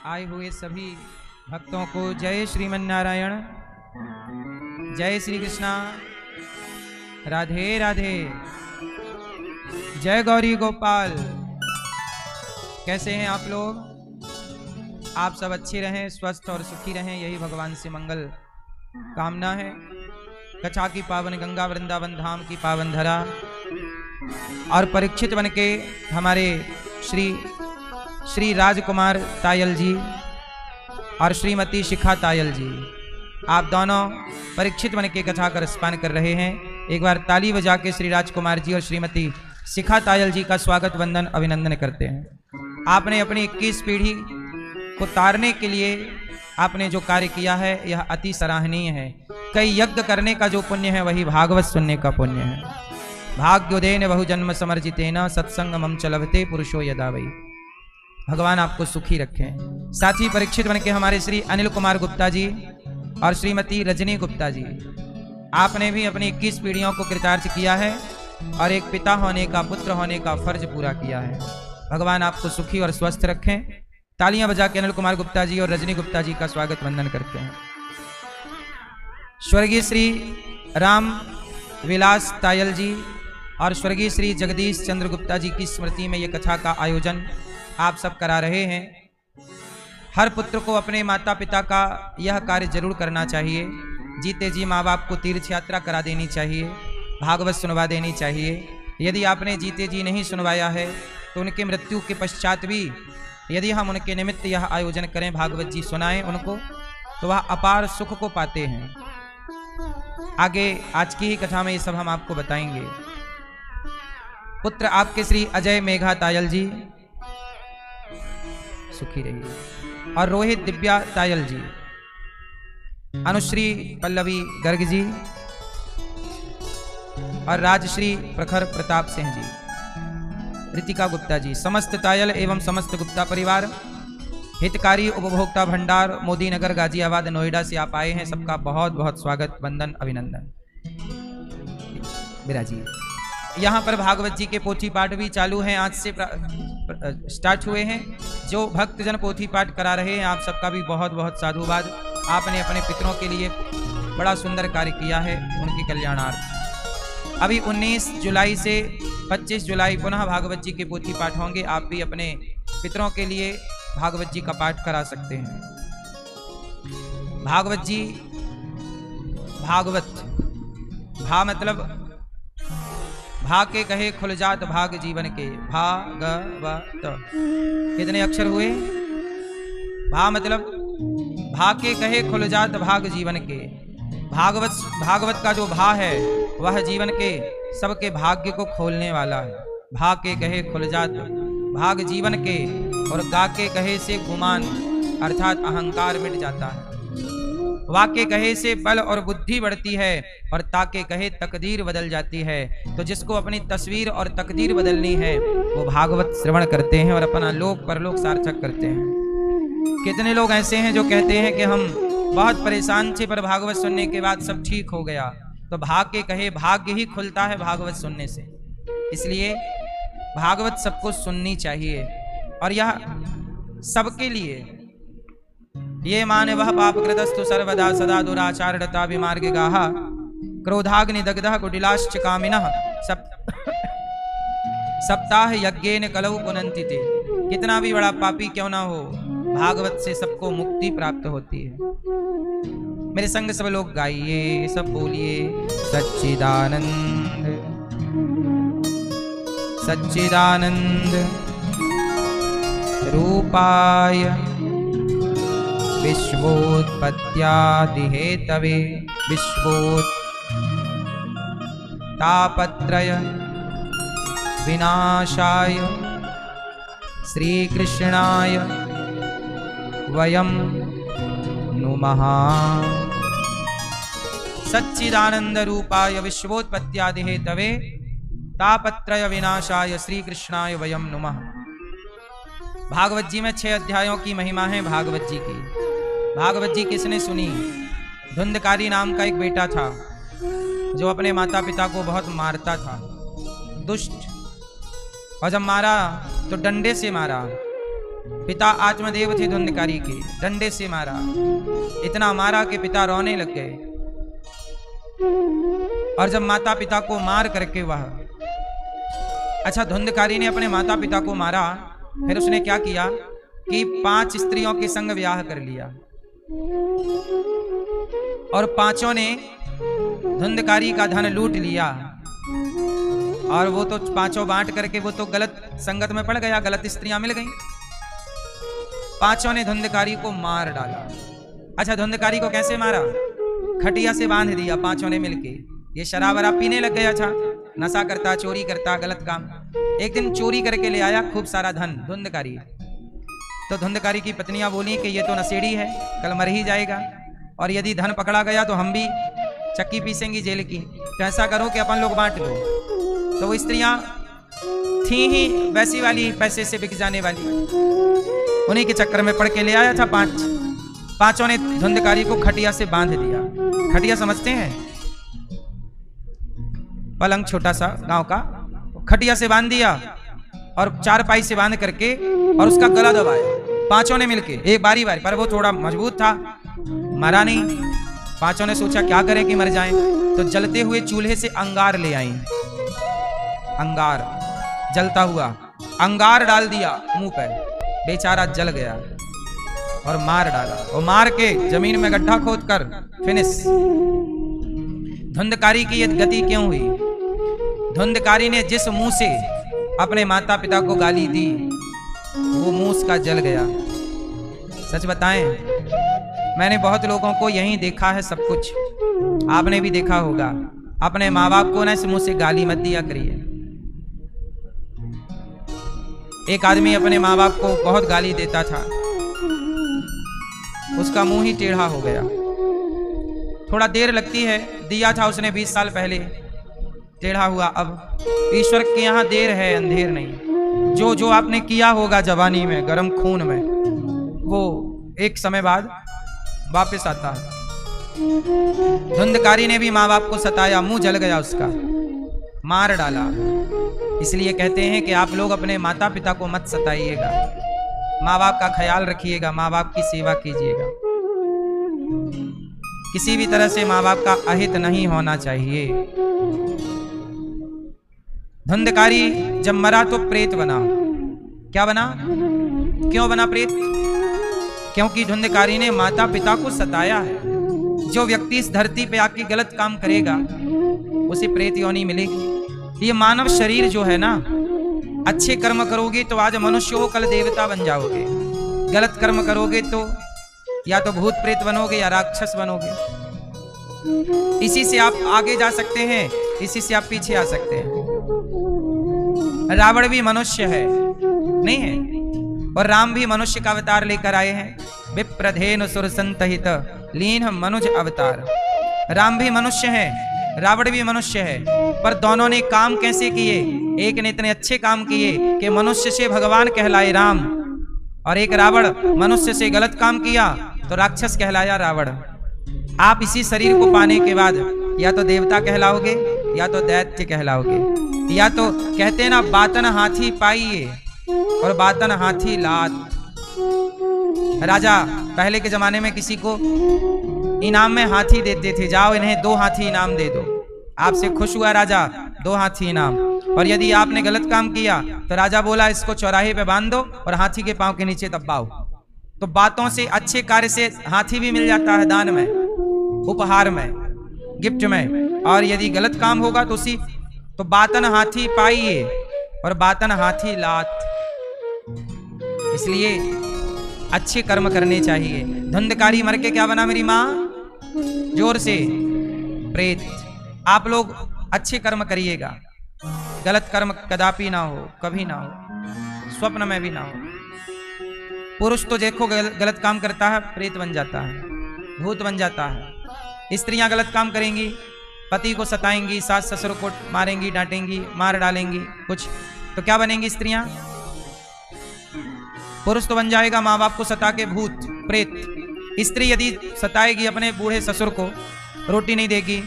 आए हुए सभी भक्तों को जय श्रीमन नारायण, जय श्री कृष्णा, राधे राधे, जय गौरी गोपाल। कैसे हैं आप लोग? आप सब अच्छे रहें, स्वस्थ और सुखी रहें, यही भगवान से मंगल कामना है। कच्छा की पावन गंगा, वृंदावन धाम की पावन धरा और परीक्षित बन के हमारे श्री राजकुमार तायल जी और श्रीमती शिखा तायल जी, आप दोनों परीक्षित बन के कथा का रसपान कर रहे हैं। एक बार ताली बजा के श्री राजकुमार जी और श्रीमती शिखा तायल जी का स्वागत वंदन अभिनंदन करते हैं। आपने अपनी 21 पीढ़ी को तारने के लिए आपने जो कार्य किया है यह अति सराहनीय है। कई यज्ञ करने का जो पुण्य है वही भागवत सुनने का पुण्य है। भाग्योदयन बहुजन्म समर्जितेन सत्संग मम च लभते पुरुषो यदा वै। भगवान आपको सुखी रखें। साथ ही परीक्षित बन के हमारे श्री अनिल कुमार गुप्ता जी और श्रीमती रजनी गुप्ता जी, आपने भी अपनी 21 पीढ़ियों को कृतार्थ किया है और एक पिता होने का, पुत्र होने का फर्ज पूरा किया है। भगवान आपको सुखी और स्वस्थ रखें। तालियां बजा के अनिल कुमार गुप्ता जी और रजनी गुप्ता जी का स्वागत वंदन करते हैं। स्वर्गीय श्री राम विलास तायल जी और स्वर्गीय श्री जगदीश चंद्र गुप्ता जी की स्मृति में यह कथा का आयोजन आप सब करा रहे हैं। हर पुत्र को अपने माता पिता का यह कार्य जरूर करना चाहिए। जीते जी माँ बाप को तीर्थ यात्रा करा देनी चाहिए, भागवत सुनवा देनी चाहिए। यदि आपने जीते जी नहीं सुनवाया है तो उनके मृत्यु के पश्चात भी यदि हम उनके निमित्त यह आयोजन करें, भागवत जी सुनाएं उनको, तो वह अपार सुख को पाते हैं। आगे आज की ही कथा में ये सब हम आपको बताएंगे। पुत्र आपके श्री अजय मेघा तायल जी सुखी रहिए और रोहित दिव्या तायल जी, अनुश्री पल्लवी गर्ग जी और राजश्री प्रखर प्रताप सिंह जी, रितिका गुप्ता जी, समस्त तायल एवं समस्त गुप्ता परिवार, हितकारी उपभोक्ता भंडार मोदी नगर गाजियाबाद नोएडा से आप आए हैं। सबका बहुत बहुत स्वागत वंदन अभिनंदन। विराजी यहाँ पर भागवत जी के पोथी पाठ भी चालू हैं, आज से स्टार्ट हुए हैं। जो भक्तजन पोथी पाठ करा रहे हैं आप सबका भी बहुत बहुत साधुवाद। आपने अपने पितरों के लिए बड़ा सुंदर कार्य किया है, उनके कल्याणार्थ। अभी 19 जुलाई से 25 जुलाई पुनः भागवत जी के पोथी पाठ होंगे। आप भी अपने पितरों के लिए भागवत जी का पाठ करा सकते हैं। भागवत जी, भागवत, भा मतलब भा के कहे खुल जात भाग जीवन के, भागवत कितने अक्षर हुए? भा मतलब भा के कहे खुल जात भाग जीवन के। भागवत का जो भा है वह जीवन के सबके भाग्य को खोलने वाला है। भा के कहे खुल जात भाग जीवन के और गा के कहे से गुमान अर्थात अहंकार मिट जाता है। वाके कहे से बल और बुद्धि बढ़ती है और ताके कहे तकदीर बदल जाती है। तो जिसको अपनी तस्वीर और तकदीर बदलनी है वो भागवत श्रवण करते हैं और अपना लोक परलोक सार्थक करते हैं। कितने लोग ऐसे हैं जो कहते हैं कि हम बहुत परेशान थे पर भागवत सुनने के बाद सब ठीक हो गया। तो भाग के कहे भाग्य ही खुलता है भागवत सुनने से। इसलिए भागवत सबको सुननी चाहिए और यह सबके लिए। ये माने वह पाप कृतस्तु सर्वदा सदा दुराचारता विमार्ग गाहा क्रोधाग्नि दग्धः कुटिलाश्च कामिनः सप्ताह यज्ञेन कलौ पुनन्ति ते। कितना भी बड़ा पापी क्यों ना हो, भागवत से सबको मुक्ति प्राप्त होती है। मेरे संग सब लोग गाइए, सब बोलिए सच्चिदानंद सच्चिदानंद रूपाय विश्वोत्पत्त्यादिहेतवे विश्वोत्तापत्रय विनाशाय श्रीकृष्णाय वयं नुमः। सच्चिदानंद रूपाय विश्वोत्पत्त्यादिहेतवे तापत्रय विनाशाय श्रीकृष्णाय वयं नुमः। भागवत जी में 6 अध्यायों की महिमा है। भागवत जी की भागवत जी किसने सुनी? धुंधकारी नाम का एक बेटा था जो अपने माता पिता को बहुत मारता था, दुष्ट। और जब मारा तो डंडे से मारा पिता आत्मदेव थे धुंधकारी के, डंडे से मारा, इतना मारा कि पिता रोने लग गए। और जब माता पिता को मार करके वह, अच्छा धुंधकारी ने अपने माता पिता को मारा, फिर उसने क्या किया कि 5 स्त्रियों के संग ब्याह कर लिया और 5 ने धुंधकारी का धन लूट लिया। और वो तो 5 बांट करके वो तो गलत संगत में पड़ गया, गलत स्त्रियां मिल गईं। 5 ने धुंधकारी को मार डाला। अच्छा धुंधकारी को कैसे मारा? खटिया से बांध दिया 5 ने मिलके। ये शराब वराब पीने लग गया था, नशा करता, चोरी करता, गलत काम। एक दिन चोरी करके ले आया खूब सारा धन धुंधकारी। तो धुंधकारी की पत्नियां बोली कि ये तो नशेड़ी है, कल मर ही जाएगा, और यदि धन पकड़ा गया तो हम भी चक्की पीसेंगी जेल की, तो ऐसा करो कि अपन लोग बांट लो। तो वो स्त्रियां थी ही वैसी वाली, पैसे से बिक जाने वाली, उन्हीं के चक्कर में पड़ के ले आया था 5 ने धुंधकारी को खटिया से बांध दिया। खटिया समझते हैं? पलंग छोटा सा गांव का, खटिया से बांध दिया और 4 पाई से बांध करके और उसका गला दबाया 5 ने मिलके, एक बारी बारी। पर वो थोड़ा मजबूत था, मरा नहीं। 5 ने सोचा क्या करें कि मर जाएं, तो जलते हुए चूल्हे से अंगार ले आई। अंगार, जलता हुआ अंगार डाल दिया मुंह पे, बेचारा जल गया और मार डाला। और मार के जमीन में गड्ढा खोद कर फिनिश। धुंधकारी की ये गति क्यों हुई? धुंधकारी ने जिस मुंह से अपने माता पिता को गाली दी, वो मुंह उसका जल गया। सच बताएं, मैंने बहुत लोगों को यहीं देखा है सब कुछ, आपने भी देखा होगा। अपने माँ बाप को ना इस मुंह से गाली मत दिया करिए। एक आदमी अपने माँ बाप को बहुत गाली देता था, उसका मुंह ही टेढ़ा हो गया। थोड़ा देर लगती है, दिया था उसने 20 साल पहले, टेढ़ा हुआ। अब ईश्वर के यहाँ देर है, अंधेर नहीं। जो जो आपने किया होगा जवानी में, गर्म खून में, वो एक समय बाद वापस आता है। धुंधकारी ने भी माँ बाप को सताया, मुंह जल गया उसका, मार डाला। इसलिए कहते हैं कि आप लोग अपने माता पिता को मत सताइएगा, माँ बाप का ख्याल रखिएगा, माँ बाप की सेवा कीजिएगा। किसी भी तरह से माँ बाप का अहित नहीं होना चाहिए। धुंधकारी जब मरा तो प्रेत बना। क्या बना? क्यों बना प्रेत? क्योंकि धुंधकारी ने माता पिता को सताया है। जो व्यक्ति इस धरती पे आके गलत काम करेगा उसे प्रेत योनि मिलेगी। ये मानव शरीर जो है ना, अच्छे कर्म करोगे तो आज मनुष्य हो, कल देवता बन जाओगे। गलत कर्म करोगे तो या तो भूत प्रेत बनोगे या राक्षस बनोगे। इसी से आप आगे जा सकते हैं, इसी से आप पीछे आ सकते हैं। रावण भी मनुष्य है, नहीं है? और राम भी मनुष्य का अवतार लेकर आए हैं। विप्रधेनु सुर संतहित लीन मनुज अवतार। राम भी मनुष्य है, रावण भी मनुष्य है, पर दोनों ने काम कैसे किए? एक ने इतने अच्छे काम किए कि मनुष्य से भगवान कहलाए राम, और एक रावण मनुष्य से गलत काम किया तो राक्षस कहलाया रावण। आप इसी शरीर को पाने के बाद या तो देवता कहलाओगे या तो दैत्य कहलाओगे। या तो कहते ना, बातन हाथी पाइए और बातन हाथी लात। राजा पहले के जमाने में किसी को इनाम में हाथी देते थे, जाओ इन्हें 2 हाथी इनाम दे दो। आपसे खुश हुआ राजा, 2 हाथी इनाम। और यदि आपने गलत काम किया तो राजा बोला इसको चौराहे पे बांध दो और हाथी के पांव के नीचे दबाओ। तो बातों से, अच्छे कार्य से हाथी भी मिल जाता है दान में, उपहार में, गिफ्ट में। और यदि गलत काम होगा तो उसी तो बातन हाथी पाइए और बातन हाथी लात। इसलिए अच्छे कर्म करने चाहिए। धुंधकारी मर के क्या बना मेरी माँ? जोर से, प्रेत। आप लोग अच्छे कर्म करिएगा, गलत कर्म कदापि ना हो, कभी ना हो, स्वप्न में भी ना हो। पुरुष तो देखो गलत काम करता है, प्रेत बन जाता है, भूत बन जाता है। स्त्रियां गलत काम करेंगी, पति को सताएंगी, सास ससुर को मारेंगी, डांटेंगी, मार डालेंगी कुछ, तो क्या बनेंगी स्त्रियां? पुरुष तो बन जाएगा माँ बाप को सता के भूत प्रेत। स्त्री यदि सताएगी अपने बूढ़े ससुर को, रोटी नहीं देगी,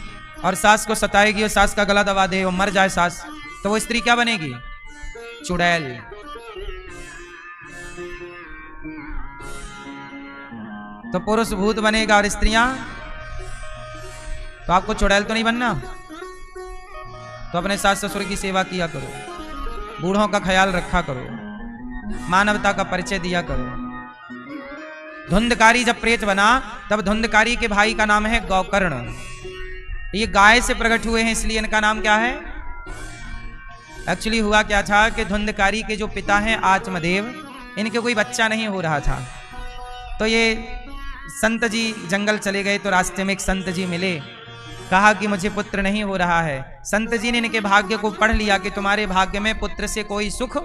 और सास को सताएगी और सास का गला दबा दे और मर जाए सास, तो वो स्त्री क्या बनेगी? चुड़ैल। तो पुरुष भूत बनेगा और स्त्रियां, तो आपको चुड़ैल तो नहीं बनना। तो अपने सास ससुर की सेवा किया करो, बूढ़ों का ख्याल रखा करो, मानवता का परिचय दिया करो। धुंधकारी जब प्रेत बना तब धुंधकारी के भाई का नाम है गौकर्ण। ये गाय से प्रकट हुए हैं इसलिए इनका नाम क्या है। एक्चुअली हुआ क्या था कि धुंधकारी के जो पिता हैं आचमदेव, इनके कोई बच्चा नहीं हो रहा था। तो ये संत जी जंगल चले गए तो रास्ते में एक संत जी मिले, कहा कि मुझे पुत्र नहीं हो रहा है। संत जी ने इनके भाग्य को पढ़ लिया कि तुम्हारे भाग्य में पुत्र से कोई सुख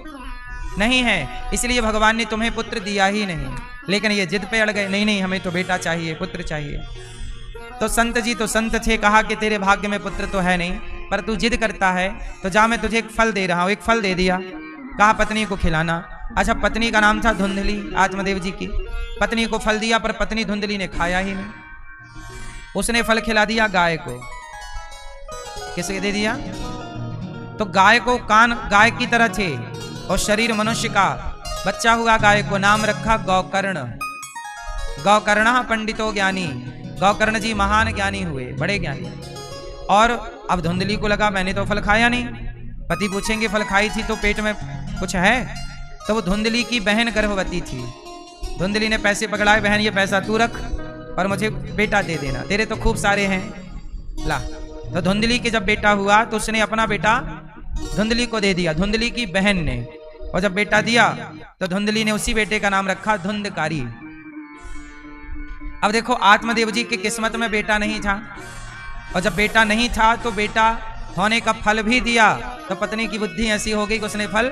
नहीं है, इसलिए भगवान ने तुम्हें पुत्र दिया ही नहीं। लेकिन ये जिद पे अड़ गए, नहीं नहीं हमें तो बेटा चाहिए, पुत्र चाहिए। तो संत जी तो संत थे, कहा कि तेरे भाग्य में पुत्र तो है नहीं, पर तू जिद करता है तो जा मैं तुझे एक फल दे रहा हूँ। एक फल दे दिया, कहा पत्नी को खिलाना। अच्छा, पत्नी का नाम था धुंधली, आत्मदेव जी की पत्नी को फल दिया, पर पत्नी धुंधली ने खाया ही नहीं। उसने फल खिला दिया गाय को। किसे दे दिया? तो गाय को कान गाय की तरह थे और शरीर मनुष्य का। बच्चा हुआ गाय को, नाम रखा गौकर्ण। गौकर्ण पंडितो ज्ञानी, गौकर्ण जी महान ज्ञानी हुए, बड़े ज्ञानी। और अब धुंधली को लगा मैंने तो फल खाया नहीं। पति पूछेंगे फल खाई थी तो पेट में कुछ है? तो वो धुंधली की बहन गर्भवती थी। धुंधली ने पैसे पकड़ाए, बहन ये पैसा तू रख और मुझे बेटा दे देना, तेरे तो खूब सारे हैं, ला। तो धुंधली के जब बेटा हुआ तो उसने अपना बेटा धुंधली को दे दिया, धुंधली की बहन ने। और जब बेटा दिया तो धुंधली ने उसी बेटे का नाम रखा धुंधकारी। अब देखो आत्मदेव जी की किस्मत में बेटा नहीं था, और जब बेटा नहीं था तो बेटा होने का फल भी दिया, तो पत्नी की बुद्धि ऐसी हो गई कि उसने फल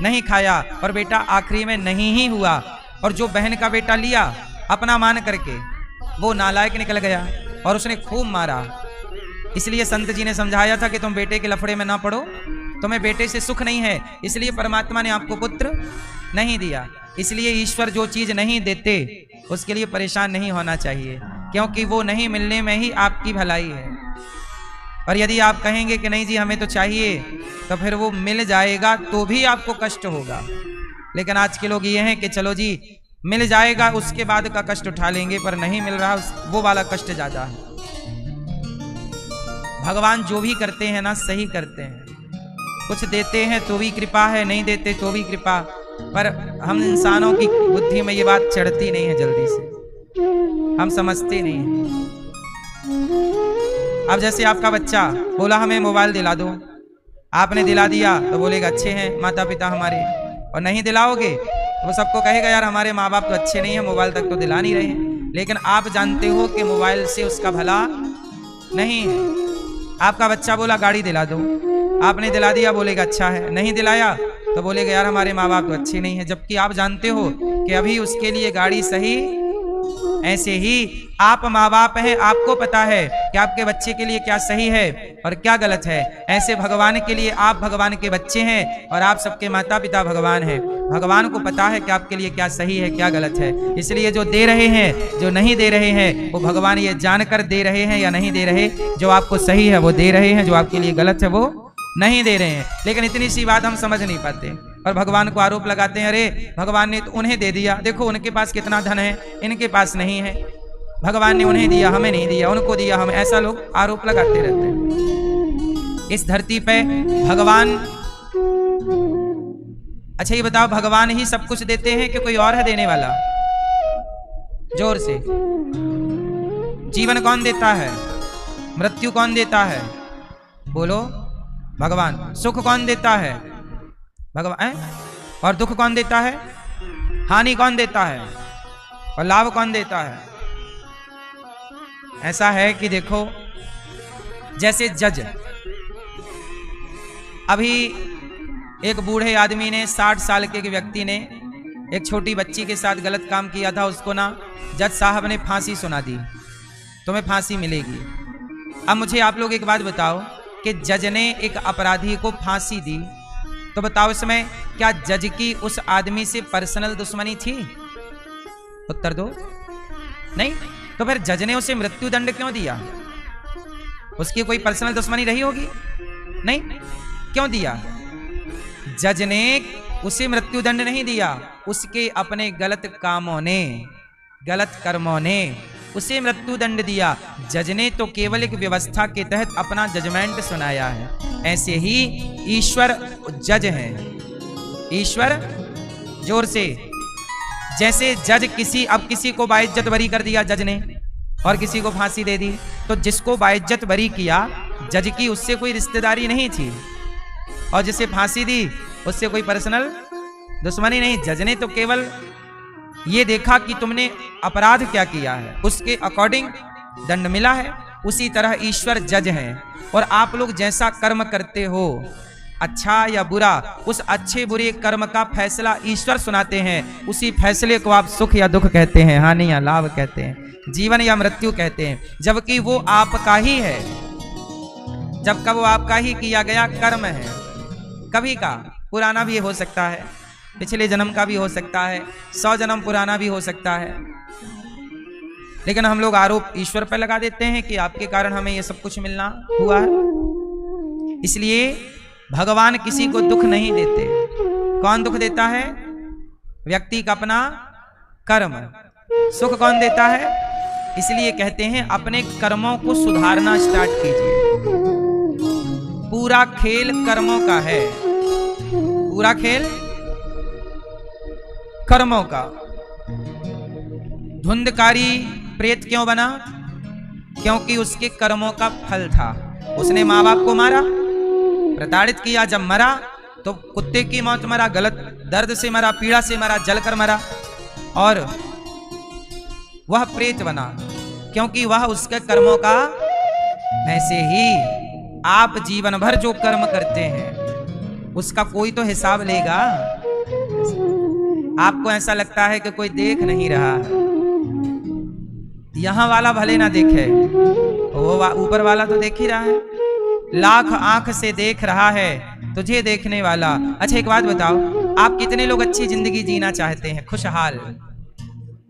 नहीं खाया और बेटा आखिरी में नहीं ही हुआ। और जो बहन का बेटा लिया अपना मान करके, वो नालायक निकल गया और उसने खूब मारा। इसलिए संत जी ने समझाया था कि तुम बेटे के लफड़े में ना पड़ो, तुम्हें बेटे से सुख नहीं है, इसलिए परमात्मा ने आपको पुत्र नहीं दिया। इसलिए ईश्वर जो चीज नहीं देते उसके लिए परेशान नहीं होना चाहिए, क्योंकि वो नहीं मिलने में ही आपकी भलाई है। और यदि आप कहेंगे कि नहीं जी हमें तो चाहिए, तो फिर वो मिल जाएगा तो भी आपको कष्ट होगा। लेकिन आज के लोग ये हैं कि चलो जी मिल जाएगा उसके बाद का कष्ट उठा लेंगे, पर नहीं मिल रहा वो वाला कष्ट ज्यादा है। भगवान जो भी करते हैं ना सही करते हैं, कुछ देते हैं तो भी कृपा है, नहीं देते तो भी कृपा। पर हम इंसानों की बुद्धि में ये बात चढ़ती नहीं है जल्दी से, हम समझते नहीं हैं। अब जैसे आपका बच्चा बोला हमें मोबाइल दिला दो, आपने दिला दिया तो बोलेगा अच्छे हैं माता पिता हमारे, और नहीं दिलाओगे तो वो सबको कहेगा यार हमारे माँ बाप तो अच्छे नहीं है, मोबाइल तक तो दिला नहीं रहे हैं। लेकिन आप जानते हो कि मोबाइल से उसका भला नहीं है। आपका बच्चा बोला गाड़ी दिला दो, आपने दिला दिया, बोलेगा अच्छा है, नहीं दिलाया तो बोलेगा यार हमारे माँ बाप तो अच्छे नहीं है, जबकि आप जानते हो कि अभी उसके लिए गाड़ी सही। ऐसे ही आप माँ बाप हैं, आपको पता है कि आपके बच्चे के लिए क्या सही है और क्या गलत है। ऐसे भगवान के लिए आप भगवान के बच्चे हैं और आप सबके माता पिता भगवान हैं। भगवान को पता है कि आपके लिए क्या सही है क्या गलत है, इसलिए जो दे रहे हैं, जो नहीं दे रहे हैं, वो भगवान ये जानकर दे रहे हैं या नहीं दे रहे। जो आपको सही है वो दे रहे हैं, जो आपके लिए गलत है वो नहीं दे रहे हैं। लेकिन इतनी सी बात हम समझ नहीं पाते और भगवान को आरोप लगाते हैं, अरे भगवान ने तो उन्हें दे दिया, देखो उनके पास कितना धन है, इनके पास नहीं है। भगवान ने उन्हें दिया हमें नहीं दिया, उनको दिया हमें, ऐसा लोग आरोप लगाते रहते हैं। इस धरती पे भगवान, अच्छा ये बताओ भगवान ही सब कुछ देते हैं कि कोई और है देने वाला? जोर से, जीवन कौन देता है, मृत्यु कौन देता है? बोलो भगवान। सुख कौन देता है? भगवान। और दुख कौन देता है? हानि कौन देता है? और लाभ कौन देता है? ऐसा है कि देखो जैसे जज, अभी एक बूढ़े आदमी ने 60 साल के व्यक्ति ने एक छोटी बच्ची के साथ गलत काम किया था, उसको ना जज साहब ने फांसी सुना दी, तुम्हें फांसी मिलेगी। अब मुझे आप लोग एक बात बताओ कि जज ने एक अपराधी को फांसी दी, तो बताओ इसमें क्या जज की उस आदमी से पर्सनल दुश्मनी थी? उत्तर दो। नहीं। तो फिर जज ने उसे मृत्यु दंड क्यों दिया? उसकी कोई पर्सनल दुश्मनी रही होगी? नहीं। क्यों दिया? जज ने उसे मृत्यु दंड नहीं दिया, उसके अपने गलत कामों ने गलत कर्मों ने उसे मृत्यु दंड दिया। जज ने तो केवल एक व्यवस्था के तहत अपना जजमेंट सुनाया है। ऐसे ही ईश्वर जज है। ईश्वर जोर से, जैसे जज किसी को बाइज्जत बरी कर दिया जज ने और किसी को फांसी दे दी, तो जिसको बाइज्जत बरी किया जज की उससे कोई रिश्तेदारी नहीं थी, और जिसे फांसी दी उससे कोई पर्सनल दुश्मनी नहीं। जज ने तो केवल ये देखा कि तुमने अपराध क्या किया है, उसके अकॉर्डिंग दंड मिला है। उसी तरह ईश्वर जज है, और आप लोग जैसा कर्म करते हो, अच्छा या बुरा, उस अच्छे बुरे कर्म का फैसला ईश्वर सुनाते हैं। उसी फैसले को आप सुख या दुख कहते हैं, हानि या लाभ कहते हैं, जीवन या मृत्यु कहते हैं, जबकि वो आपका ही है। जबकि वो आपका ही किया गया कर्म है। कभी का पुराना भी हो सकता है, पिछले जन्म का भी हो सकता है, 100 जन्म पुराना भी हो सकता है, लेकिन हम लोग आरोप ईश्वर पर लगा देते हैं कि आपके कारण हमें ये सब कुछ मिलना हुआ है। इसलिए भगवान किसी को दुख नहीं देते। कौन दुख देता है? व्यक्ति का अपना कर्म। सुख कौन देता है? इसलिए कहते हैं अपने कर्मों को सुधारना स्टार्ट कीजिए। पूरा खेल कर्मों का है, पूरा खेल कर्मों का। धुंधकारी प्रेत क्यों बना? क्योंकि उसके कर्मों का फल था। उसने माँ बाप को मारा, प्रताड़ित किया, जब मरा तो कुत्ते की मौत मरा, गलत दर्द से मरा, पीड़ा से मरा, जलकर मरा, और वह प्रेत बना क्योंकि वह उसके कर्मों का। ऐसे ही आप जीवन भर जो कर्म करते हैं उसका कोई तो हिसाब लेगा। आपको ऐसा लगता है कि कोई देख नहीं रहा है, यहां वाला भले ना देखे, वो ऊपर वाला तो देख ही रहा है। लाख आंख से देख रहा है तुझे देखने वाला। अच्छा एक बात बताओ, आप कितने लोग अच्छी जिंदगी जीना चाहते हैं, खुशहाल?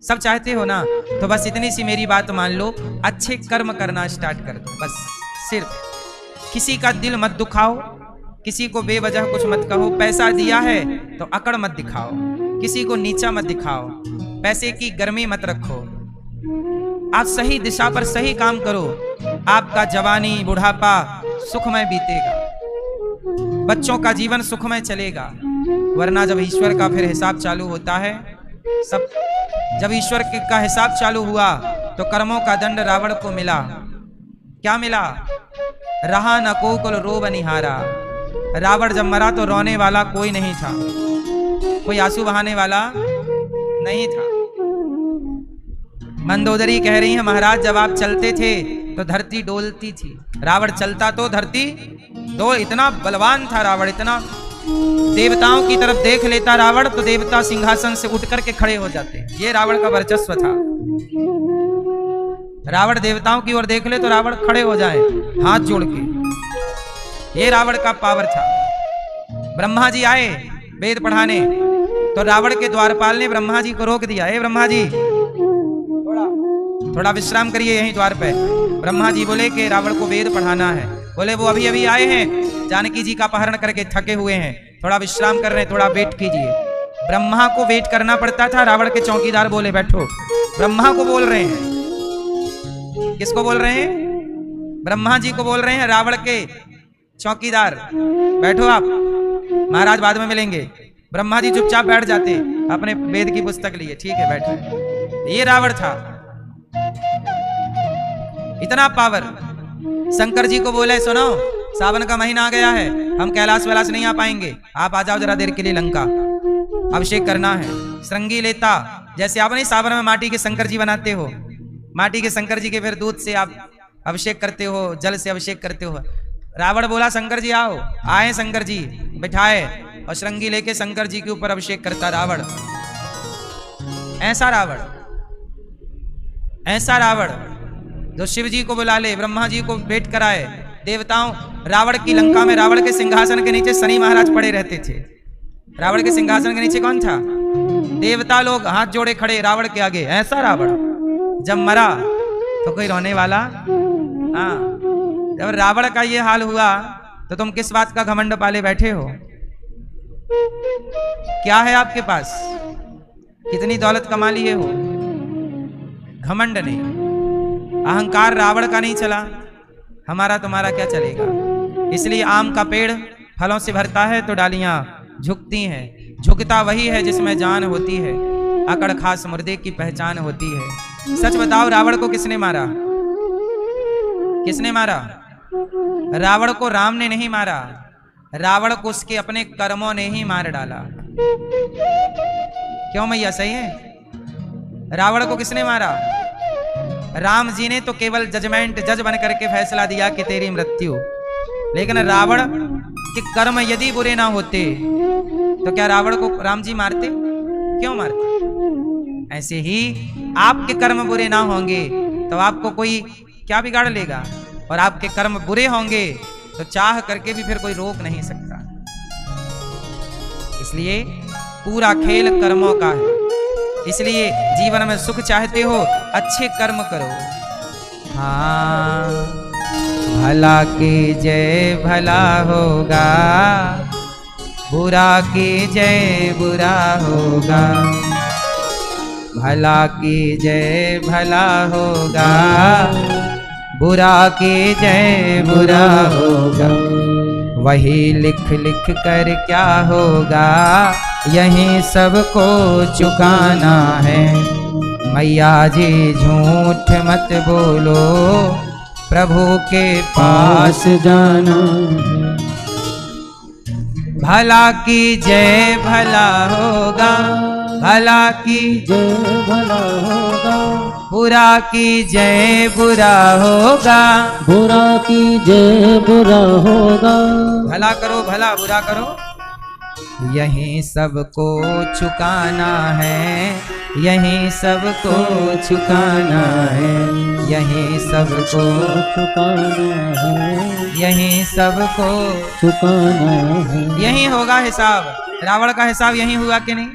सब चाहते हो ना? तो बस इतनी सी मेरी बात मान लो, अच्छे कर्म करना स्टार्ट कर दो। बस सिर्फ किसी का दिल मत दुखाओ, किसी को बेवजह कुछ मत कहो। पैसा दिया है तो अकड़ मत दिखाओ, किसी को नीचा मत दिखाओ, पैसे की गर्मी मत रखो। आप सही दिशा पर सही काम करो, आपका जवानी बुढ़ापा सुखमय बीतेगा, बच्चों का जीवन सुखमय चलेगा। वरना जब ईश्वर का फिर हिसाब चालू होता है, सब जब ईश्वर का हिसाब चालू हुआ तो कर्मों का दंड रावण को मिला। क्या मिला? रहा न कोकुल रोब निहारा। रावण जब मरा तो रोने वाला कोई नहीं था, कोई आंसू बहाने वाला नहीं था। मंदोदरी कह रही है, महाराज जब आप चलते थे तो धरती डोलती थी। रावण चलता तो धरती डोल, इतना बलवान था रावण, इतना देवताओं की तरफ देख लेता रावण तो देवता सिंहासन से उठ करके खड़े हो जाते। ये रावण का वर्चस्व था। रावण देवताओं की ओर देख ले तो रावण खड़े हो जाए हाथ जोड़ के, ये रावण का पावर था। ब्रह्मा जी आए वेद पढ़ाने तो रावण के द्वारपाल ने ब्रह्मा जी को रोक दिया। हे ब्रह्मा जी थोड़ा विश्राम करिए यहीं द्वार पे। ब्रह्मा जी बोले कि रावण को वेद पढ़ाना है। बोले वो अभी अभी आए हैं, जानकी जी का अपहरण करके थके हुए हैं, थोड़ा विश्राम कर रहे हैं, थोड़ा वेट कीजिए। ब्रह्मा को वेट करना पड़ता था। रावण के चौकीदार बोले बैठो। ब्रह्मा को बोल रहे हैं, किसको बोल रहे हैं? ब्रह्मा जी को बोल रहे हैं। रावण के चौकीदार बैठो, आप महाराज बाद में मिलेंगे। ब्रह्मा जी चुपचाप बैठ जाते, अपने वेद की पुस्तक लिए, ठीक है बैठ रहे। ये रावण था, इतना पावर। शंकर जी को बोले सुनो सावन का महीना आ गया है, हम कैलाश वैलाश नहीं आ पाएंगे, आप आ जाओ जरा देर के लिए लंका, अभिषेक करना है। श्रृंगी लेता, जैसे आप नहीं सावन में माटी के शंकर जी बनाते हो, माटी के शंकर जी के फिर दूध से आप अभिषेक करते हो, जल से अभिषेक करते हो। रावण बोला शंकर जी आओ। आए शंकर जी, बिठाए और श्रृंगी लेके शंकर जी के ऊपर अभिषेक करता रावण। ऐसा रावण, ऐसा रावण जो शिव जी को बुला ले, ब्रह्मा जी को भेंट कराए, देवताओं। रावण की लंका में रावण के सिंहासन के नीचे शनि महाराज पड़े रहते थे। रावण के सिंहासन के नीचे कौन था? देवता लोग हाथ जोड़े खड़े रावण के आगे। ऐसा रावण जब मरा तो कोई रोने वाला? हाँ, जब रावण का ये हाल हुआ तो तुम किस बात का घमंड पाले बैठे हो? क्या है आपके पास? कितनी दौलत कमा लिए हो? घमंड नहीं, अहंकार रावण का नहीं चला, हमारा तुम्हारा क्या चलेगा। इसलिए आम का पेड़ फलों से भरता है तो डालियां झुकती हैं, झुकता वही है जिसमें जान होती है, अकड़ खास मुर्दे की पहचान होती है। सच बताओ, रावण को किसने मारा? किसने मारा? रावण को राम ने नहीं मारा, रावण को उसके अपने कर्मों ने ही मार डाला। क्यों मैया, सही है? रावण को किसने मारा? राम जी ने तो केवल जज बन करके फैसला दिया कि तेरी मृत्यु, लेकिन रावण के कर्म यदि बुरे ना होते तो क्या रावण को राम जी मारते? क्यों मारते? ऐसे ही आपके कर्म बुरे ना होंगे तो आपको कोई क्या बिगाड़ लेगा, और आपके कर्म बुरे होंगे तो चाह करके भी फिर कोई रोक नहीं सकता। इसलिए पूरा खेल कर्मों का है। इसलिए जीवन में सुख चाहते हो, अच्छे कर्म करो। हाँ, भला की जय भला होगा, बुरा की जय बुरा होगा। भला की जय भला होगा, बुरा की जय बुरा होगा। वही लिख लिख कर क्या होगा, यही सबको चुकाना है। मैया जी झूठ मत बोलो, प्रभु के पास जाना। भला की जय भला होगा, भला की जय भला होगा। बुरा की जय बुरा होगा, बुरा की जय बुरा होगा। भला करो भला, बुरा करो, यही सबको चुकाना है, यही सबको चुकाना है, यही सबको चुकाना है, यही सबको चुकाना है। यही होगा हिसाब। रावण का हिसाब यही हुआ कि नहीं?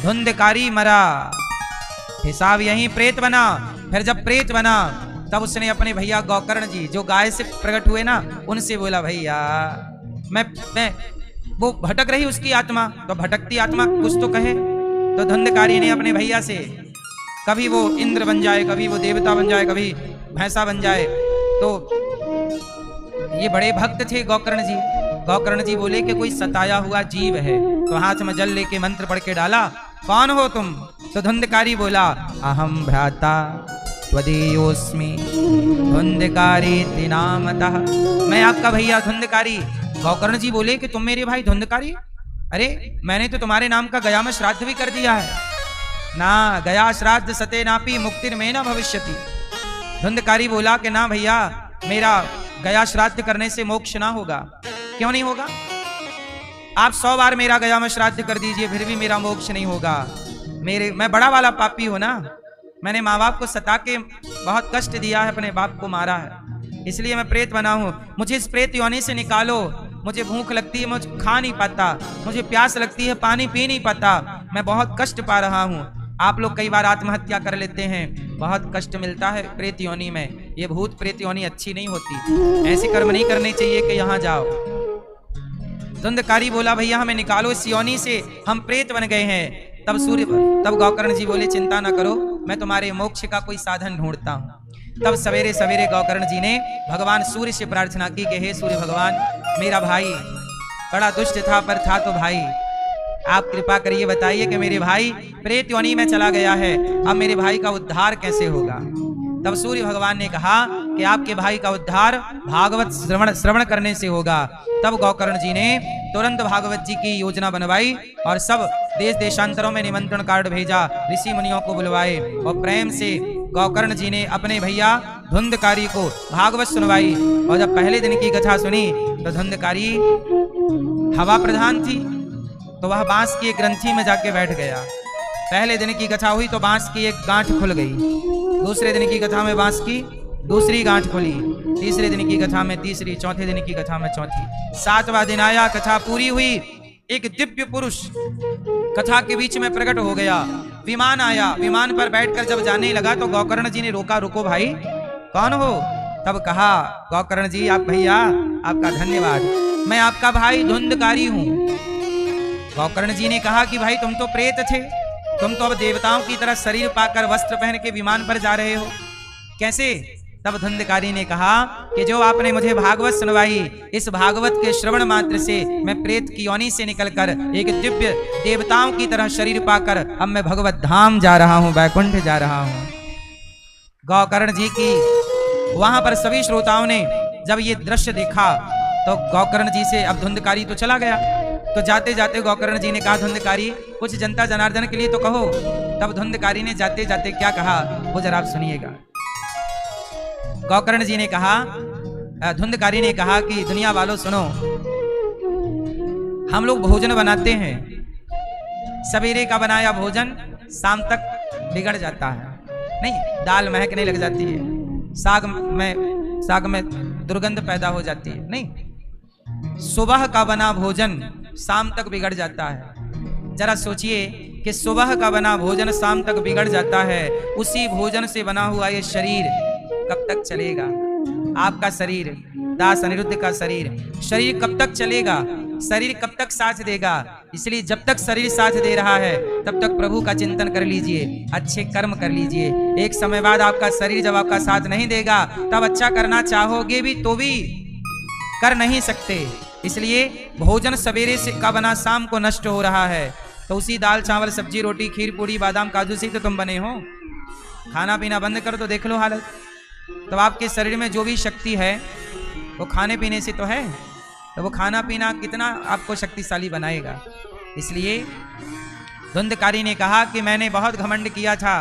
धुंधकारी मरा, हिसाब यही प्रेत बना। फिर जब प्रेत बना तब उसने अपने भैया गौकर्ण जी जो गाय से प्रकट हुए ना, उनसे बोला भैया मैं वो भटक रही उसकी आत्मा, तो भटकती आत्मा कुछ तो कहे। तो धुंधकारी ने अपने भैया से, कभी वो इंद्र बन जाए, कभी वो देवता बन जाए, कभी भैंसा बन जाए। तो ये बड़े भक्त थे गौकर्ण जी। गौकर्ण जी बोले कि कोई सताया हुआ जीव है, तो हाथ में जल लेके मंत्र पढ़ के डाला, कौन हो तुम? तो धुंधकारी बोला, अहम भ्राता त्वदीयोस्मि धुंधकारी नामतः। मैं आपका भैया धुंधकारी। गौकर्ण जी बोले कि तुम मेरे भाई धुंधकारी? अरे मैंने तो तुम्हारे नाम का गया में श्राद्ध भी कर दिया है ना। गया श्राद्ध सते नापी मुक्तिर में ना भविष्यति। धुंधकारी बोला कि ना भैया, मेरा गया श्राद्ध करने से मोक्ष ना होगा। क्यों नहीं होगा? आप 100 बार मेरा गया में श्राद्ध कर दीजिए, फिर भी मेरा मोक्ष नहीं होगा। मैं बड़ा वाला पापी हूं ना। मैंने माँ बाप को सता के बहुत कष्ट दिया है, अपने बाप को मारा है, इसलिए मैं प्रेत बना हूं। मुझे इस प्रेत योनि से निकालो। मुझे भूख लगती है, मुझे खा नहीं पाता, मुझे प्यास लगती है, पानी पी नहीं पाता, मैं बहुत कष्ट पा रहा हूँ। आप लोग कई बार आत्महत्या कर लेते हैं, बहुत कष्ट मिलता है प्रेत योनि में। ये भूत प्रेत योनि अच्छी नहीं होती, ऐसे कर्म नहीं करने चाहिए कि यहाँ जाओ। धुंधकारी बोला भैया हमें निकालो इस योनि से, हम प्रेत बन गए हैं। तब गौकर्ण जी बोले चिंता ना करो, मैं तुम्हारे मोक्ष का कोई साधन ढूंढता हूँ। तब सवेरे सवेरे गौकर्ण जी ने भगवान सूर्य से प्रार्थना की कि हे सूर्य भगवान, मेरा भाई बड़ा दुष्ट था पर था तो भाई, आप कृपा करिए बताइए कि मेरे भाई प्रेत योनि में चला गया है, अब मेरे भाई का उद्धार कैसे होगा। तब सूर्य भगवान ने कहा कि आपके भाई का उद्धार भागवत श्रवण करने से होगा। तब गौकर्ण जी ने तुरंत भागवत जी की योजना बनवाई और सब देश देशांतरों में निमंत्रण कार्ड भेजा, ऋषि मुनियों को बुलवाए और प्रेम से गौकर्ण जी ने अपने भैया धुंधकारी को भागवत सुनवाई। और जब पहले दिन की कथा सुनी तो धुंधकारी हवा प्रधान थी, तो वह बांस की एक ग्रंथि में जाके बैठ गया। पहले दिन की कथा हुई तो बांस की एक गांठ खुल गई, दूसरे दिन की कथा में बांस की दूसरी गांठ खुली, तीसरे दिन की कथा में तीसरी, चौथे दिन की कथा में चौथी। 7वां दिन आया, कथा पूरी हुई, एक दिव्य पुरुष कथा के बीच में प्रकट हो गया। विमान आया, विमान पर बैठकर जब जाने लगा तो गौकर्ण जी ने रोका, रुको भाई कौन हो? तब कहा गौकर्ण जी आप भैया आपका धन्यवाद, मैं आपका भाई धुंधकारी हूं। गौकर्ण जी ने कहा कि भाई तुम तो प्रेत थे, तुम तो अब देवताओं की तरह शरीर पाकर वस्त्र पहन के विमान पर जा रहे हो, कैसे? तब धुंधकारी ने कहा कि जो आपने मुझे भागवत सुनवाई, इस भागवत के श्रवण मात्र से मैं प्रेत की योनि से निकलकर एक दिव्य देवताओं की तरह शरीर पाकर अब मैं भगवत धाम जा रहा हूं, वैकुंठ जा रहा हूं। गौकर्ण जी की वहां पर सभी श्रोताओं ने जब ये दृश्य देखा तो गौकर्ण जी से अब धुंधकारी तो चला गया, तो जाते जाते गौकर्ण जी ने कहा, धुंधकारी कुछ जनता जनार्दन के लिए तो कहो। तब धुंधकारी ने जाते जाते क्या कहा वो जरा आप सुनिएगा। गौकर्ण जी ने कहा, धुंधकारी ने कहा कि दुनिया वालों सुनो, हम लोग भोजन बनाते हैं, सवेरे का बनाया भोजन शाम तक बिगड़ जाता है, नहीं दाल महकने लग जाती है, साग में दुर्गंध पैदा हो जाती है, नहीं सुबह का बना भोजन शाम तक बिगड़ जाता है। जरा सोचिए कि सुबह का बना भोजन शाम तक बिगड़ जाता है, उसी भोजन से बना हुआ ये शरीर कब तक चलेगा? आपका शरीर, दास अनिरुद्ध का शरीर कब तक चलेगा? शरीर कब तक साथ देगा? इसलिए जब तक शरीर साथ दे रहा है तब तक प्रभु का चिंतन कर लीजिए, अच्छे कर्म कर लीजिए। एक समय बाद आपका शरीर जब आपका साथ नहीं देगा तब अच्छा करना चाहोगे भी तो भी कर नहीं सकते। इसलिए भोजन सवेरे से का बना शाम को नष्ट हो रहा है, तो उसी दाल चावल सब्जी रोटी खीर पूरी बादाम काजू से तो तुम बने हो। खाना पीना बंद कर तो देख लो हालत। तो आपके शरीर में जो भी शक्ति है वो खाने पीने से तो है, तो वो खाना पीना कितना आपको शक्तिशाली बनाएगा। इसलिए धुंधकारी ने कहा कि मैंने बहुत घमंड किया था,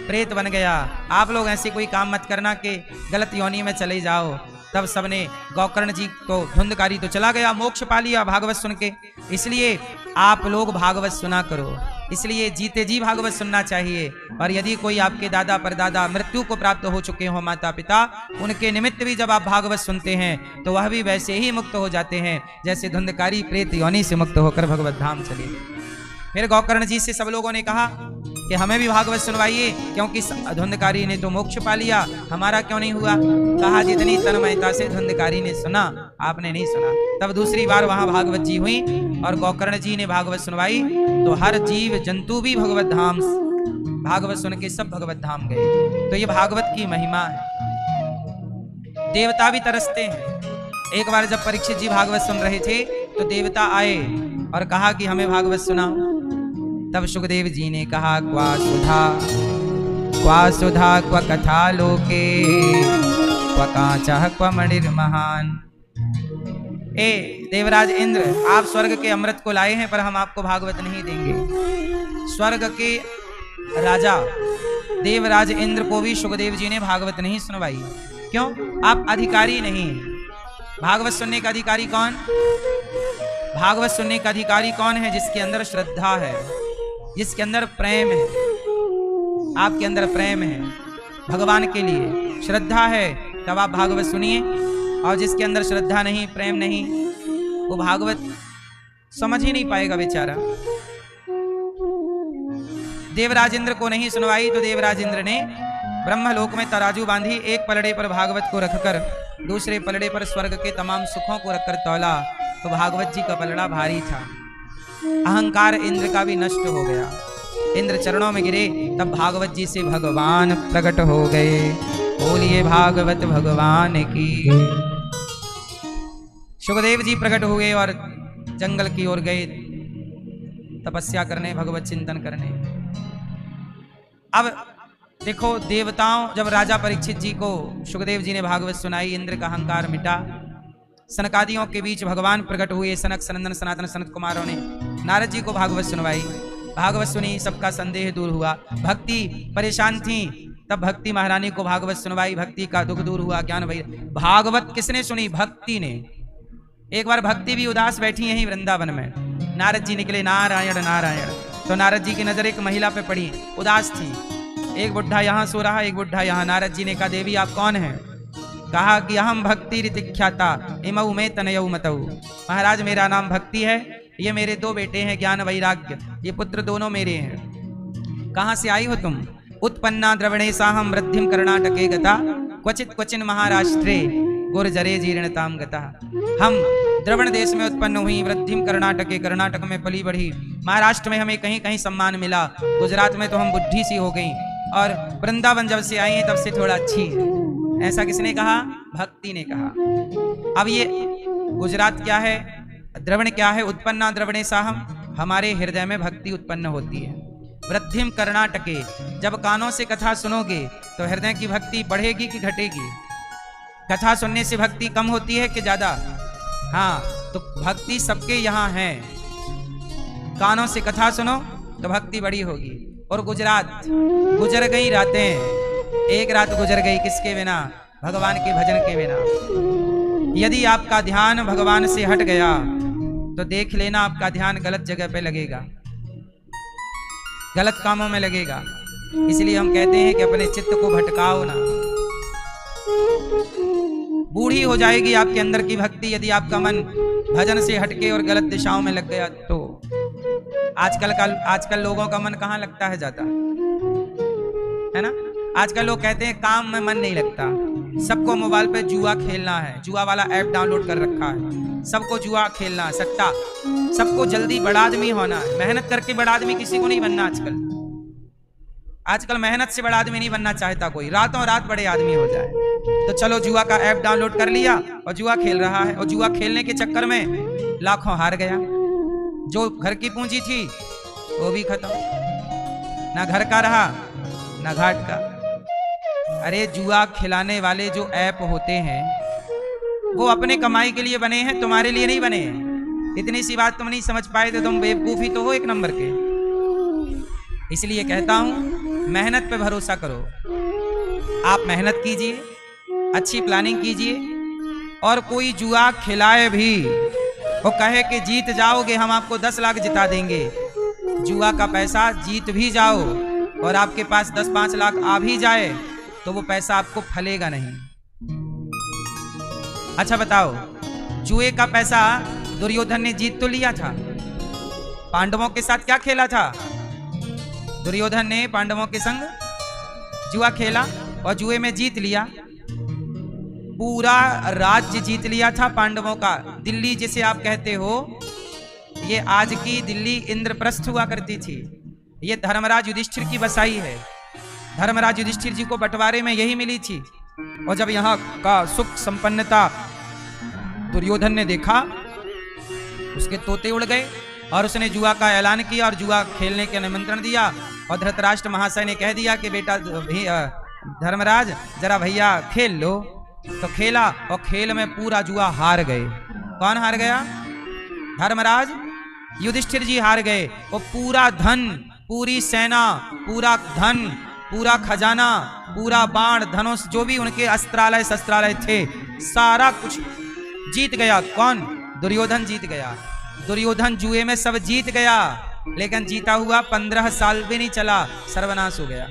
प्रेत बन गया, आप लोग ऐसे कोई काम मत करना कि गलत योनि में चले जाओ। तब सबने गौकर्ण जी तो धुंधकारी तो चला गया, मोक्ष पा लिया भागवत सुन के। इसलिए आप लोग भागवत सुना करो, इसलिए जीते जी भागवत सुनना चाहिए। और यदि कोई आपके दादा परदादा मृत्यु को प्राप्त हो चुके हो, माता पिता, उनके निमित्त भी जब आप भागवत सुनते हैं तो वह भी वैसे ही मुक्त हो जाते हैं जैसे धुंधकारी प्रेत योनि से मुक्त होकर भगवत धाम चले। फिर गौकर्ण जी से सब लोगों ने कहा कि हमें भी भागवत सुनवाइए, क्योंकि धुंधकारी ने तो मोक्ष पा लिया, हमारा क्यों नहीं हुआ? कहा जितनी तन्मयता से धुंधकारी ने सुना, आपने नहीं सुना। तब दूसरी बार वहां भागवत जी हुई और गौकर्ण जी ने भागवत सुनवाई, तो हर जीव जंतु भी भगवत धाम, भागवत सुन के सब भगवत धाम गए। तो ये भागवत की महिमा है। देवता भी तरसते हैं। एक बार जब परीक्षित जी भागवत सुन रहे थे तो देवता आए और कहा कि हमें भागवत सुनाओ। तब सुखदेव जी ने कहा, क्वा सुधा क्व कथा लोके क्व कांचः क्व मणिर्महान। ए देवराज इंद्र, आप स्वर्ग के अमृत को लाए हैं पर हम आपको भागवत नहीं देंगे। स्वर्ग के राजा देवराज इंद्र को भी सुखदेव जी ने भागवत नहीं सुनवाई। क्यों? आप अधिकारी नहीं। भागवत सुनने का अधिकारी कौन? भागवत सुनने का अधिकारी कौन है? जिसके अंदर श्रद्धा है, जिसके अंदर प्रेम है। आपके अंदर प्रेम है भगवान के लिए, श्रद्धा है, तब आप भागवत सुनिए। और जिसके अंदर श्रद्धा नहीं, प्रेम नहीं, वो भागवत समझ ही नहीं पाएगा बेचारा। देवराज इंद्र को नहीं सुनवाई तो देवराज इंद्र ने ब्रह्मलोक में तराजू बांधी, एक पलड़े पर भागवत को रखकर दूसरे पलड़े पर स्वर्ग के तमाम सुखों को रखकर तौला, तो भागवत जी का पलड़ा भारी था। अहंकार इंद्र का भी नष्ट हो गया। इंद्र चरणों में गिरे, तब भागवत जी से भगवान प्रकट हो गए। बोलिए भागवत भगवान की। सुखदेव जी प्रकट हो गए और जंगल की ओर गए तपस्या करने, भगवत चिंतन करने। अब देखो, देवताओं, जब राजा परीक्षित जी को सुखदेव जी ने भागवत सुनाई, इंद्र का अहंकार मिटा, सनकादियों के बीच भगवान प्रकट हुए। सनक सनंदन सनातन सनत कुमारों ने नारद जी को भागवत सुनवाई। भागवत सुनी, सबका संदेह दूर हुआ। भक्ति परेशान थी, तब भक्ति महारानी को भागवत सुनवाई, भक्ति का दुख दूर हुआ। ज्ञान वही भागवत किसने सुनी? भक्ति ने। एक बार भक्ति भी उदास बैठी यहीं वृंदावन में। नारद जी निकले, नारायण नारायण। तो नारद जी की नजर एक महिला पे पड़ी, उदास थी। एक बुढ़ा यहाँ सो रहा, एक बुढ़ा यहाँ। नारद जी ने कहा, देवी आप कौन हैं? कहा कि अहम भक्ति रीतिख्याता इमऊ में तनयऊ मतऊ। महाराज मेरा नाम भक्ति है, ये मेरे दो बेटे हैं ज्ञान वैराग्य, ये पुत्र दोनों मेरे हैं। कहाँ से आई हो तुम? उत्पन्ना द्रवणेशाहम वृद्धिम कर्णाटके गता क्वचित क्वचिन महाराष्ट्रे गुर्जरे जीर्णताम गता। हम द्रविड़ देश में उत्पन्न हुई, वृद्धिम कर्नाटके, कर्नाटक में पली बढ़ी, महाराष्ट्र में हमें कहीं कहीं सम्मान मिला, गुजरात में तो हम बुढ़ी सी हो गई, और वृंदावन जब से आई है तब से थोड़ा अच्छी है। ऐसा किसने कहा? भक्ति ने कहा। अब ये गुजरात क्या है, द्रविड़ क्या है? उत्पन्ना द्रविणे साहम, हमारे हृदय में भक्ति उत्पन्न होती है। वृद्धिम कर्नाटके, जब कानों से कथा सुनोगे तो हृदय की भक्ति बढ़ेगी कि घटेगी? कथा सुनने से भक्ति कम होती है कि ज्यादा? हाँ, तो भक्ति सबके यहाँ है। कानों से कथा सुनो तो भक्ति बड़ी होगी। और गुजरात, गुजर गई रातें, एक रात गुजर गई किसके बिना? भगवान के भजन के बिना। यदि आपका ध्यान भगवान से हट गया तो देख लेना आपका ध्यान गलत जगह पे लगेगा, गलत कामों में लगेगा। इसलिए हम कहते हैं कि अपने चित्त को भटकाओ ना। बूढ़ी हो जाएगी आपके अंदर की भक्ति यदि आपका मन भजन से हटके और गलत दिशाओं में लग गया तो। आजकल लोगों का मन कहाँ लगता है जाता है ना? आजकल लोग कहते हैं काम में मन नहीं लगता, सबको मोबाइल पे जुआ खेलना है, जुआ वाला ऐप डाउनलोड कर रखा है, सबको जुआ खेलना है, सट्टा, सबको जल्दी बड़ा आदमी होना है। मेहनत करके बड़ा आदमी किसी को नहीं बनना आजकल मेहनत से बड़ा आदमी नहीं बनना चाहता कोई, रातों रात बड़े आदमी हो जाए। तो चलो जुआ का ऐप डाउनलोड कर लिया और जुआ खेल रहा है, और जुआ खेलने के चक्कर में लाखों हार गया। जो घर की पूंजी थी वो भी खत्म, ना घर का रहा ना घाट का। अरे जुआ खिलाने वाले जो ऐप होते हैं वो अपने कमाई के लिए बने हैं, तुम्हारे लिए नहीं बने हैं। इतनी सी बात तुम नहीं समझ पाए तो तुम बेवकूफी तो हो एक नंबर के। इसलिए कहता हूं मेहनत पे भरोसा करो। आप मेहनत कीजिए, अच्छी प्लानिंग कीजिए, और कोई जुआ खिलाए भी वो कहे कि जीत जाओगे हम आपको 10 लाख जिता देंगे, जुआ का पैसा जीत भी जाओ और आपके पास 10-5 लाख आ भी जाए तो वो पैसा आपको फलेगा नहीं। अच्छा बताओ, जुए का पैसा दुर्योधन ने जीत तो लिया था, पांडवों के साथ क्या खेला था? दुर्योधन ने पांडवों के संग जुआ खेला और जुए में जीत लिया, पूरा राज्य जीत लिया था पांडवों का। दिल्ली जिसे आप कहते हो, ये आज की दिल्ली इंद्रप्रस्थ हुआ करती थी, ये धर्मराज युधिष्ठिर की बसाई है। धर्मराज युधिष्ठिर जी को बंटवारे में यही मिली थी। और जब यहाँ का सुख संपन्नता दुर्योधन ने देखा, उसके तोते उड़ गए और उसने जुआ का ऐलान किया और जुआ खेलने के निमंत्रण दिया। और धृतराष्ट्र महाशय ने कह दिया कि बेटा धर्मराज जरा भैया खेल लो। तो खेला और खेल में पूरा जुआ हार गए। कौन हार गया? धर्मराज युधिष्ठिर जी हार गए। और पूरा धन, पूरी सेना, पूरा धन, पूरा खजाना, पूरा बाण धनुष, जो भी उनके अस्त्रालय शस्त्रालय थे, सारा कुछ जीत गया। कौन? दुर्योधन जीत गया। दुर्योधन जुए में सब जीत गया, लेकिन जीता हुआ 15 साल भी नहीं चला, सर्वनाश हो गया।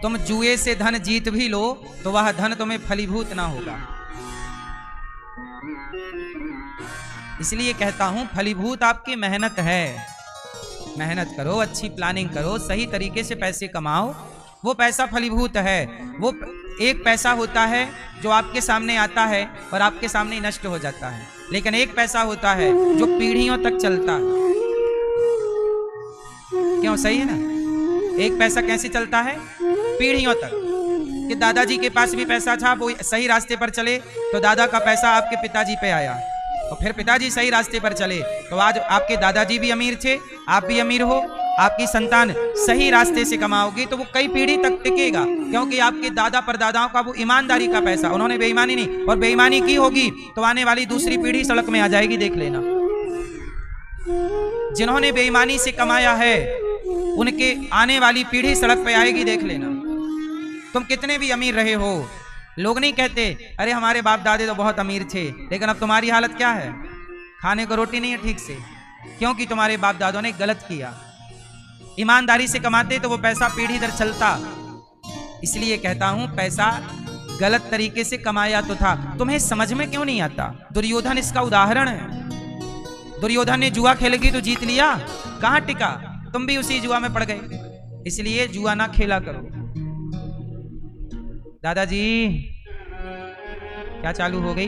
तुम जुए से धन जीत भी लो तो वह धन तुम्हें फलीभूत ना होगा। इसलिए कहता हूं फलीभूत आपकी मेहनत है। मेहनत करो, अच्छी प्लानिंग करो, सही तरीके से पैसे कमाओ, वो पैसा फलीभूत है। वो एक पैसा होता है जो आपके सामने आता है और आपके सामने नष्ट हो जाता है, लेकिन एक पैसा होता है जो पीढ़ियों तक चलता है। क्यों? सही है ना? एक पैसा कैसे चलता है? पीढ़ियों तक। कि दादाजी के पास भी पैसा था, वो सही रास्ते पर चले तो दादा का पैसा आपके पिताजी पे आया, और फिर पिताजी सही रास्ते पर चले तो आज आपके दादाजी भी अमीर थे, आप भी अमीर हो। आपकी संतान सही रास्ते से कमाओगी तो वो कई पीढ़ी तक टिकेगा, क्योंकि आपके दादा परदादाओं का वो ईमानदारी का पैसा, उन्होंने बेईमानी नहीं, और बेईमानी की होगी तो आने वाली दूसरी पीढ़ी सड़क में आ जाएगी, देख लेना। जिन्होंने बेईमानी से कमाया है उनके आने वाली पीढ़ी सड़क पे आएगी, देख लेना। तुम कितने भी अमीर रहे हो, लोग नहीं कहते अरे हमारे बाप दादे तो बहुत अमीर थे, लेकिन अब तुम्हारी हालत क्या है? खाने को रोटी नहीं है ठीक से, क्योंकि तुम्हारे बाप दादों ने गलत किया। ईमानदारी से कमाते तो वो पैसा पीढ़ी दर चलता। इसलिए कहता हूं पैसा गलत तरीके से कमाया तो था, तुम्हें समझ में क्यों नहीं आता? दुर्योधन इसका उदाहरण है। दुर्योधन ने जुआ खेल की तो जीत लिया, कहां टिका? तुम भी उसी जुआ में पड़ गए। इसलिए जुआ ना खेला करो। दादाजी क्या चालू हो गई?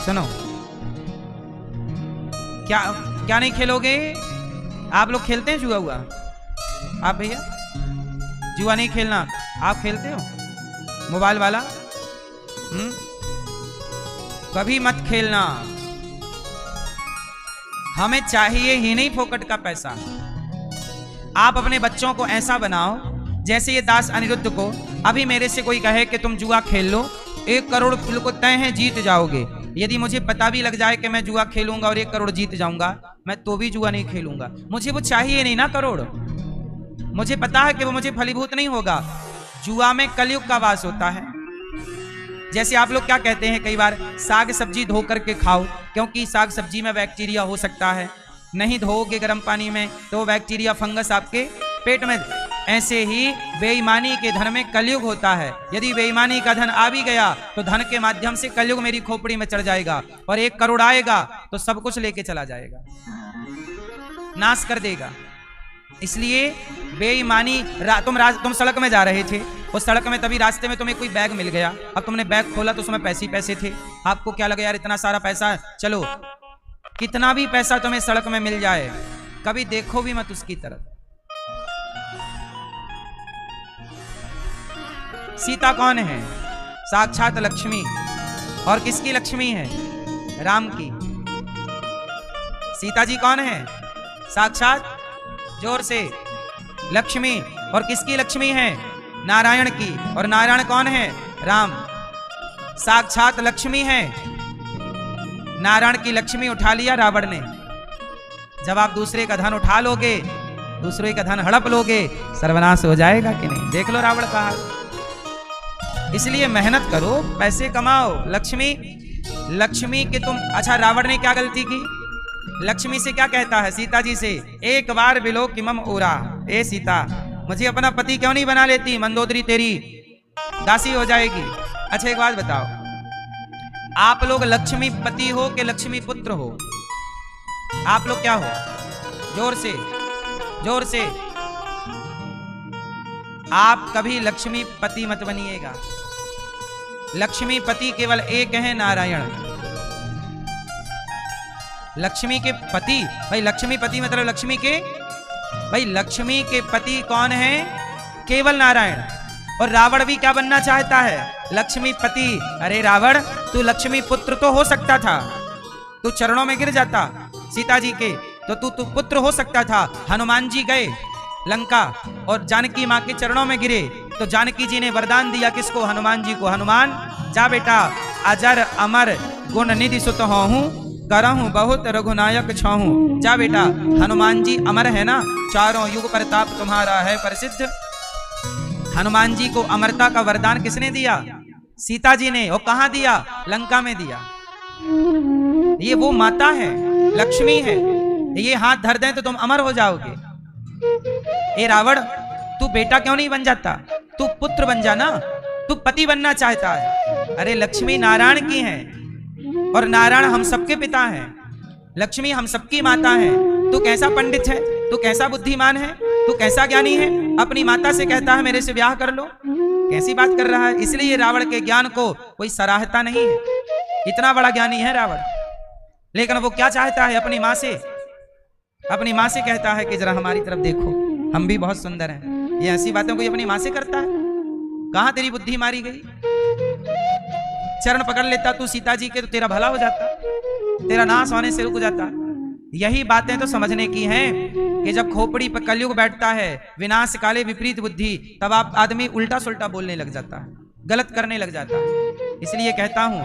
सुनो, क्या क्या नहीं खेलोगे? आप लोग खेलते हैं जुआ हुआ? आप भैया जुआ नहीं खेलना, आप खेलते हो मोबाइल वाला? कभी मत खेलना। हमें चाहिए ही नहीं फोकट का पैसा। आप अपने बच्चों को ऐसा बनाओ जैसे ये दास अनिरुद्ध को अभी मेरे से कोई कहे कि तुम जुआ खेल लो, 1 करोड़ बिल्कुल तय है, जीत जाओगे। यदि मुझे पता भी लग जाए कि मैं जुआ खेलूंगा और 1 करोड़ जीत जाऊंगा, मैं तो भी जुआ नहीं खेलूंगा। मुझे वो चाहिए नहीं ना करोड़। मुझे पता है कि वो मुझे फलीभूत नहीं होगा। जुआ में कलयुग का वास होता है। जैसे आप लोग क्या कहते हैं कई बार, साग सब्जी धो करके खाओ, क्योंकि साग सब्जी में बैक्टीरिया हो सकता है। नहीं धोओगे गर्म पानी में तो बैक्टीरिया फंगस आपके पेट में। ऐसे ही बेईमानी के धन में कलयुग होता है। यदि बेईमानी का धन आ भी गया तो धन के माध्यम से कलयुग मेरी खोपड़ी में चढ़ जाएगा, और 1 करोड़ आएगा तो सब कुछ लेके चला जाएगा, नाश कर देगा। इसलिए बेईमानी, तुम सड़क में जा रहे थे, उस सड़क में तभी रास्ते में तुम्हें कोई बैग मिल गया। अब तुमने बैग खोला तो उसमें पैसे ही पैसे थे। आपको क्या लगा, यार इतना सारा पैसा, चलो कितना भी पैसा तुम्हें सड़क में मिल जाए, कभी देखो भी मत उसकी तरफ। सीता कौन है? साक्षात लक्ष्मी। और किसकी लक्ष्मी है? राम की। सीता जी कौन है? साक्षात, जोर से, लक्ष्मी। और किसकी लक्ष्मी है? नारायण की। और नारायण कौन है? राम। साक्षात लक्ष्मी है। नारायण की लक्ष्मी उठा लिया रावण ने। जब आप दूसरे का धन उठा लोगे, दूसरे का धन हड़प लोगे, सर्वनाश हो जाएगा कि नहीं? देख लो रावण का हाल। इसलिए मेहनत करो, पैसे कमाओ। लक्ष्मी के तुम, अच्छा रावण ने क्या गलती की? लक्ष्मी से क्या कहता है? सीता जी से, एक बार बिलो किमम ओरा, ए सीता मुझे अपना पति क्यों नहीं बना लेती? मंदोदरी तेरी दासी हो जाएगी। अच्छा एक बात बताओ, आप लोग लक्ष्मी पति हो कि लक्ष्मी पुत्र हो? आप लोग क्या हो? जोर से, जोर से। आप कभी लक्ष्मी पति मत बनिएगा। लक्ष्मी पति केवल एक है, नारायण। लक्ष्मी के पति, भाई लक्ष्मी पति मतलब लक्ष्मी के, भाई लक्ष्मी के पति कौन है? केवल नारायण। और रावण भी क्या बनना चाहता है? लक्ष्मी पति। अरे रावण, तू लक्ष्मी पुत्र तो हो सकता था, तू चरणों में गिर जाता सीता जी के, तो तू पुत्र हो सकता था। हनुमान जी गए लंका और जानकी मां के चरणों में गिरे, तो जानकी जी ने वरदान दिया किसको? हनुमान जी को। हनुमान जा बेटा, अजर अमर गुण निधि सुत हूँ, करहूं बहुत रघुनायक छाहूं। जा बेटा, हनुमान जी अमर है ना, चारों युग प्रताप तुम्हारा है प्रसिद्ध। हनुमान जी को अमरता का वरदान किसने दिया? सीता जी ने। और कहां दिया? लंका में दिया। ये वो माता है, लक्ष्मी है। ये हाथ धर दें तो तुम अमर हो जाओगे। ए रावण, तू बेटा क्यों नहीं बन जाता? तू पुत्र बन जाना, तू पति बनना चाहता है। अरे लक्ष्मी नारायण की है, और नारायण हम सबके पिता हैं। लक्ष्मी हम सबकी माता है। तू कैसा पंडित है, तू कैसा बुद्धिमान है, तू कैसा ज्ञानी है, अपनी माता से कहता है मेरे से ब्याह कर लो? कैसी बात कर रहा है? इसलिए रावण के ज्ञान को कोई सराहता नहीं है। इतना बड़ा ज्ञानी है रावण, लेकिन वो क्या चाहता है? अपनी माँ से कहता है कि जरा हमारी तरफ देखो, हम भी बहुत सुंदर हैं। ये ऐसी बातें कोई अपनी माँ से करता है? कहां तेरी बुद्धि मारी गई? चरण पकड़ लेता तू सीता जी के तो तेरा भला हो जाता, तेरा नाश होने से रुक जाता। यही बातें तो समझने की हैं कि जब खोपड़ी पर कलयुग बैठता है, विनाश काले विपरीत बुद्धि, तब आप आदमी उल्टा सुल्टा बोलने लग जाता है, गलत करने लग जाता है। इसलिए कहता हूं,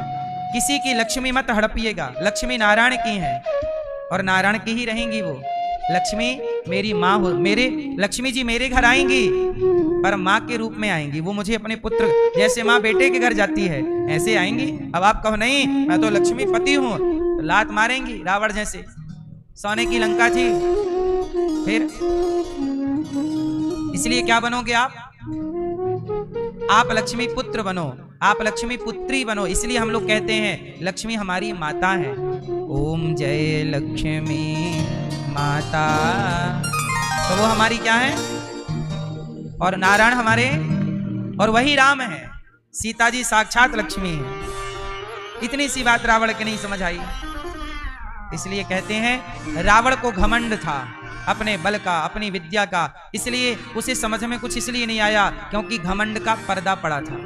किसी की लक्ष्मी मत हड़पिएगा। लक्ष्मी नारायण की है और नारायण की ही रहेंगी। वो लक्ष्मी मेरी माँ हो, लक्ष्मी जी मेरे घर आएंगी पर माँ के रूप में आएंगी। वो मुझे अपने पुत्र, जैसे माँ बेटे के घर जाती है ऐसे आएंगी। अब आप कहो नहीं मैं तो लक्ष्मी पति हूं, तो लात मारेंगी रावण जैसे। सोने की लंका थी। फिर इसलिए क्या बनोगे आप लक्ष्मी पुत्र बनो, आप लक्ष्मी पुत्री बनो। इसलिए हम लोग कहते हैं लक्ष्मी हमारी माता है। ओम जय लक्ष्मी माता, तो वो हमारी क्या है? और नारायण हमारे, और वही राम है। सीता जी साक्षात लक्ष्मी है। इतनी सी बात रावण के नहीं समझ आई। इसलिए कहते हैं रावण को घमंड था अपने बल का, अपनी विद्या का, इसलिए उसे समझ में कुछ इसलिए नहीं आया क्योंकि घमंड का पर्दा पड़ा था।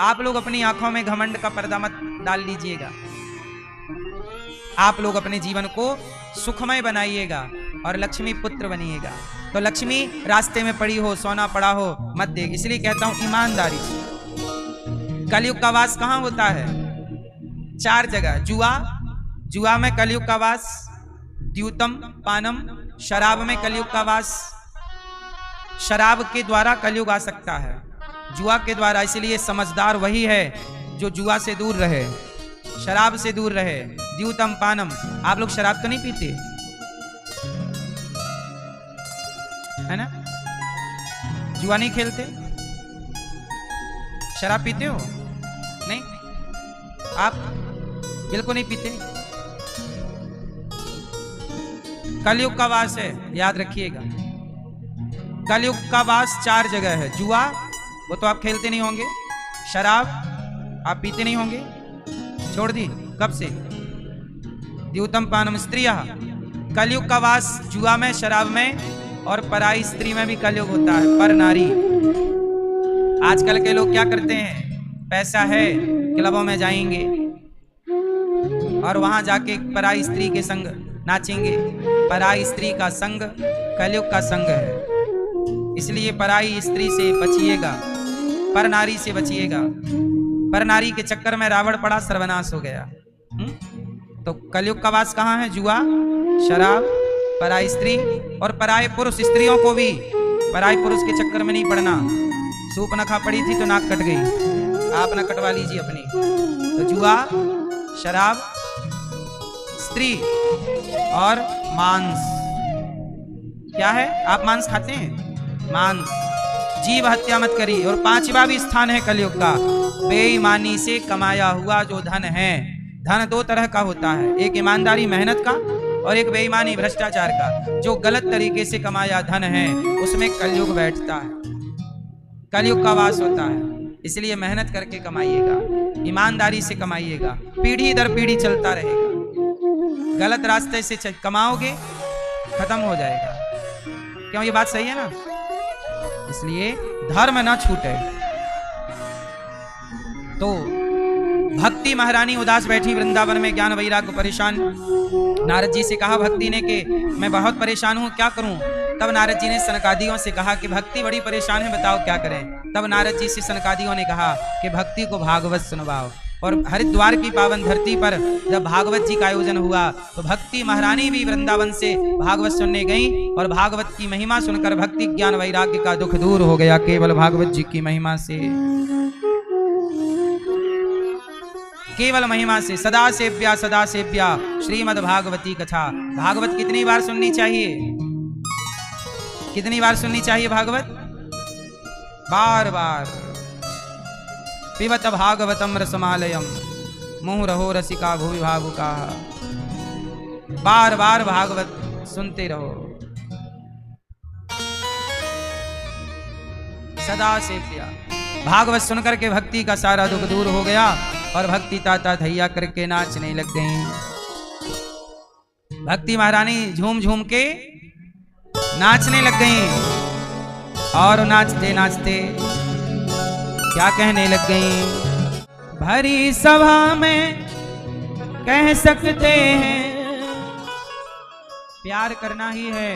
आप लोग अपनी आंखों में घमंड का पर्दा मत डाल लीजिएगा। आप लोग अपने जीवन को सुखमय बनाइएगा और लक्ष्मी पुत्र बनिएगा। तो लक्ष्मी रास्ते में पड़ी हो, सोना पड़ा हो मत देख। इसलिए कहता हूं ईमानदारी से। कलयुग का वास कहां होता है? 4 जगह। जुआ में कलयुग का वास, द्यूतम पानम, शराब में कलयुग का वास। शराब के द्वारा कलयुग आ सकता है, जुआ के द्वारा। इसलिए समझदार वही है जो जुआ से दूर रहे, शराब से दूर रहे। द्यूतम पानम। आप लोग शराब तो नहीं पीते है ना? जुआ नहीं खेलते? शराब पीते हो? नहीं, आप बिल्कुल नहीं पीते। कलयुग का वास है, याद रखिएगा। कलयुग का वास 4 जगह है। जुआ, वो तो आप खेलते नहीं होंगे। शराब आप पीते नहीं होंगे, छोड़ दी कब से। द्यूतम पानम स्त्रियः। कलयुग का वास जुआ में, शराब में और पराई स्त्री में भी कलयुग होता है। पर नारी। आजकल के लोग क्या करते हैं? पैसा है, क्लबों में जाएंगे और वहां जाके पराई स्त्री के संग नाचेंगे। पराई स्त्री का संग कलयुग का संग है। इसलिए पराई स्त्री से बचिएगा, पर नारी से बचिएगा। पर नारी के चक्कर में रावण पड़ा, सर्वनाश हो गया। तो कलयुग का वास कहाँ है? जुआ, शराब, पराई स्त्री और पराये पुरुष। स्त्रियों को भी पराये पुरुष के चक्कर में नहीं पड़ना। सूप नखा पड़ी थी तो नाक कट गई, आप ना कटवा लीजिए अपनी। तो जुआ, शराब, स्त्री और मांस। क्या है? आप मांस खाते हैं? मांस। जीव हत्या मत करिए। और 5वां भी स्थान है कलयुग का, बेईमानी से कमाया हुआ जो धन है। धन 2 तरह का होता है, एक ईमानदारी मेहनत का और एक बेईमानी भ्रष्टाचार का। जो गलत तरीके से कमाया धन है उसमें कलयुग बैठता है, कलयुग का वास होता है। इसलिए मेहनत करके कमाइएगा, ईमानदारी से कमाइएगा, पीढ़ी दर पीढ़ी चलता रहेगा। गलत रास्ते से कमाओगे खत्म हो जाएगा। क्यों? ये बात सही है ना? इसलिए धर्म ना छूटे। तो भक्ति महारानी उदास बैठी वृंदावन में, ज्ञान वैराग्य परेशान। नारद जी से कहा भक्ति ने कि मैं बहुत परेशान हूं, क्या करूं? तब नारद जी ने सनकादियों से कहा कि भक्ति बड़ी परेशान है, बताओ क्या करें? तब नारद जी से सनकादियों ने कहा कि भक्ति को भागवत सुनवाओ। और हरिद्वार की पावन धरती पर जब भागवत जी का आयोजन हुआ तो भक्ति महारानी भी वृंदावन से भागवत सुनने गई और भागवत की महिमा सुनकर भक्ति ज्ञान वैराग्य का दुख दूर हो गया केवल भागवत जी की महिमा से। केवल महिमा से। सदा सेव्या श्रीमद् भागवती कथा। भागवत कितनी बार सुननी चाहिए? कितनी बार सुननी चाहिए भागवत? बार बार। पिबत भागवतम रसमालयम मुहुरहो रसिका भुवि भावुका। बार बार भागवत सुनते रहो। सदा सेव्या। भागवत सुनकर के भक्ति का सारा दुख दूर हो गया और भक्ति ताता थैया करके नाचने लग गई। भक्ति महारानी झूम झूम के नाचने लग गई और नाचते नाचते क्या कहने लग गई? भरी सभा में कह सकते हैं प्यार करना ही है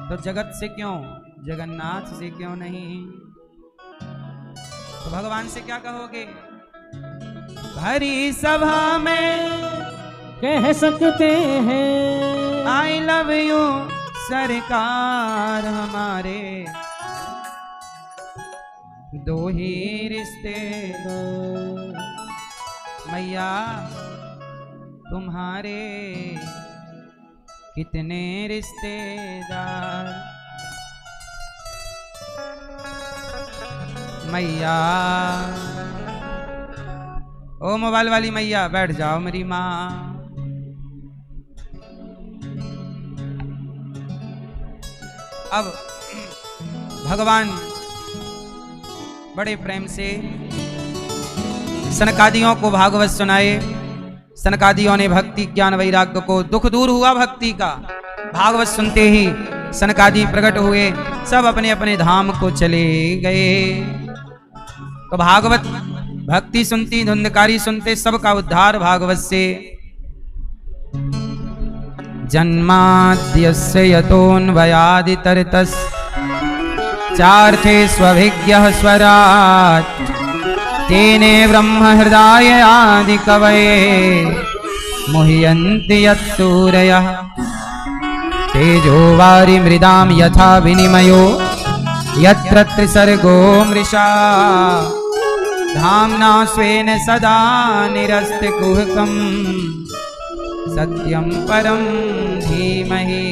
तो जगत से क्यों, जगन्नाथ से क्यों नहीं? तो भगवान से क्या कहोगे? भरी सभा में कह सकते हैं आई लव यू सरकार हमारे, दो ही रिश्ते मैया तुम्हारे कितने रिश्तेदार। मैया ओ मोबाइल वाली मैया बैठ जाओ मेरी माँ। अब भगवान बड़े प्रेम से सनकादियों को भागवत सुनाए। सनकादियों ने भक्ति ज्ञान वैराग्य को, दुख दूर हुआ भक्ति का। भागवत सुनते ही सनकादि प्रकट हुए, सब अपने अपने धाम को चले गए। तो भागवत भक्ति सुनती, धुंधकारी सुनते, सबका उद्धार भागवत से। जन्माद्यस्य यतोऽन्वयादितरतस् चार्थे स्वभिज्ञः स्वराट् तेने ब्रह्म हृदय आदि कवये मुह्यन्ति यत्सूरयः तेजो वारि मृदां यथा विनिमयो यत्र त्रिसर्गो मृषा धाम्ना स्वेन सदा निरस्तकुहकं सत्यं परं धीमहि।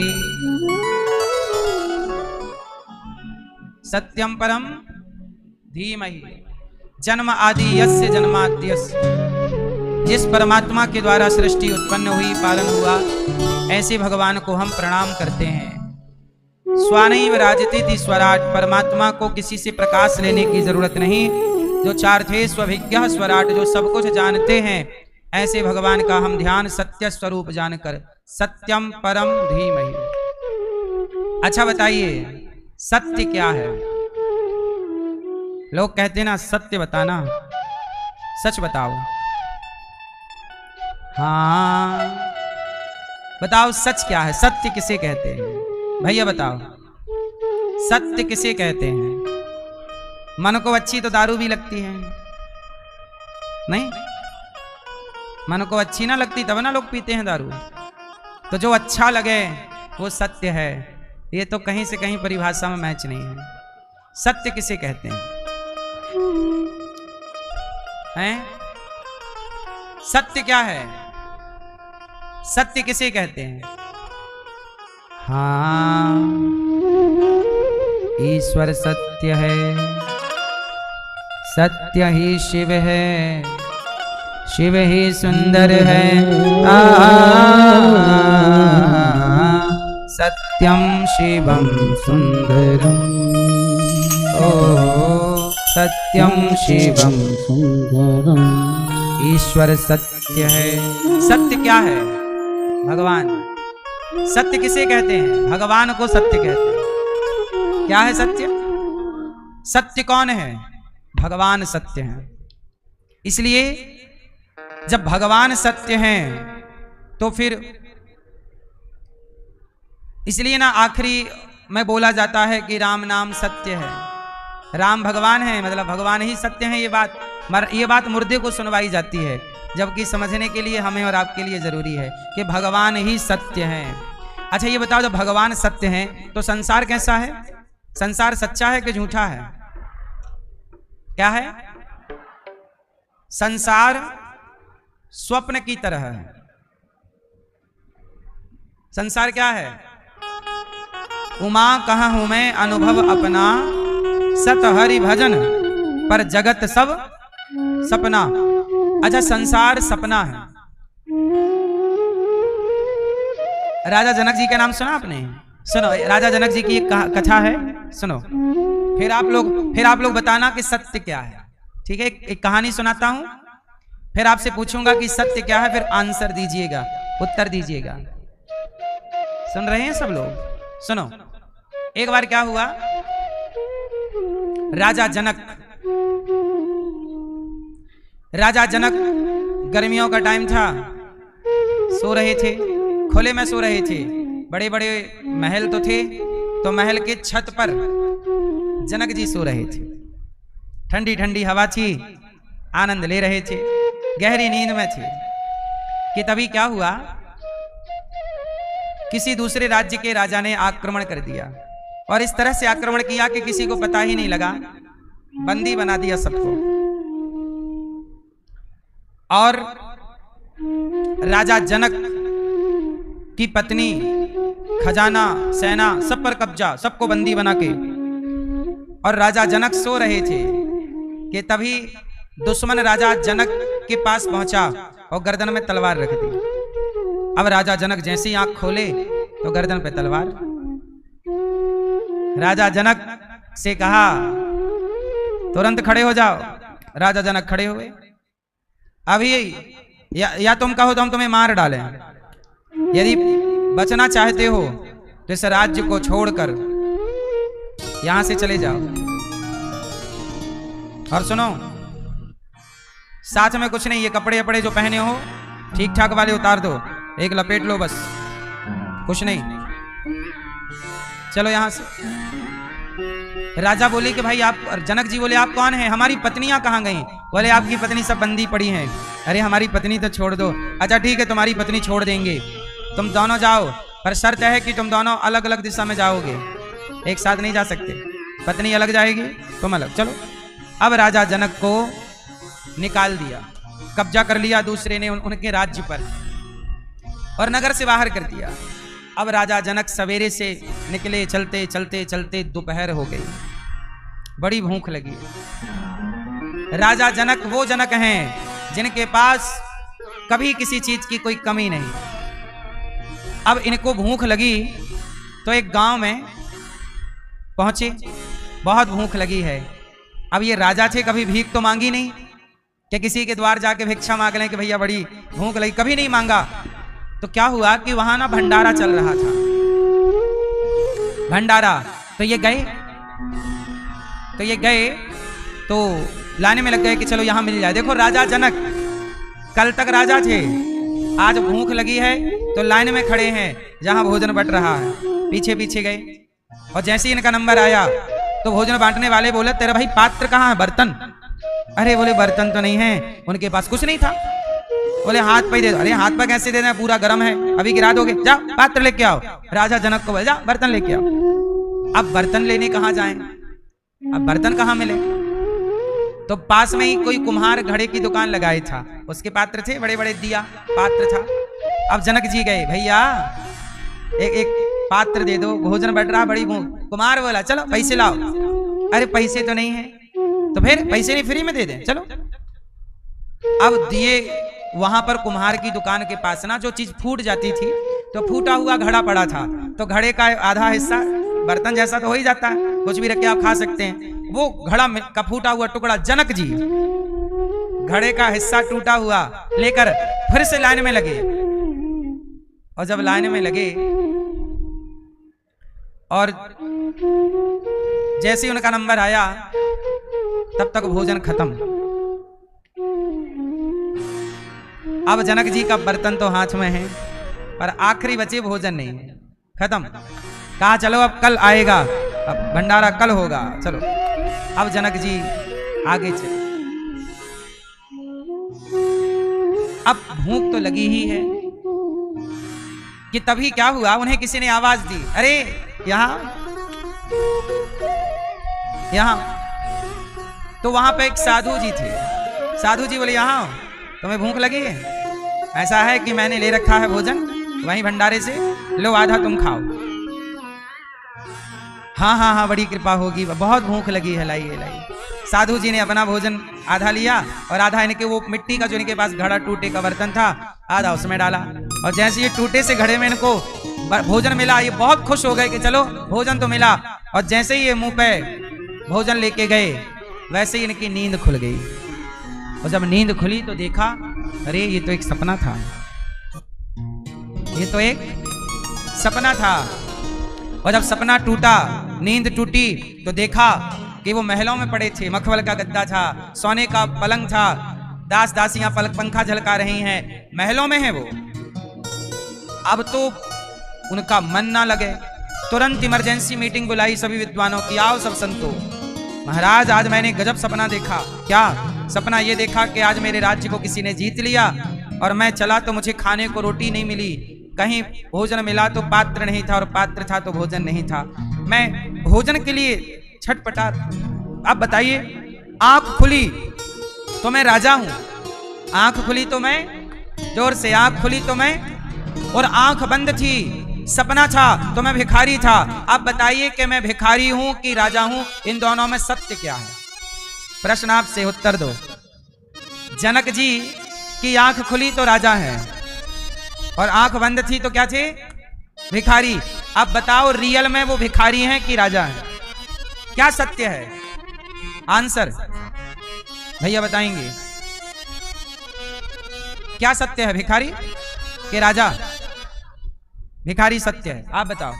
सत्यं परं धीमहि। जन्म आदि यस्य जन्माद्यस्य, जिस परमात्मा के द्वारा सृष्टि उत्पन्न हुई, पालन हुआ, ऐसे भगवान को हम प्रणाम करते हैं। स्वानैव राजतीति स्वराट, परमात्मा को किसी से प्रकाश लेने की जरूरत नहीं। जो चार थे स्वभिज्ञः स्वराट, जो सब कुछ जानते हैं, ऐसे भगवान का हम ध्यान सत्य स्वरूप जानकर, सत्यम परम धीमहि। अच्छा बताइए, सत्य क्या है? लोग कहते हैं ना सत्य बताना, सच बताओ। हाँ बताओ सच क्या है? सत्य किसे कहते हैं भैया बताओ, सत्य किसे कहते हैं? मन को अच्छी तो दारू भी लगती है, नहीं? मन को अच्छी ना लगती तब ना लोग पीते हैं दारू। तो जो अच्छा लगे वो सत्य है। ये तो कहीं से कहीं परिभाषा में मैच नहीं है। सत्य किसे कहते हैं? सत्य क्या है? सत्य किसे कहते हैं? हाँ, ईश्वर सत्य है, सत्य ही शिव है, शिव ही सुंदर है। सत्यम शिवम सुंदरम, ओ सत्यम शिवम सुंदरम। ईश्वर सत्य है। सत्य क्या है? भगवान। सत्य किसे कहते हैं? भगवान को सत्य कहते हैं। क्या है सत्य? सत्य कौन है? भगवान सत्य है। इसलिए जब भगवान सत्य हैं तो फिर इसलिए ना आखिरी में बोला जाता है कि राम नाम सत्य है। राम भगवान है, मतलब भगवान ही सत्य है। ये बात मुर्दे को सुनवाई जाती है, जबकि समझने के लिए हमें और आपके लिए जरूरी है कि भगवान ही सत्य है। अच्छा ये बताओ, जब भगवान सत्य है तो संसार कैसा है? संसार सच्चा है कि झूठा है? क्या है? संसार स्वप्न की तरह है। संसार क्या है? उमा कहाँ हूं मैं अनुभव अपना, सत हरि भजन पर जगत सब सपना। अच्छा संसार सपना है। राजा जनक जी का नाम सुना आपने? सुनो, राजा जनक जी की एक कथा है, सुनो। फिर आप लोग बताना कि सत्य क्या है। ठीक है, एक कहानी सुनाता हूं, फिर आपसे पूछूंगा कि सत्य क्या है, फिर आंसर दीजिएगा, उत्तर दीजिएगा। सुन रहे हैं सब लोग? सुनो। एक बार क्या हुआ, राजा जनक गर्मियों का टाइम था, सो रहे थे, खुले में सो रहे थे। बड़े बड़े महल तो थे, तो महल के छत पर जनक जी सो रहे थे। ठंडी ठंडी हवा थी, आनंद ले रहे थे, गहरी नींद में थे कि तभी क्या हुआ, किसी दूसरे राज्य के राजा ने आक्रमण कर दिया। और इस तरह से आक्रमण किया कि किसी को पता ही नहीं लगा, बंदी बना दिया सबको। और राजा जनक की पत्नी, खजाना, सेना सब पर कब्जा, सबको बंदी बना के। और राजा जनक सो रहे थे कि तभी दुश्मन राजा जनक के पास पहुंचा और गर्दन में तलवार रख दी। अब राजा जनक जैसे ही आंख खोले तो गर्दन पे तलवार। राजा जनक से कहा तुरंत खड़े हो जाओ। राजा जनक खड़े हुए, अभी या तुम कहो तो हम तुम्हें मार डालें। यदि बचना चाहते हो तो इस राज्य को छोड़कर यहां से चले जाओ। और सुनो, साथ में कुछ नहीं, ये कपड़े वपड़े जो पहने हो ठीक ठाक वाले उतार दो, एक लपेट लो बस, कुछ नहीं, चलो यहां से। राजा बोले कि भाई आप, जनक जी बोले आप कौन हैं? हमारी पत्नियां कहां गई? बोले आपकी पत्नी सब बंदी पड़ी हैं। अरे हमारी पत्नी तो छोड़ दो। अच्छा ठीक है, तुम्हारी पत्नी छोड़ देंगे, तुम दोनों जाओ, पर शर्त है कि तुम दोनों अलग अलग दिशा में जाओगे, एक साथ नहीं जा सकते। पत्नी अलग जाएगी, तुम अलग, चलो। अब राजा जनक को निकाल दिया, कब्जा कर लिया दूसरे ने उनके राज्य पर और नगर से बाहर कर दिया। अब राजा जनक सवेरे से निकले, चलते चलते चलते दोपहर हो गई, बड़ी भूख लगी। राजा जनक वो जनक हैं जिनके पास कभी किसी चीज की कोई कमी नहीं। अब इनको भूख लगी तो एक गांव में पहुंचे, बहुत भूख लगी है। अब ये राजा थे, कभी भीख तो मांगी नहीं कि किसी के द्वार जाके भिक्षा मांग लें कि भैया बड़ी भूख लगी, कभी नहीं मांगा। तो क्या हुआ कि वहां ना भंडारा चल रहा था, भंडारा। तो ये गए तो लाने में लग गए कि चलो यहां मिल जाए। देखो राजा जनक कल तक राजा थे, आज भूख लगी है तो लाइन में खड़े हैं जहां भोजन बट रहा है, पीछे पीछे गए। और जैसे ही इनका नंबर आया तो भोजन बांटने वाले बोले तेरा भाई पात्र कहाँ है, बर्तन? अरे बोले बर्तन तो नहीं है, उनके पास कुछ नहीं था। बोले हाथ पे दे दो। अरे हाथ पे कैसे दे दें, पूरा गर्म है, अभी गिरा दोगे, जाओ पात्र लेके आओ। राजा जनक को बोले जा बर्तन लेके आओ। अब बर्तन लेने कहाँ जाएं, अब बर्तन कहाँ मिले? तो पास में ही कोई कुम्हार घड़े की दुकान लगाई था, उसके पात्र थे, बड़े बड़े दिया पात्र था। अब जनक जी गए, भैया एक पात्र दे दो, भोजन बट रहा, बड़ी भूख। कुम्हार बोला चलो पैसे लाओ। अरे पैसे तो नहीं है। तो फिर पैसे नहीं, फ्री में दे दें, चलो। अब दिए, वहां पर कुम्हार की दुकान के पास ना जो चीज फूट जाती थी तो फूटा हुआ घड़ा पड़ा था, तो घड़े का आधा हिस्सा बर्तन जैसा तो हो ही जाता है, कुछ भी रख के आप खा सकते हैं। वो घड़ा का फूटा हुआ टुकड़ा जनक जी घड़े का हिस्सा टूटा हुआ लेकर फिर से लाइन में लगे। और जब लाइन में लगे और जैसे ही उनका नंबर आया तब तक भोजन खत्म। अब जनक जी का बर्तन तो हाथ में है पर आखिरी बचे भोजन नहीं है, खत्म। कहा चलो अब कल आएगा, अब भंडारा कल होगा, चलो। अब जनक जी आगे चले। अब भूख तो लगी ही है कि तभी क्या हुआ, उन्हें किसी ने आवाज दी, अरे यहां। तो वहां पे एक साधु जी थे। साधु जी बोले यहां तुम्हें भूख लगी है? ऐसा है कि मैंने ले रखा है भोजन वहीं भंडारे से, लो आधा तुम खाओ। हाँ हाँ हाँ, बड़ी कृपा होगी, बहुत भूख लगी है, लाइए लाइए। साधु जी ने अपना भोजन आधा लिया और आधा इनके वो मिट्टी का जो इनके पास घड़ा टूटे का बर्तन था, आधा उसमें डाला। और जैसे ये टूटे से घड़े में इनको भोजन मिला, ये बहुत खुश हो गए कि चलो भोजन तो मिला। और जैसे ही ये मुंह पे भोजन लेके गए वैसे ही इनकी नींद खुल गई। और जब नींद खुली तो देखा, अरे ये तो एक सपना था, ये तो एक सपना था। और जब सपना टूटा, नींद टूटी, तो देखा कि वो महलों में पड़े थे, मखमल का गद्दा था, सोने का पलंग था, दास दासियां पलक पंखा झलका रही हैं, महलों में है वो। अब तो उनका मन ना लगे, तुरंत इमरजेंसी मीटिंग बुलाई सभी विद्वानों की, आओ सब संतो, महाराज आज मैंने गजब सपना देखा। क्या सपना? ये देखा कि आज मेरे राज्य को किसी ने जीत लिया और मैं चला तो मुझे खाने को रोटी नहीं मिली, कहीं भोजन मिला तो पात्र नहीं था और पात्र था तो भोजन नहीं था, मैं भोजन के लिए छटपटा। अब बताइए, आंख खुली तो मैं राजा हूं, आंख खुली तो मैं, जोर से आंख खुली तो मैं, और आंख बंद थी, सपना था तो मैं भिखारी था। अब बताइए कि मैं भिखारी हूं कि राजा हूं, इन दोनों में सत्य क्या है? प्रश्न आपसे उत्तर दो। जनक जी की आंख खुली तो राजा है और आंख बंद थी तो क्या थे? भिखारी। अब बताओ रियल में वो भिखारी हैं कि राजा हैं? क्या सत्य है? आंसर भैया बताएंगे। क्या सत्य है, भिखारी के राजा? भिखारी सत्य है, आप बताओ।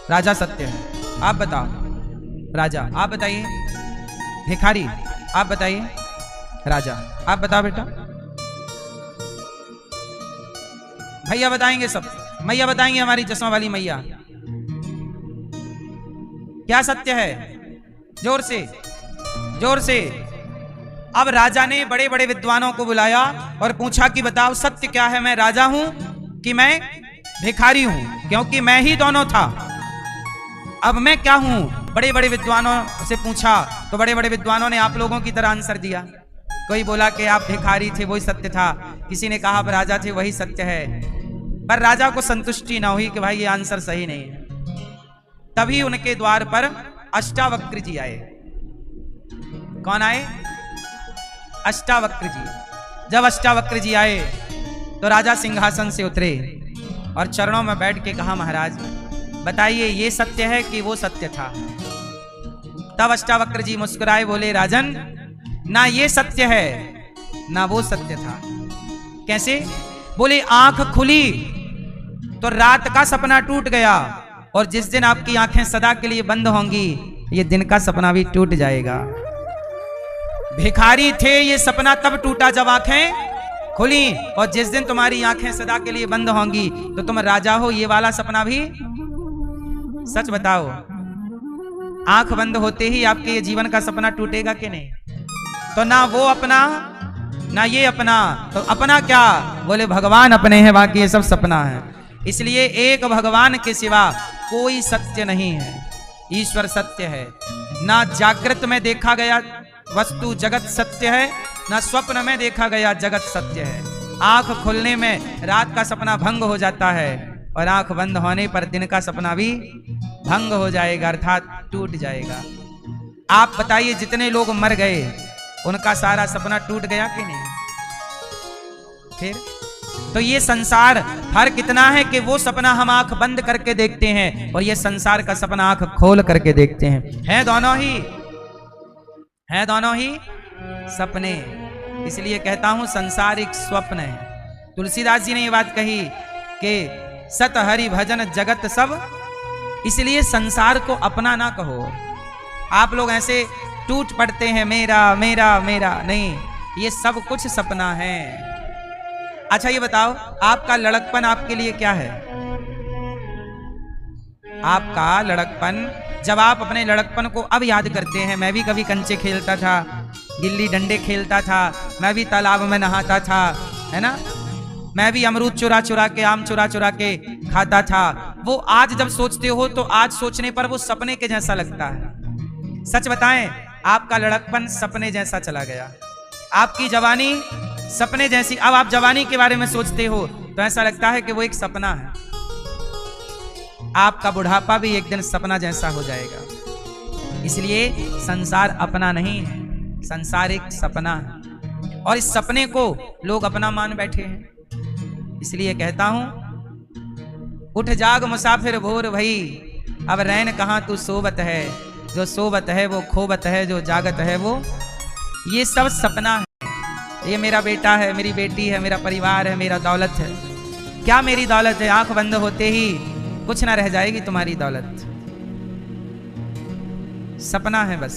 राजा सत्य है, आप बताओ। राजा, आप बताइए। भिखारी, आप बताइए। राजा, आप बताओ बेटा। भैया बताएंगे सब, मैया बताएंगे, हमारी चश्मा वाली मैया। क्या सत्य है? जोर से, जोर से। अब राजा ने बड़े बड़े विद्वानों को बुलाया और पूछा कि बताओ सत्य क्या है, मैं राजा हूं कि मैं भिखारी हूं? क्योंकि मैं ही दोनों था, अब मैं क्या हूं? बड़े बड़े विद्वानों से पूछा तो बड़े बड़े विद्वानों ने आप लोगों की तरह आंसर दिया। कोई बोला कि आप भिखारी थे, वही सत्य था। किसी ने कहा आप राजा थे, वही सत्य है। पर राजा को संतुष्टि ना हुई कि भाई ये आंसर सही नहीं है। तभी उनके द्वार पर अष्टावक्र जी आए। कौन आए? अष्टावक्र जी। जब अष्टावक्र जी आए तो राजा सिंहासन से उतरे और चरणों में बैठ के कहा, महाराज बताइए ये सत्य है कि वो सत्य था? तब अष्टावक्र जी मुस्कुराए, बोले, राजन ना ये सत्य है ना वो सत्य था। कैसे? बोले, आंख खुली तो रात का सपना टूट गया, और जिस दिन आपकी आंखें सदा के लिए बंद होंगी ये दिन का सपना भी टूट जाएगा। भिखारी थे, ये सपना तब टूटा जब आंखें खुली, और जिस दिन तुम्हारी आंखें सदा के लिए बंद होंगी तो तुम राजा हो, ये वाला सपना भी। सच बताओ, आंख बंद होते ही आपके ये जीवन का सपना टूटेगा कि नहीं? तो ना वो अपना ना ये अपना, तो अपना क्या? बोले, भगवान अपने हैं, बाकी ये सब सपना है। इसलिए एक भगवान के सिवा कोई सत्य नहीं है। ईश्वर सत्य है। ना जागृत में देखा गया वस्तु जगत सत्य है, ना स्वप्न में देखा गया जगत सत्य है। आंख खुलने में रात का सपना भंग हो जाता है, और आंख बंद होने पर दिन का सपना भी भंग हो जाएगा, अर्थात टूट जाएगा। आप बताइए, जितने लोग मर गए उनका सारा सपना टूट गया कि नहीं? फिर तो ये संसार फर्क इतना है कि वो सपना हम आंख बंद करके देखते हैं, और ये संसार का सपना आंख खोल करके देखते हैं। है दोनों ही सपने। इसलिए कहता हूं संसार एक स्वप्न है। तुलसीदास जी ने ये बात कही कि सत हरि भजन जगत सब, इसलिए संसार को अपना ना कहो। आप लोग ऐसे टूट पड़ते हैं, मेरा मेरा मेरा, नहीं, ये सब कुछ सपना है। अच्छा ये बताओ, आपका लड़कपन आपके लिए क्या है? आपका लड़कपन, जब आप अपने लड़कपन को अब याद करते हैं, मैं भी कभी कंचे खेलता था, गिल्ली डंडे खेलता था, मैं भी तालाब में नहाता था, है ना, मैं भी अमरूद चुरा चुरा के, आम चुरा चुरा के खाता था। वो आज जब सोचते हो तो आज सोचने पर वो सपने के जैसा लगता है। सच बताएं, आपका लड़कपन सपने जैसा चला गया, आपकी जवानी सपने जैसी। अब आप जवानी के बारे में सोचते हो तो ऐसा लगता है कि वो एक सपना है। आपका बुढ़ापा भी एक दिन सपना जैसा हो जाएगा। इसलिए संसार अपना नहीं है, संसार एक सपना है, और इस सपने को लोग अपना मान बैठे हैं। इसलिए कहता हूं, उठ जाग मुसाफिर भोर भई, अब रैन कहां तू सोबत है, जो सोबत है वो खोबत है, जो जागत है वो, ये सब सपना है। ये मेरा बेटा है, मेरी बेटी है, मेरा परिवार है, मेरा दौलत है। क्या मेरी दौलत है? आंख बंद होते ही कुछ ना रह जाएगी तुम्हारी दौलत, सपना है बस।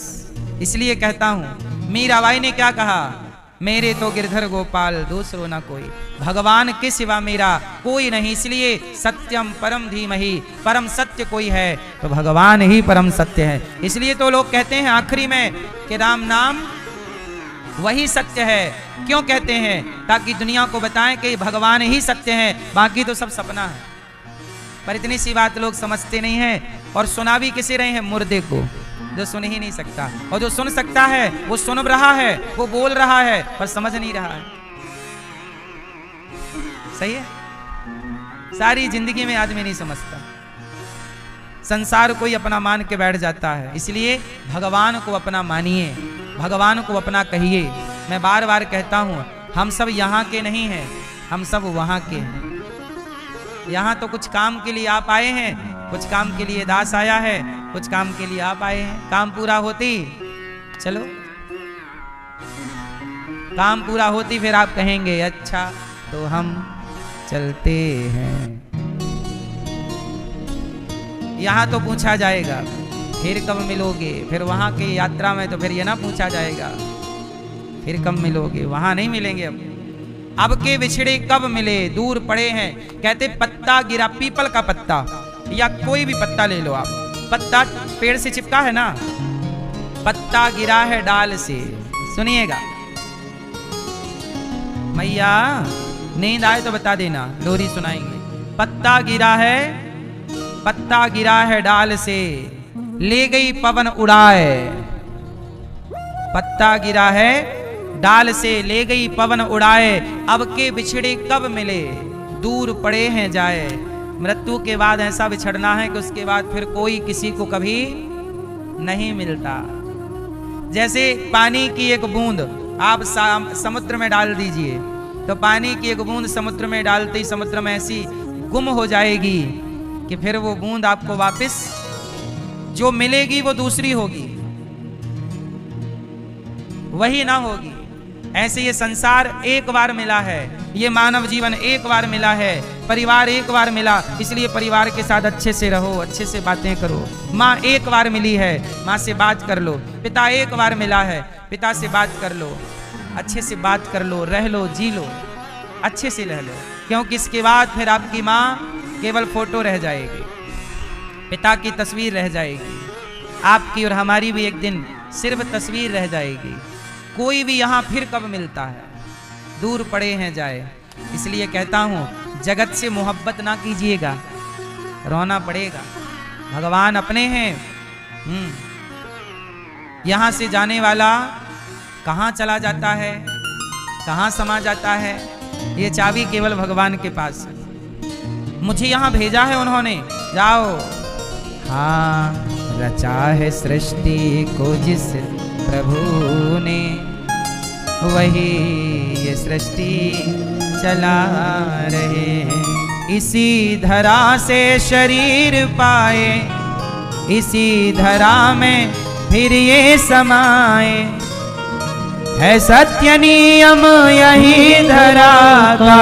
इसलिए कहता हूं, मीराबाई ने क्या कहा, मेरे तो गिरधर गोपाल दूसरो ना कोई, भगवान के सिवा मेरा कोई नहीं। इसलिए सत्यम परम धीमहि, परम सत्य कोई है तो भगवान ही परम सत्य है। इसलिए तो लोग कहते हैं आखिरी में कि राम नाम वही सत्य है। क्यों कहते हैं? ताकि दुनिया को बताएं कि भगवान ही सत्य है, बाकी तो सब सपना है। पर इतनी सी बात लोग समझते नहीं हैं, और सुना भी किसे रहे हैं? मुर्दे को, जो सुन ही नहीं सकता, और जो सुन सकता है वो सुन रहा है, वो बोल रहा है, पर समझ नहीं रहा है। सही है? सारी जिंदगी में आदमी नहीं समझता, संसार को ही अपना मान के बैठ जाता है। इसलिए भगवान को अपना मानिए, भगवान को अपना कहिए। मैं बार बार कहता हूं, हम सब यहाँ के नहीं हैं, हम सब वहां के हैं। यहाँ तो कुछ काम के लिए आप आए हैं, कुछ काम के लिए दास आया है, कुछ काम के लिए आप आए हैं। काम पूरा होती चलो, काम पूरा होती फिर आप कहेंगे अच्छा तो हम चलते हैं। यहां तो पूछा जाएगा फिर कब मिलोगे, फिर वहां की यात्रा में तो फिर ये ना पूछा जाएगा फिर कब मिलोगे, वहां नहीं मिलेंगे। अब के बिछड़े कब मिले, दूर पड़े हैं। कहते पत्ता गिरा, पीपल का पत्ता या कोई भी पत्ता ले लो आप, पत्ता पेड़ से चिपका है ना, पत्ता गिरा है डाल से। सुनिएगा मैया, नींद आए तो बता देना, लोरी सुनाएंगे। पत्ता गिरा है डाल से, ले गई पवन उड़ाए। पत्ता गिरा है डाल से, ले गई पवन उड़ाए। अब के बिछड़े कब मिले, दूर पड़े हैं जाए। मृत्यु के बाद ऐसा बिछड़ना है कि उसके बाद फिर कोई किसी को कभी नहीं मिलता। जैसे पानी की एक बूंद आप समुद्र में डाल दीजिए, तो पानी की एक बूंद समुद्र में डालते ही समुद्र में ऐसी गुम हो जाएगी कि फिर वो बूंद आपको वापस जो मिलेगी वो दूसरी होगी, वही ना होगी। ऐसे ये संसार एक बार मिला है, ये मानव जीवन एक बार मिला है, परिवार एक बार मिला, इसलिए परिवार के साथ अच्छे से रहो, अच्छे से बातें करो। माँ एक बार मिली है, माँ से बात कर लो। पिता एक बार मिला है, पिता से बात कर लो, अच्छे से बात कर लो, रह लो, जी लो, अच्छे से रह लो, क्योंकि इसके बाद फिर आपकी माँ केवल फोटो रह जाएगी, पिता की तस्वीर रह जाएगी, आपकी और हमारी भी एक दिन सिर्फ तस्वीर रह जाएगी। कोई भी यहाँ फिर कब मिलता है, दूर पड़े हैं जाए। इसलिए कहता हूँ जगत से मोहब्बत ना कीजिएगा, रोना पड़ेगा। भगवान अपने हैं। यहाँ से जाने वाला कहाँ चला जाता है, कहाँ समा जाता है, ये चाबी केवल भगवान के पास है। मुझे यहाँ भेजा है उन्होंने, जाओ। हाँ, रचा है सृष्टि को जिस प्रभु ने, वही ये सृष्टि चला रहे हैं। इसी धरा से शरीर पाए, इसी धरा में फिर ये समाए। है सत्य नियम यही धरा का,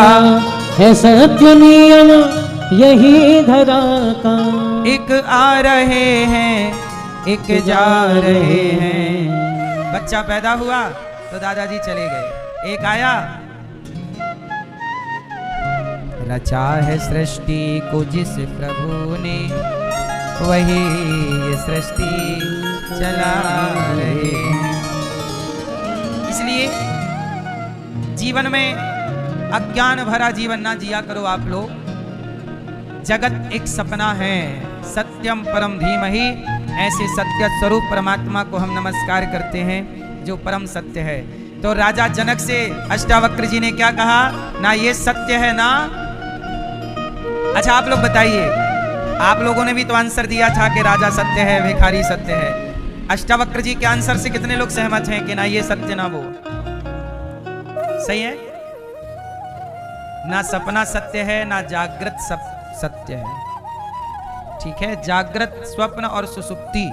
है सत्य नियम यही धरा का। एक आ रहे हैं, एक जा रहे हैं। बच्चा पैदा हुआ तो दादाजी चले गए, एक आया। रचा है सृष्टि को जिस प्रभु ने, वही ये सृष्टि चला रहे हैं। इसलिए जीवन में अज्ञान भरा जीवन ना जिया करो आप लोग। जगत एक सपना है, सत्यम परम धीमहि। ऐसे सत्य स्वरूप परमात्मा को हम नमस्कार करते हैं जो परम सत्य है। तो राजा जनक से अष्टावक्र जी ने क्या कहा, ना ये सत्य है ना। अच्छा आप लोग बताइए, आप लोगों ने भी तो आंसर दिया था कि राजा सत्य है, भिखारी सत्य है। अष्टावक्र जी के आंसर से कितने लोग सहमत हैं कि ना ये सत्य ना वो? सही है ना, सपना सत्य है ना जागृत सत्य है। ठीक है, जागृत, स्वप्न और सुसुप्ति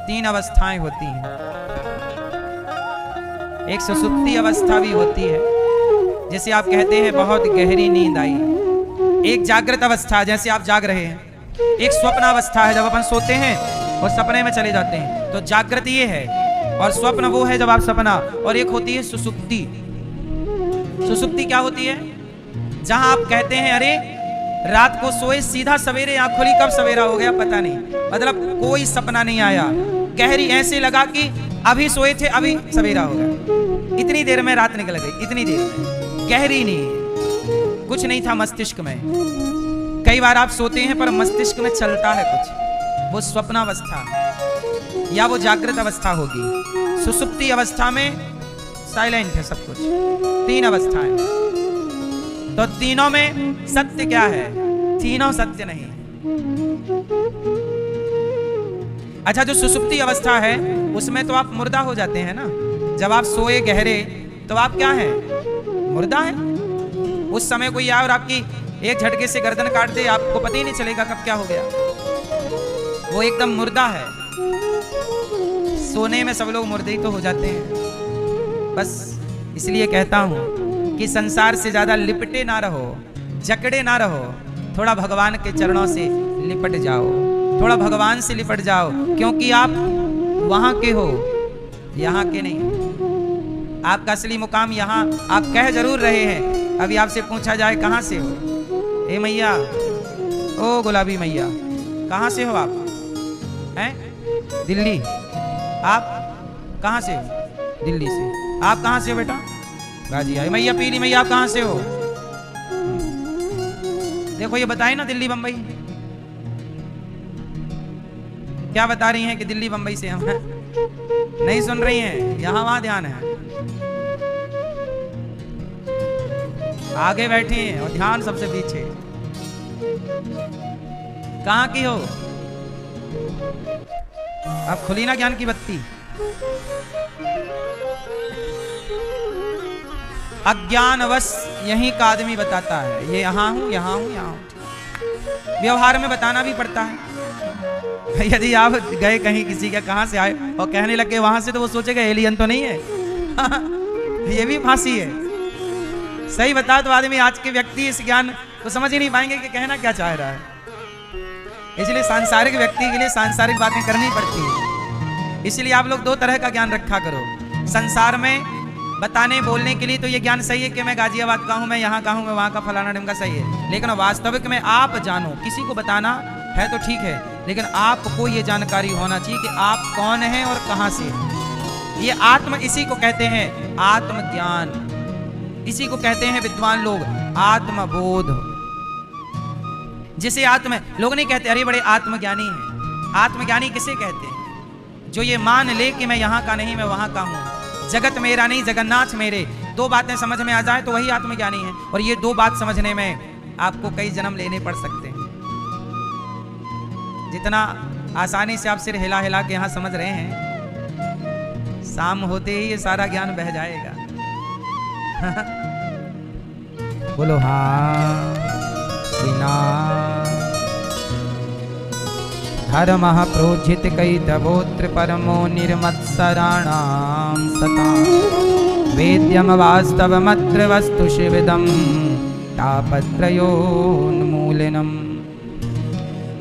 तीन अवस्थाएं होती हैं। एक सुसुप्ति अवस्था भी होती है, जैसे आप कहते हैं बहुत गहरी नींद आई। एक जागृत अवस्था, जैसे आप जाग रहे हैं। एक स्वप्न अवस्था है, जब अपन सोते हैं और सपने में चले जाते हैं, तो जागृत ये है। और स्वप्न वो है जब आप सपना। और एक होती है सुसुप्ति। सुसुप्ति क्या होती है? जहां आप कहते हैं अरे रात को सोए, सीधा सवेरे आंख खोली, कब सवेरा हो गया पता नहीं, मतलब कोई सपना नहीं आया। गहरी ऐसे लगा कि अभी सोए थे, अभी सवेरा हो गया, इतनी देर में रात निकल गई, इतनी देर में। गहरी नहीं, कुछ नहीं था मस्तिष्क में। कई बार आप सोते हैं पर मस्तिष्क में चलता है कुछ, वो स्वप्नावस्था या वो जागृत अवस्था होगी। सुसुप्ति अवस्था में साइलेंट है सब कुछ। तीन अवस्थाएं, तो तीनों में सत्य क्या है? तीनों सत्य नहीं। अच्छा, जो सुसुप्ति अवस्था है उसमें तो आप मुर्दा हो जाते हैं ना। जब आप सोए गहरे तो आप क्या हैं? मुर्दा है। उस समय कोई आए और आपकी एक झटके से गर्दन काट दे, आपको पता ही नहीं चलेगा कब क्या हो गया। वो एकदम मुर्दा है। सोने में सब लोग मुर्दे ही तो हो जाते हैं, बस इसलिए कहता हूं कि संसार से ज्यादा लिपटे ना रहो, जकड़े ना रहो, थोड़ा भगवान के चरणों से लिपट जाओ, थोड़ा भगवान से लिपट जाओ, क्योंकि आप वहां के हो, यहाँ के नहीं। आपका असली मुकाम यहाँ, आप कह जरूर रहे हैं। अभी आपसे पूछा जाए कहाँ से हो, ए मैया, ओ गुलाबी मैया, कहाँ से हो आप? हैं? दिल्ली। आप कहाँ से हो? दिल्ली से। आप कहाँ से हो बेटा? गाजिया। मैया पीली मैया, आप कहाँ से हो? देखो ये बताए ना, दिल्ली बंबई। क्या बता रही हैं कि दिल्ली बंबई से हम हैं? नहीं सुन रही हैं, यहां वहां ध्यान है। आगे बैठे हैं और ध्यान सबसे पीछे। कहां की हो? अब खुली ना ज्ञान की बत्ती। अज्ञानवश यही का आदमी बताता है, ये यहां हूं, यहां हूं, यहां हूं। व्यवहार में बताना भी पड़ता है। यदि आप गए कहीं किसी के कहां से आए और कहने लगे वहां से, तो वो सोचेगा एलियन तो नहीं है। ये भी फांसी है। सही बता तो आदमी, आज के व्यक्ति इस ज्ञान को समझ ही नहीं पाएंगे कि कहना क्या चाह रहा है। इसलिए सांसारिक व्यक्ति के लिए सांसारिक बातें करनी पड़ती है। इसलिए आप लोग दो तरह का ज्ञान रखा करो। संसार में बताने बोलने के लिए तो ये ज्ञान सही है कि मैं गाजियाबाद का हूं, मैं यहाँ का हूं, मैं वहां का फलाना ढिमका, सही है। लेकिन वास्तविक में आप जानो, किसी को बताना है तो ठीक है, लेकिन आपको ये जानकारी होना चाहिए कि आप कौन हैं और कहां से हैं। ये आत्म, इसी को कहते हैं आत्मज्ञान, इसी को कहते हैं विद्वान लोग आत्मबोध। जिसे आत्म, लोग नहीं कहते अरे बड़े आत्मज्ञानी हैं। आत्मज्ञानी किसे कहते हैं? जो ये मान ले कि मैं यहाँ का नहीं, मैं वहां का हूं, जगत मेरा नहीं, जगन्नाथ मेरे। दो बातें समझ में आ जाए तो वही आत्मज्ञानी है। और ये दो बात समझने में आपको कई जन्म लेने पड़ सकते हैं। जितना आसानी से आप सिर हिला हिला के यहाँ समझ रहे हैं, शाम होते ही ये सारा ज्ञान बह जाएगा। बोलो हाँ कि ना। धर्म प्रोजित कई तवोत्र परमो निर्मत्सराणाम सता वेद्यम वास्तवमत्र वस्तु शिवदम तापत्रयोन्मूलनम।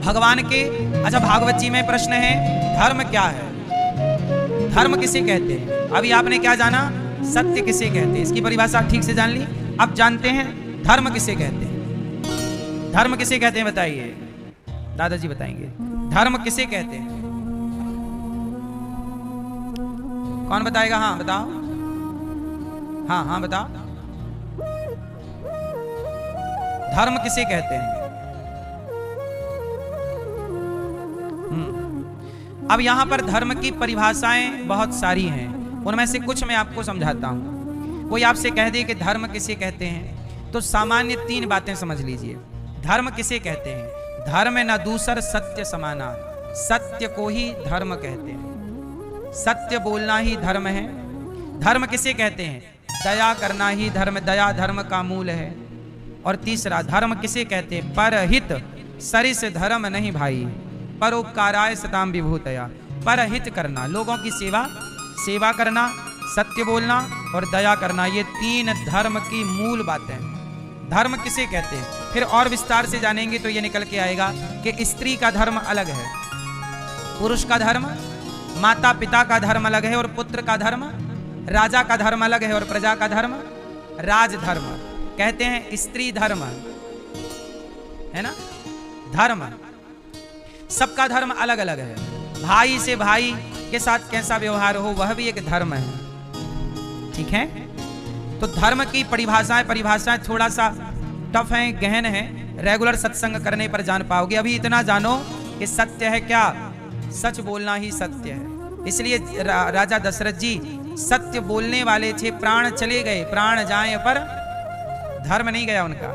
भगवान के, अच्छा भागवत जी में प्रश्न है, धर्म क्या है? धर्म किसे कहते हैं? अभी आपने क्या जाना? सत्य किसे कहते हैं? इसकी परिभाषा ठीक से जान ली। अब जानते हैं धर्म किसे कहते हैं। धर्म किसे कहते हैं बताइए, दादाजी बताएंगे। धर्म किसे कहते हैं? कौन बताएगा? हाँ बताओ, हाँ हाँ बताओ। धर्म किसे कहते हैं? अब यहां पर धर्म की परिभाषाएं बहुत सारी हैं, उनमें से कुछ मैं आपको समझाता हूं। कोई आपसे कह दे कि धर्म किसे कहते हैं, तो सामान्य तीन बातें समझ लीजिए। धर्म किसे कहते हैं? धर्म न दूसर सत्य समाना, सत्य को ही धर्म कहते हैं। सत्य बोलना ही धर्म है। धर्म किसे कहते हैं? दया करना ही धर्म, दया धर्म का मूल है। और तीसरा, धर्म किसे कहते हैं? परहित सरिस धर्म नहीं भाई, परोपकाराय सताम विभूतया। परहित करना, लोगों की सेवा, सेवा करना, सत्य बोलना और दया करना, ये तीन धर्म की मूल बातें हैं। धर्म किसे कहते हैं? फिर और विस्तार से जानेंगे तो ये निकल के आएगा कि स्त्री का धर्म अलग है, पुरुष का धर्म, माता पिता का धर्म अलग है और पुत्र का धर्म, राजा का धर्म अलग है और प्रजा का धर्म राजधर्म। कहते हैं स्त्री धर्म है ना। धर्म, सबका धर्म अलग अलग है। भाई से भाई के साथ कैसा व्यवहार हो, वह भी एक धर्म है। ठीक है, तो धर्म की परिभाषाएं थोड़ा सा टफ हैं, गहन हैं। रेगुलर सत्संग करने पर जान पाओगे। अभी इतना जानो कि सत्य है क्या? सच बोलना ही सत्य है। इसलिए राजा दशरथ जी सत्य बोलने वाले थे। प्राण चले गए, प्राण जाए पर धर्म नहीं गया उनका।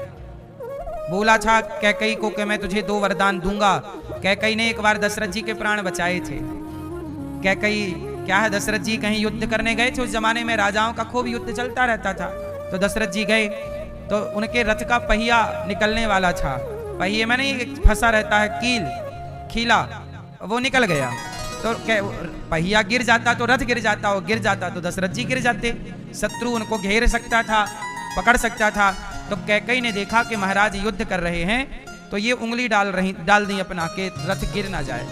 बोला था कैकई को कि मैं तुझे 2 वरदान दूंगा। कैकई ने एक बार दशरथ जी के प्राण बचाए थे। कैकई क्या है, दशरथ जी कहीं युद्ध करने गए थे। उस जमाने में राजाओं का खूब युद्ध चलता रहता था। तो दशरथ जी गए तो उनके रथ का पहिया निकलने वाला था। पहिए में नहीं फंसा रहता है कील, खीला, वो निकल गया। तो पहिया गिर जाता तो रथ गिर जाता, और गिर जाता तो दशरथ जी गिर जाते। शत्रु उनको घेर सकता था, पकड़ सकता था। तो कैकेयी ने देखा कि महाराज युद्ध कर रहे हैं, तो ये उंगली डाल दी अपना के रथ गिर ना जाए।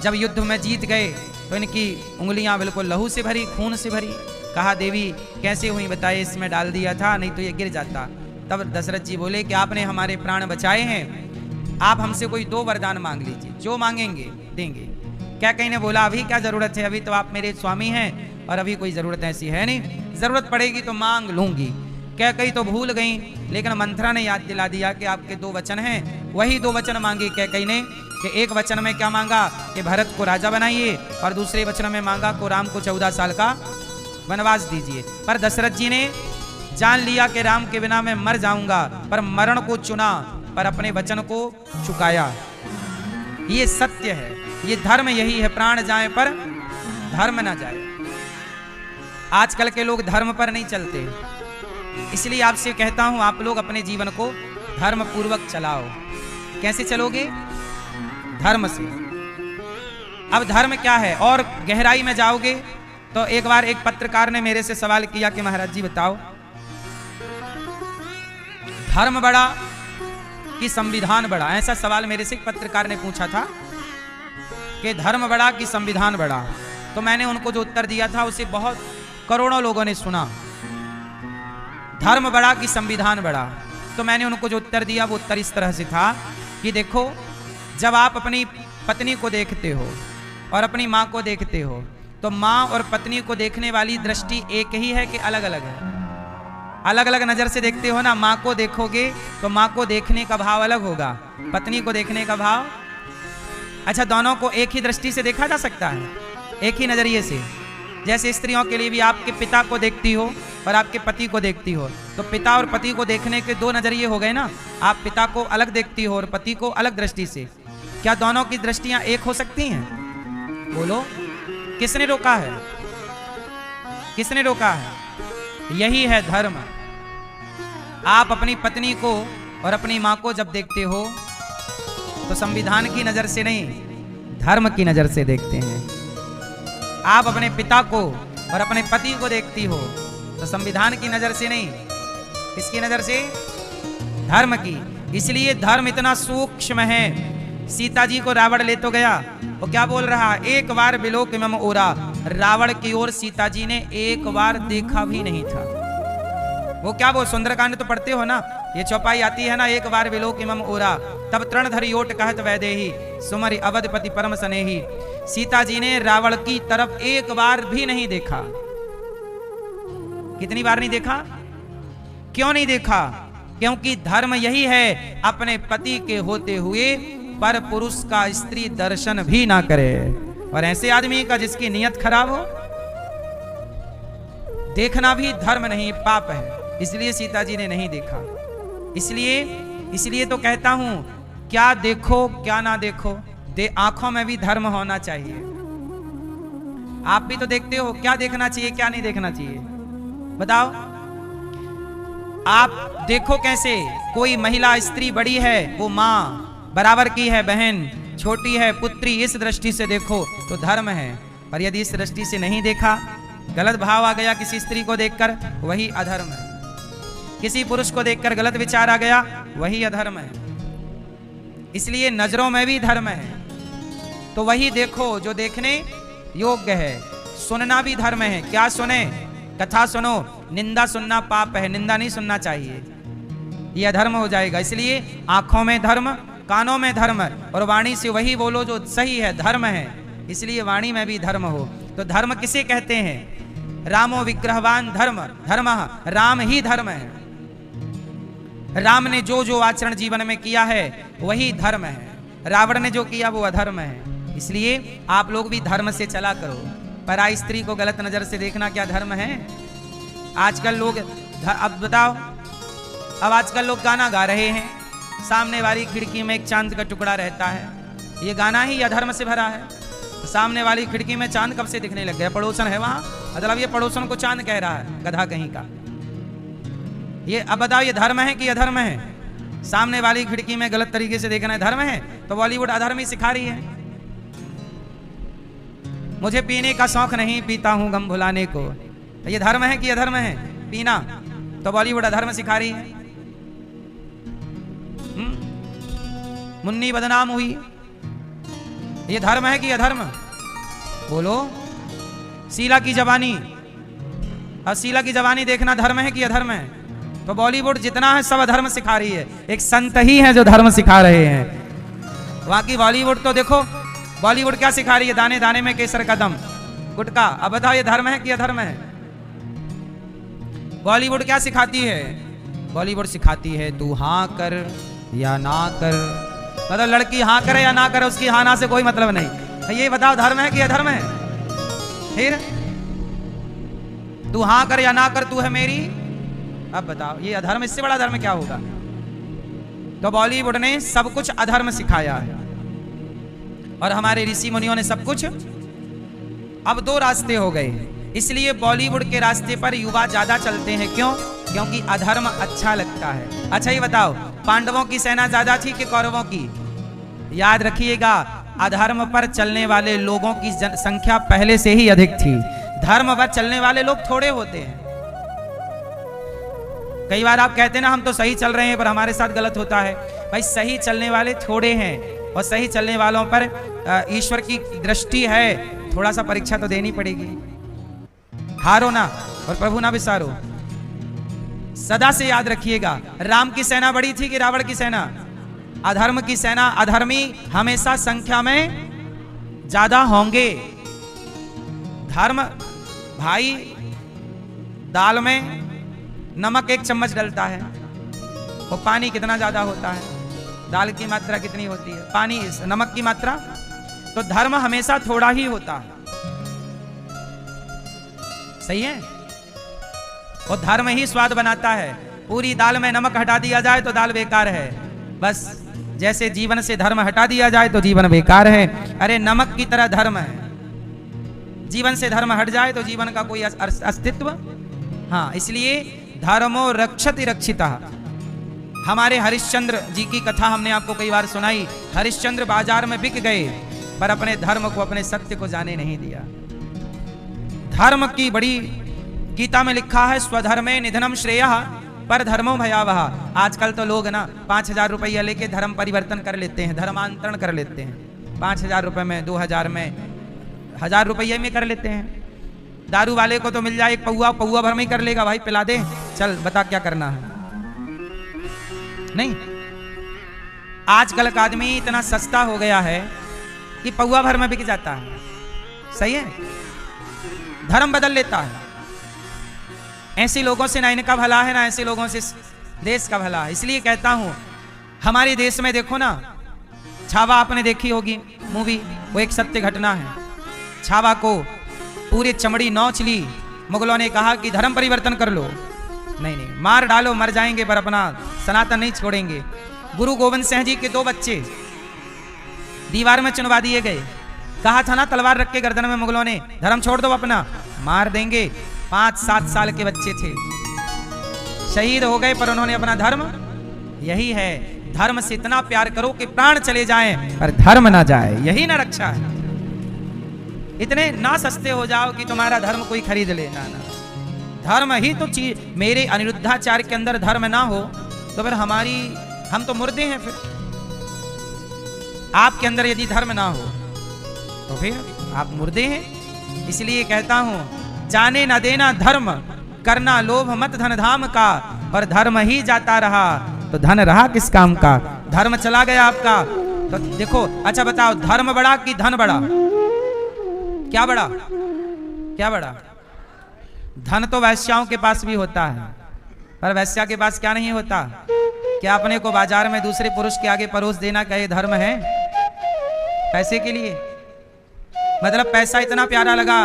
जब युद्ध में जीत गए तो इनकी उंगलियां बिल्कुल लहू से भरी, खून से भरी। कहा देवी कैसे हुई बताइए, इसमें डाल दिया था, नहीं तो ये गिर जाता। तब दशरथ जी बोले कि आपने हमारे प्राण बचाए हैं, आप हमसे कोई 2 वरदान मांग लीजिए, जो मांगेंगे देंगे। कैकेयी ने बोला अभी क्या जरूरत है, अभी तो आप मेरे स्वामी हैं और अभी कोई जरूरत ऐसी है नहीं, जरूरत पड़ेगी तो मांग लूंगी। कैकेयी तो भूल गई, लेकिन मंथरा ने याद दिला दिया कि आपके 2 वचन हैं। वही 2 वचन मांगे कैकेयी ने, कि एक वचन में क्या मांगा कि भरत को राजा बनाइए, और दूसरे वचन में मांगा को राम को 14 साल का वनवास दीजिए। पर दशरथ जी ने जान लिया कि राम के बिना मैं मर जाऊंगा, पर मरण को चुना, पर अपने वचन को चुकाया। ये सत्य है, ये धर्म यही है, प्राण जाए पर धर्म ना जाए। आजकल के लोग धर्म पर नहीं चलते, इसलिए आपसे कहता हूं आप लोग अपने जीवन को धर्म पूर्वक चलाओ। कैसे चलोगे? धर्म से। अब धर्म क्या है और गहराई में जाओगे तो एक बार एक पत्रकार ने मेरे से सवाल किया कि महाराज जी बताओ, धर्म बड़ा कि संविधान बड़ा? ऐसा सवाल मेरे से एक पत्रकार ने पूछा था कि धर्म बड़ा कि संविधान बड़ा। तो मैंने उनको जो उत्तर दिया था उसे बहुत करोड़ों लोगों ने सुना, धर्म बड़ा कि संविधान बड़ा। तो मैंने उनको जो उत्तर दिया वो उत्तर इस तरह से था कि देखो, जब आप अपनी पत्नी को देखते हो और अपनी माँ को देखते हो, तो माँ और पत्नी को देखने वाली दृष्टि एक ही है कि अलग अलग है? अलग अलग नजर से देखते हो ना। माँ को देखोगे तो माँ को देखने का भाव अलग होगा, पत्नी को देखने का भाव। अच्छा, दोनों को एक ही दृष्टि से देखा जा सकता है, एक ही नजरिए से? जैसे स्त्रियों के लिए भी आपके पिता को देखती हो और आपके पति को देखती हो, तो पिता और पति को देखने के 2 नजरिए हो गए ना। आप पिता को अलग देखती हो और पति को अलग दृष्टि से। क्या दोनों की दृष्टियां एक हो सकती हैं? बोलो, किसने रोका है? किसने रोका है? यही है धर्म। आप अपनी पत्नी को और अपनी मां को जब देखते हो तो संविधान की नजर से नहीं, धर्म की नजर से देखते हैं। आप अपने पिता को और अपने पति को देखती हो तो संविधान की नजर से नहीं, किसकी नजर से? धर्म की। इसलिए धर्म इतना सूक्ष्म है। सीता जी को रावण ले तो गया, वो क्या बोल रहा? एक बार बिलोक मम ओरा। रावण की ओर सीता जी ने एक बार देखा भी नहीं था। वो क्या बोल, सुंदरकांड तो पढ़ते हो ना, ये चौपाई आती है ना, एक बार बिलोक मम ओरा तब तृण धरि ओट कहत वैदेही सुमरि अवधपति परम सनेही। सीता जी ने रावण की तरफ एक बार भी नहीं देखा। कितनी बार नहीं देखा? क्यों नहीं देखा? क्योंकि धर्म यही है, अपने पति के होते हुए पर पुरुष का स्त्री दर्शन भी ना करे। और ऐसे आदमी का जिसकी नियत खराब हो, देखना भी धर्म नहीं, पाप है। इसलिए सीता जी ने नहीं देखा। इसलिए तो कहता हूं, क्या देखो क्या ना देखो, आंखों में भी धर्म होना चाहिए। आप भी तो देखते हो, क्या देखना चाहिए क्या नहीं देखना चाहिए, बताओ? आप देखो कैसे? कोई महिला स्त्री बड़ी है, वो माँ बराबर की है, बहन छोटी है, पुत्री, इस दृष्टि से देखो तो धर्म है। पर यदि इस दृष्टि से नहीं देखा, गलत भाव आ गया किसी स्त्री को देखकर, वही अधर्म है। किसी पुरुष को देखकर गलत विचार आ गया, वही अधर्म है। इसलिए नजरों में भी धर्म है। तो वही देखो जो देखने योग्य है। सुनना भी धर्म है। क्या सुने? कथा सुनो। निंदा सुनना पाप है, निंदा नहीं सुनना चाहिए, यह अधर्म हो जाएगा। इसलिए आंखों में धर्म, कानों में धर्म, और वाणी से वही बोलो जो सही है, धर्म है। इसलिए वाणी में भी धर्म हो। तो धर्म किसे कहते हैं? रामो विग्रहवान धर्म, धर्म राम ही धर्म है। राम ने जो जो आचरण जीवन में किया है वही धर्म है। रावण ने जो किया वो अधर्म है। इसलिए आप लोग भी धर्म से चला करो। पराई स्त्री को गलत नजर से देखना क्या धर्म है? आजकल लोग, अब बताओ, अब आजकल लोग गाना गा रहे हैं, सामने वाली खिड़की में एक चांद का टुकड़ा रहता है। ये गाना ही अधर्म से भरा है। तो सामने वाली खिड़की में चांद कब से दिखने लग गया? पड़ोसन है वहां, मतलब ये पड़ोसन को चांद कह रहा है, गधा कहीं का। ये अब बताओ, ये धर्म है कि अधर्म है? सामने वाली खिड़की में गलत तरीके से देखना है धर्म है? तो बॉलीवुड अधर्म ही सिखा रही है। मुझे पीने का शौक नहीं, पीता हूं गम भुलाने को। ये धर्म है कि अधर्म है पीना? तो बॉलीवुड अधर्म सिखा रही है। मुन्नी बदनाम हुई, ये धर्म है कि अधर्म? बोलो। शीला की जवानी, और शीला की जवानी देखना धर्म है कि अधर्म है? तो बॉलीवुड जितना है सब अधर्म सिखा रही है। एक संत ही है जो धर्म सिखा रहे हैं। बाकी बॉलीवुड तो देखो, बॉलीवुड क्या सिखा रही है? दाने दाने में केसर का दम, गुटखा। अब बताओ ये धर्म है कि अधर्म है? बॉलीवुड क्या सिखाती है? बॉलीवुड सिखाती है तू हाँ कर या ना कर। मतलब लड़की हाँ करे या ना करे, उसकी हाँ ना से कोई मतलब नहीं। ये बताओ धर्म है कि अधर्म है? फिर तू हाँ कर या ना कर, तू है मेरी। अब बताओ ये अधर्म, इससे बड़ा धर्म क्या होगा? तो बॉलीवुड ने सब कुछ अधर्म सिखाया है, और हमारे ऋषि मुनियों ने सब कुछ। अब दो रास्ते हो गए, इसलिए बॉलीवुड के रास्ते पर युवा ज्यादा चलते हैं। क्यों? क्योंकि अधर्म अच्छा लगता है। अच्छा ये बताओ, पांडवों की सेना ज्यादा थी कि कौरवों की? याद रखिएगा, अधर्म पर चलने वाले लोगों की संख्या पहले से ही अधिक थी। धर्म पर चलने वाले लोग थोड़े होते हैं। कई बार आप कहते हैं ना हम तो सही चल रहे हैं पर हमारे साथ गलत होता है। भाई सही चलने वाले थोड़े हैं, और सही चलने वालों पर ईश्वर की दृष्टि है। थोड़ा सा परीक्षा तो देनी पड़ेगी। हारो ना और प्रभु ना विसारो। सदा से याद रखिएगा, राम की सेना बड़ी थी कि रावण की सेना? अधर्म की सेना, अधर्मी हमेशा संख्या में ज्यादा होंगे। धर्म, भाई दाल में नमक 1 चम्मच डलता है, और पानी कितना ज्यादा होता है? दाल की मात्रा कितनी होती है? पानी, नमक की मात्रा। तो धर्म हमेशा थोड़ा ही होता है। सही है? और धर्म ही स्वाद बनाता है। पूरी दाल में नमक हटा दिया जाए तो दाल बेकार है। बस जैसे जीवन से धर्म हटा दिया जाए तो जीवन बेकार है। अरे नमक की तरह धर्म है। जीवन से धर्म हट जाए तो जीवन का कोई अस्तित्व। हाँ, इसलिए धर्मो रक्षति रक्षिता। हमारे हरिश्चंद्र जी की कथा हमने आपको कई बार सुनाई। हरिश्चंद्र बाजार में बिक गए, पर अपने धर्म को, अपने सत्य को जाने नहीं दिया। धर्म की बड़ी, गीता में लिखा है स्वधर्मे निधनम श्रेयः पर धर्मो भयावह। आजकल तो लोग ना 5,000 रुपया लेके धर्म परिवर्तन कर लेते हैं, धर्मांतरण कर लेते हैं। 5,000 रुपये में, 2,000 में, 1,000 रुपये में कर लेते हैं। दारू वाले को तो मिल जाए एक पौआ, पौआ भर में ही कर लेगा। भाई पिला दे, चल बता क्या करना है। नहीं, आजकल का आदमी इतना सस्ता हो गया है कि पौआ भर में बिक जाता है। सही है? धर्म बदल लेता है। ऐसे लोगों से ना इनका भला है, ना ऐसे लोगों से देश का भला है। इसलिए कहता हूं, हमारे देश में देखो ना, छावा आपने देखी होगी मूवी, वो एक सत्य घटना है। छावा को पूरी चमड़ी नोच ली, मुगलों ने कहा कि धर्म परिवर्तन कर लो। नहीं नहीं, मार डालो, मर जाएंगे पर अपना सनातन नहीं छोड़ेंगे। गुरु गोविंद सिंह जी के 2 बच्चे दीवार में चुनवा दिए गए। कहा था ना तलवार रख के गर्दन में मुगलों ने, धर्म छोड़ दो अपना, मार देंगे। 5-7 साल के बच्चे थे, शहीद हो गए, पर उन्होंने अपना धर्म। यही है, धर्म से इतना प्यार करो कि प्राण चले जाएं पर धर्म ना जाए। यही ना रक्षा है। इतने ना सस्ते हो जाओ कि तुम्हारा धर्म कोई खरीद ले। ना ना, धर्म ही तो चीज। मेरे अनिरुद्धाचार्य के अंदर धर्म ना हो तो फिर हम तो मुर्दे हैं। फिर आपके अंदर यदि धर्म ना हो तो फिर आप मुर्दे हैं। इसलिए कहता हूं, जाने ना देना धर्म, करना लोभ मत धन धाम का। और धर्म ही जाता रहा तो धन रहा किस काम का? धर्म चला गया आपका तो देखो। अच्छा बताओ, धर्म बड़ा कि धन बड़ा? क्या बड़ा? क्या बड़ा? धन तो वैश्याओं के पास भी होता है, पर वैश्या के पास क्या नहीं होता? क्या अपने को बाजार में दूसरे पुरुष के आगे परोस देना क्या ये धर्म है? पैसे के लिए? मतलब पैसा इतना प्यारा लगा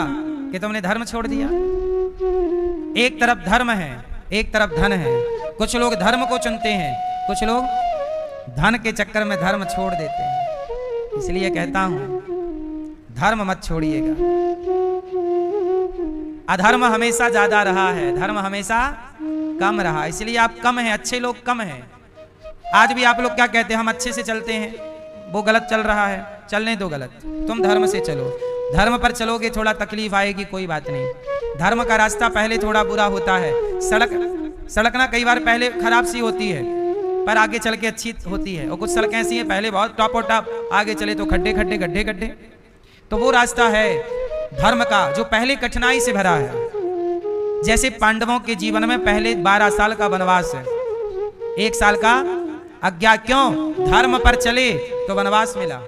कि तुमने धर्म छोड़ दिया। एक तरफ धर्म है, एक तरफ धन है। कुछ लोग धर्म को चुनते हैं, कुछ लोग धन के चक्कर में धर्म छोड़ देते हैं। इसलिए कहता हूं, धर्म मत छोड़िएगा। अधर्म हमेशा ज्यादा रहा है, धर्म हमेशा कम रहा। इसलिए आप कम हैं, अच्छे लोग कम हैं। आज भी आप लोग क्या कहते हैं? हम अच्छे से चलते हैं, वो गलत चल रहा है, चलने दो गलत, तुम धर्म से चलो। धर्म पर चलोगे थोड़ा तकलीफ आएगी, कोई बात नहीं। धर्म का रास्ता पहले थोड़ा बुरा होता है, सड़क ना कई बार पहले खराब सी होती है पर आगे चल के अच्छी होती है, और कुछ सड़कें ऐसी हैं पहले बहुत टॉप और टॉप, आगे चले तो खड्डे खड्डे गड्ढे गड्ढे। तो वो रास्ता है धर्म का जो पहले कठिनाई से भरा है। जैसे पांडवों के जीवन में पहले 12 साल का वनवास है, 1 साल का अज्ञा, क्यों? धर्म पर चले तो वनवास मिला,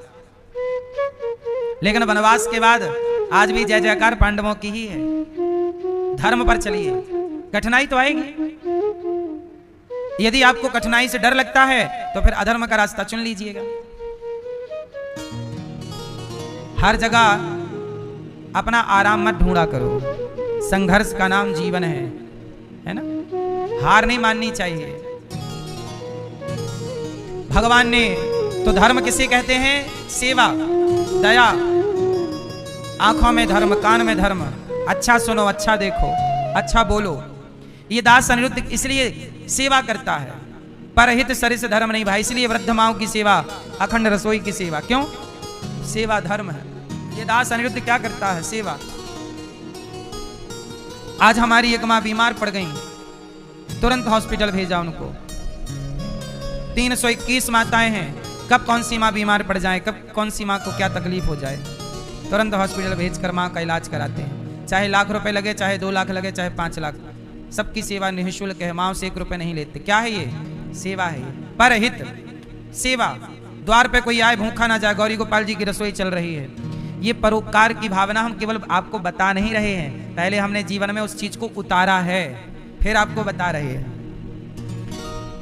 लेकिन वनवास के बाद आज भी जय जयकार पांडवों की ही है। धर्म पर चलिए, कठिनाई तो आएगी। यदि आपको कठिनाई से डर लगता है तो फिर अधर्म का रास्ता चुन लीजिएगा। हर जगह अपना आराम मत ढूंढा करो, संघर्ष का नाम जीवन है ना? हार नहीं माननी चाहिए। भगवान ने तो धर्म किसे कहते हैं? सेवा, दया, आंखों में धर्म, कान में धर्म, अच्छा सुनो, अच्छा देखो, अच्छा बोलो। ये दास अनिरुद्ध इसलिए सेवा करता है, परहित सरिस धर्म नहीं भाई। इसलिए वृद्ध माओ की सेवा, अखंड रसोई की सेवा, क्यों? सेवा धर्म है। ये दास अनिरुद्ध क्या करता है? सेवा। आज हमारी एक माँ बीमार पड़ गई, तुरंत हॉस्पिटल भेजा उनको। 321 माताएं हैं, कब कौन सी माँ बीमार पड़ जाए, कब कौन सी माँ को क्या तकलीफ हो जाए, तुरंत हॉस्पिटल भेजकर माँ का इलाज कराते हैं। चाहे लाख रुपए लगे, चाहे 2 लाख लगे, चाहे 5 लाख, सबकी सेवा निःशुल्क है। माँ से 1 रुपए नहीं लेते। क्या है ये? सेवा है, परहित सेवा। द्वार पे कोई आए भूखा ना जाए, गौरी गोपाल जी की रसोई चल रही है। ये परोपकार की भावना हम केवल आपको बता नहीं रहे हैं, पहले हमने जीवन में उस चीज को उतारा है, फिर आपको बता रहे हैं।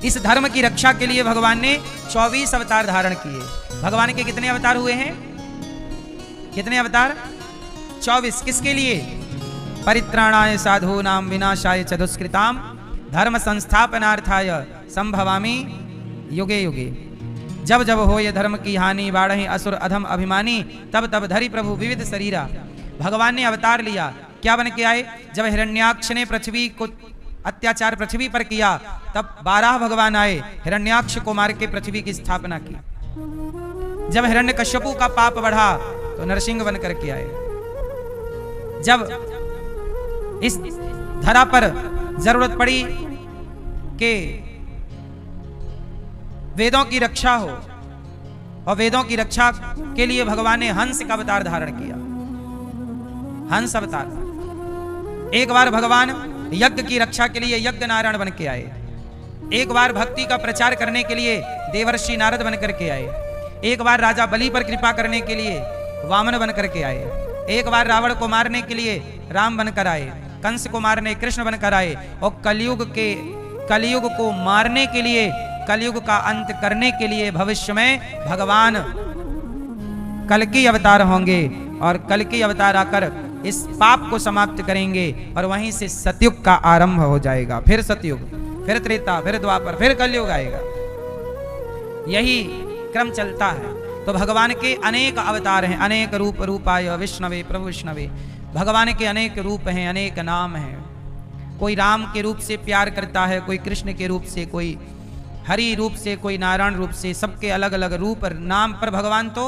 इस धर्म की रक्षा के लिए भगवान ने 24 अवतार धारण किए। भगवान के कितने अवतार हुए हैं? कितने अवतार? 24। किसके लिए? परित्राणाय साधूनां विनाशाय च दुष्कृतां धर्म संस्थापनार्थाय संभवामि युगे युगे। जब जब हो ये धर्म की हानि, बाढ़हि असुर अधम अभिमानी, तब तब धरि प्रभु विविध शरीरा। भगवान ने अवतार लिया, क्या बन के आए? जब हिरण्याक्ष ने पृथ्वी को अत्याचार पृथ्वी पर किया, तब 12 भगवान आए, हिरण्याक्ष को मार के पृथ्वी की स्थापना की। जब हिरण्यकश्यपु का पाप बढ़ा तो नरसिंह बन करके आए। जब इस धरा पर जरूरत पड़ी कि वेदों की रक्षा हो, और वेदों की रक्षा के लिए भगवान ने हंस का अवतार धारण किया। हंस अवतार। एक बार भगवान यज्ञ की रक्षा के लिए यज्ञ नारायण बन के आए। एक बार भक्ति का प्रचार करने के लिए देवर्षि नारद बन करके आए। एक बार राजा बलि पर कृपा करने के लिए वामन बन करके आए। एक बार रावण को मारने के लिए राम बनकर आए। कंस को मारने कृष्ण बनकर आए। और कलयुग को मारने के लिए, कलयुग का अंत करने के लिए भविष्य में भगवान कल्कि अवतार होंगे, और कल्कि अवतार आकर इस पाप को समाप्त करेंगे, और वहीं से सतयुग का आरंभ हो जाएगा। फिर सतयुग, फिर त्रेता, फिर द्वापर, फिर कलयुग आएगा। यही क्रम चलता है। तो भगवान के अनेक अवतार हैं, अनेक रूप रूपाय विष्णवे प्रभु विष्णवे। भगवान के अनेक रूप हैं, अनेक नाम हैं। कोई राम के रूप से प्यार करता है, कोई कृष्ण के रूप से, कोई हरि रूप से, कोई नारायण रूप से। सबके अलग अलग रूप और नाम पर भगवान तो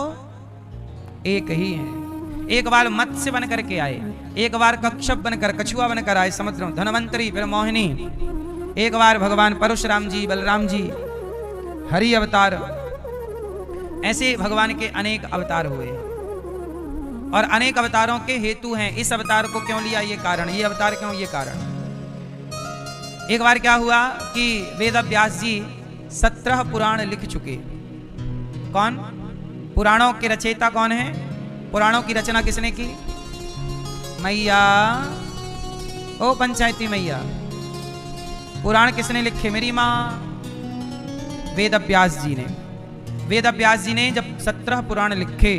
एक ही है। एक बार मत्स्य बन करके आए, एक बार कच्छप बनकर, कछुआ बनकर आए समुद्र में, धनवंतरी, फिर मोहिनी। एक बार भगवान परशुराम जी, बलराम जी, हरि अवतार। ऐसे भगवान के अनेक अवतार हुए, और अनेक अवतारों के हेतु हैं। इस अवतार को क्यों लिया, ये कारण, ये अवतार क्यों, ये कारण। एक बार क्या हुआ कि वेद व्यास जी 17 पुराण लिख चुके। कौन? पुराणों के रचयिता कौन है? पुराणों की रचना किसने की? मैया, ओ पंचायती मैया। पुराण किसने लिखे? मेरी माँ वेद व्यास जी ने। वेद व्यास जी ने जब 17 पुराण लिखे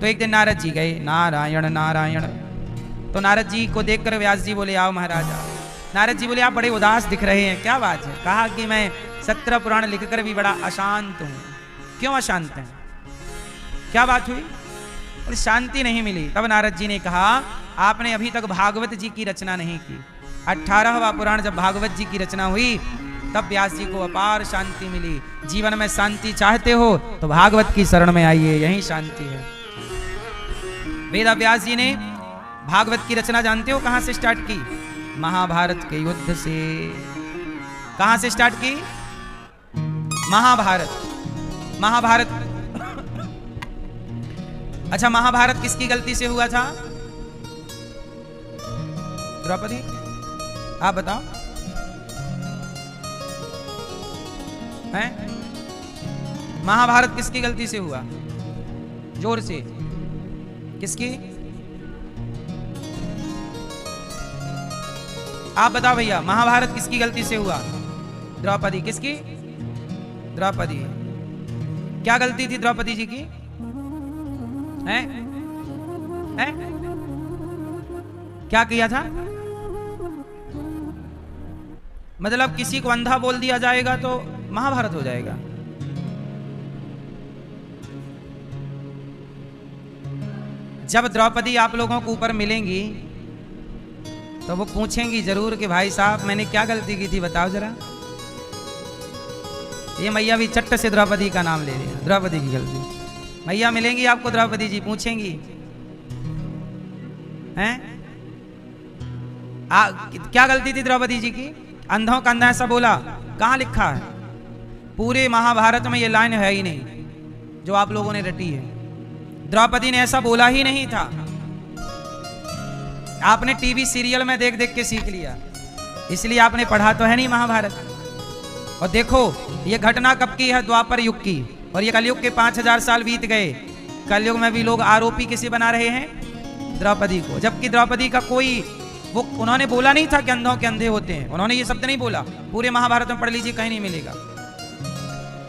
तो एक दिन नारद जी गए, नारायण नारायण। तो नारद जी को देखकर व्यास जी बोले, आओ महाराजा। नारद जी बोले, आप बड़े उदास दिख रहे हैं, क्या बात है? कहा कि मैं 17 पुराण लिखकर भी बड़ा अशांत हूं। क्यों अशांत हैं? क्या बात हुई? और शांति नहीं मिली। तब नारद जी ने कहा, आपने अभी तक भागवत जी की रचना नहीं की। 18वां पुराण जब भागवत जी की रचना हुई तब व्यास जी को अपार शांति मिली। जीवन में शांति चाहते हो तो भागवत की शरण में आइए, यही शांति है। वेद व्यास जी ने भागवत की रचना जानते हो कहां से स्टार्ट की? महाभारत के युद्ध से। कहां से स्टार्ट की? महाभारत। अच्छा, महाभारत किसकी गलती से हुआ था? द्रौपदी, आप बताओ। हैं? महाभारत किसकी गलती से हुआ? जोर से, किसकी? आप बताओ भैया, महाभारत किसकी गलती से हुआ? द्रौपदी। किसकी? द्रौपदी। क्या गलती थी द्रौपदी जी की? हैं? हैं? क्या किया था? मतलब किसी को अंधा बोल दिया जाएगा तो महाभारत हो जाएगा। जब द्रौपदी आप लोगों को ऊपर मिलेंगी तो वो पूछेंगी जरूर कि भाई साहब मैंने क्या गलती की थी, बताओ जरा। ये मैया भी चट्ट से द्रौपदी का नाम ले लिया, द्रौपदी की गलती। मैया मिलेंगी आपको, द्रौपदी जी पूछेंगी, हैं क्या गलती थी द्रौपदी जी की? अंधों का अंधा ऐसा बोला, कहां लिखा है? पूरे महाभारत में ये लाइन है ही नहीं जो आप लोगों ने रटी है। द्रौपदी ने ऐसा बोला ही नहीं था। आपने टीवी सीरियल में देख देख के सीख लिया, इसलिए आपने पढ़ा तो है नहीं महाभारत। और देखो ये घटना कब की है? द्वापर युग की। और ये कलयुग के 5000 साल बीत गए। कलयुग में भी लोग आरोपी किसे बना रहे हैं? द्रौपदी को। जबकि द्रौपदी का कोई वो उन्होंने बोला नहीं था कि अंधों के अंधे होते हैं, उन्होंने ये शब्द नहीं बोला। पूरे महाभारत में पढ़ लीजिए, कहीं नहीं मिलेगा।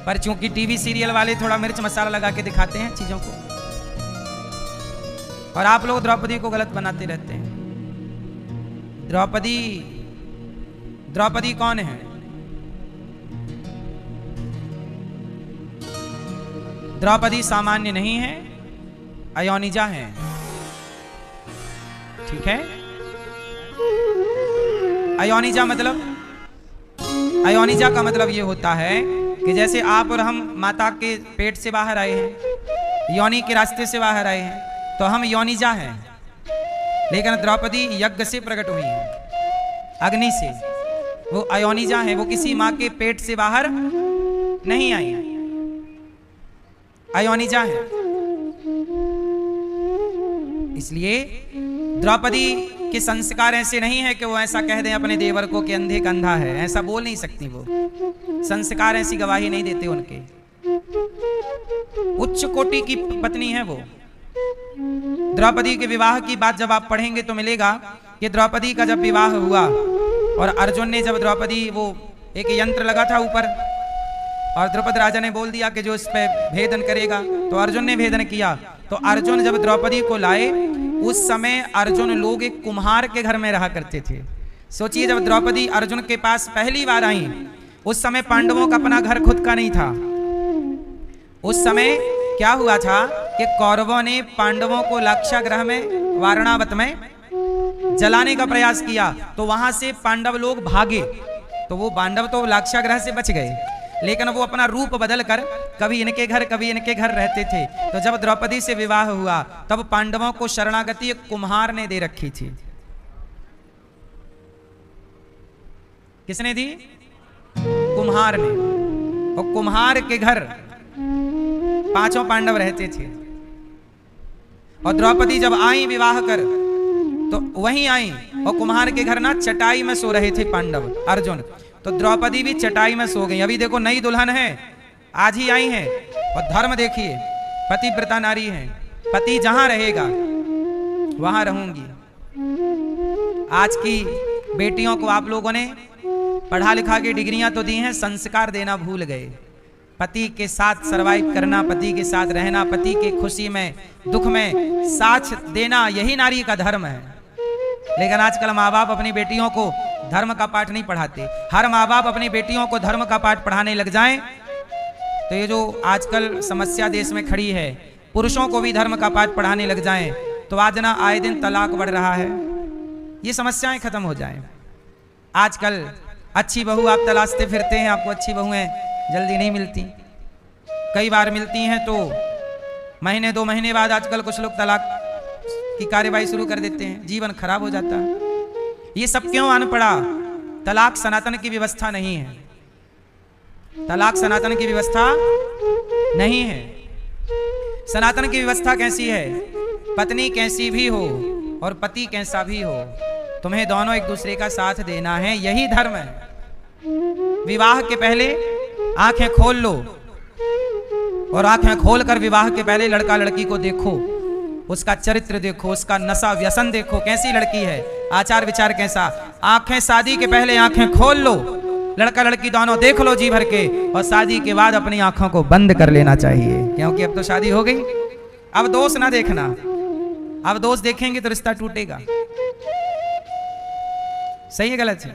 पर चूंकि टीवी सीरियल वाले थोड़ा मिर्च मसाला लगा के दिखाते हैं चीजों को, और आप लोग द्रौपदी को गलत बनाते रहते हैं। द्रौपदी कौन है? द्रौपदी सामान्य नहीं है, अयोनिजा है। ठीक है? अयोनिजा का मतलब ये होता है कि जैसे आप और हम माता के पेट से बाहर आए हैं, योनि के रास्ते से बाहर आए हैं, तो हम योनिजा हैं। लेकिन द्रौपदी यज्ञ से प्रकट हुई है, अग्नि से। वो अयोनिजा है, वो किसी माँ के पेट से बाहर नहीं आई है, अयोनिजा है। इसलिए द्रौपदी के संस्कार ऐसे नहीं है कि वो ऐसा कह दें अपने देवर को कि अंधे का अंधा है, ऐसा बोल नहीं सकती। वो संस्कार ऐसी गवाही नहीं देते उनके। उच्च कोटि की पत्नी है वो। द्रौपदी के विवाह की बात जब आप पढ़ेंगे तो मिलेगा कि द्रौपदी का जब विवाह हुआ और अर्जुन ने जब द्रौपदी, वो एक यंत्र लगा था ऊपर, और द्रौपदी राजा ने बोल दिया कि जो इस पे भेदन करेगा, तो अर्जुन ने भेदन किया। तो अर्जुन जब द्रौपदी को लाए, उस समय अर्जुन लोग एक कुम्हार के घर में रहा करते थे। सोचिए, जब द्रौपदी अर्जुन के पास पहली बार आई, उस समय पांडवों का अपना घर खुद का नहीं था। उस समय क्या हुआ था कि कौरवों ने पांडवों को लाक्षागृह में, वारणावत में जलाने का प्रयास किया, तो वहां से पांडव लोग भागे। तो वो पांडव तो लाक्षागृह से बच गए, लेकिन वो अपना रूप बदलकर कभी इनके घर कभी इनके घर रहते थे। तो जब द्रौपदी से विवाह हुआ, तब पांडवों को शरणागति एक कुम्हार ने दे रखी थी। किसने दी? कुम्हार ने। और कुम्हार के घर 5 पांडव रहते थे। और द्रौपदी जब आई विवाह कर, तो वहीं आई, और कुम्हार के घर ना चटाई में सो रहे थे पांडव, अर्जुन। तो द्रौपदी भी चटाई में सो गई। अभी देखो, नई दुल्हन है, आज ही आई है, और धर्म देखिए, पतिव्रता नारी है। पति जहां रहेगा वहां रहूंगी। आज की बेटियों को आप लोगों ने पढ़ा लिखा के डिग्रियां तो दी हैं, संस्कार देना भूल गए। पति के साथ सरवाइव करना, पति के साथ रहना, पति के खुशी में दुख में साथ देना, यही नारी का धर्म है। लेकिन आजकल माँ बाप अपनी बेटियों को धर्म का पाठ नहीं पढ़ाते। हर माँ बाप अपनी बेटियों को धर्म का पाठ पढ़ाने लग जाएं तो ये जो आजकल समस्या देश में खड़ी है, पुरुषों को भी धर्म का पाठ पढ़ाने लग जाएं तो आज ना आए दिन तलाक बढ़ रहा है। ये समस्याएं खत्म हो जाएं। आजकल अच्छी बहू आप तलाशते फिरते हैं, आपको अच्छी बहुएं जल्दी नहीं मिलती। कई बार मिलती हैं तो महीने 2 महीने बाद आजकल कुछ लोग तलाक की कार्यवाही शुरू कर देते हैं, जीवन खराब हो जाता है। ये सब क्यों आन पड़ा? तलाक सनातन की व्यवस्था नहीं है, तलाक सनातन की व्यवस्था नहीं है। सनातन की व्यवस्था कैसी है? पत्नी कैसी भी हो और पति कैसा भी हो, तुम्हें दोनों एक दूसरे का साथ देना है, यही धर्म है। विवाह के पहले आंखें खोल लो और आंखें खोलकर विवाह के पहले लड़का लड़की को देखो, उसका चरित्र देखो, उसका नशा व्यसन देखो, कैसी लड़की है, आचार विचार कैसा। आंखें शादी के पहले आंखें खोल लो, लड़का लड़की दोनों देख लो जी भर के, और शादी के बाद अपनी आंखों को बंद कर लेना चाहिए, क्योंकि अब तो शादी हो गई। अब दोष ना देखना, अब दोष देखेंगे तो रिश्ता टूटेगा। सही है गलत है?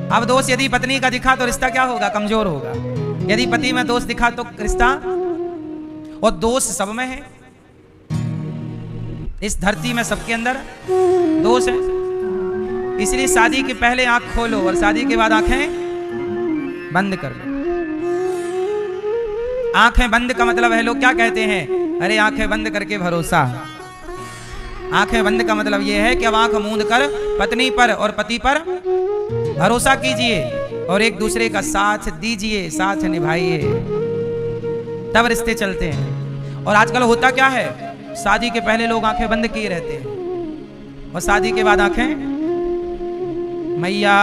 अब दोष यदि पत्नी का दिखा तो रिश्ता क्या होगा? कमजोर होगा। यदि पति में दोष दिखा तो रिश्ता, और दोष सब में है, इस धरती में सबके अंदर दोष है। इसलिए शादी के पहले आंख खोलो और शादी के बाद आंखें बंद कर लो। आंखें बंद का मतलब है, लोग क्या कहते हैं, अरे आंखें बंद करके भरोसा। आंखें बंद का मतलब यह है कि अब आंख मूंद कर पत्नी पर और पति पर भरोसा कीजिए और एक दूसरे का साथ दीजिए, साथ निभाइए, तब रिश्ते चलते हैं। और आजकल होता क्या है, शादी के पहले लोग आंखें बंद किए रहते हैं और शादी के बाद आंखें, मैया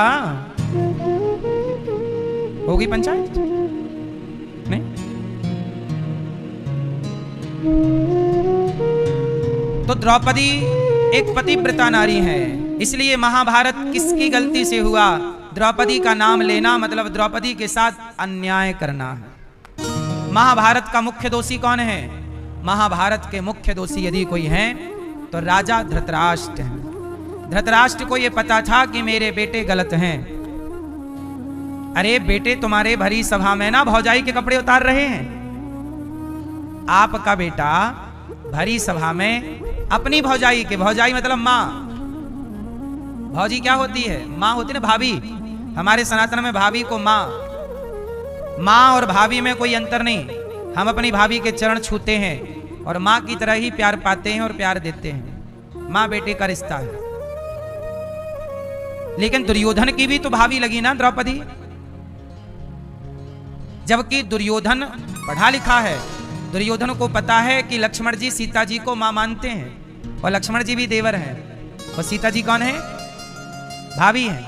होगी पंचायत नहीं। तो द्रौपदी एक पतिव्रता नारी है, इसलिए महाभारत किसकी गलती से हुआ? द्रौपदी का नाम लेना मतलब द्रौपदी के साथ अन्याय करना है। महाभारत का मुख्य दोषी कौन है? महाभारत के मुख्य दोषी यदि कोई है तो राजा धृतराष्ट्र है। धृतराष्ट्र को यह पता था कि मेरे बेटे गलत हैं। अरे बेटे, तुम्हारे भरी सभा में ना भौजाई के कपड़े उतार रहे हैं। आपका बेटा भरी सभा में अपनी भौजाई के, भौजाई मतलब माँ, भौजी क्या होती है? माँ होती है ना, भाभी। हमारे सनातन में भाभी को माँ, माँ और भाभी में कोई अंतर नहीं। हम अपनी भाभी के चरण छूते हैं और माँ की तरह ही प्यार पाते हैं और प्यार देते हैं। माँ बेटे का रिश्ता है। लेकिन दुर्योधन की भी तो भाभी लगी ना द्रौपदी, जबकि दुर्योधन पढ़ा लिखा है। दुर्योधन को पता है कि लक्ष्मण जी सीता जी को मां मानते हैं और लक्ष्मण जी भी देवर हैं और सीता जी कौन है? भाभी हैं।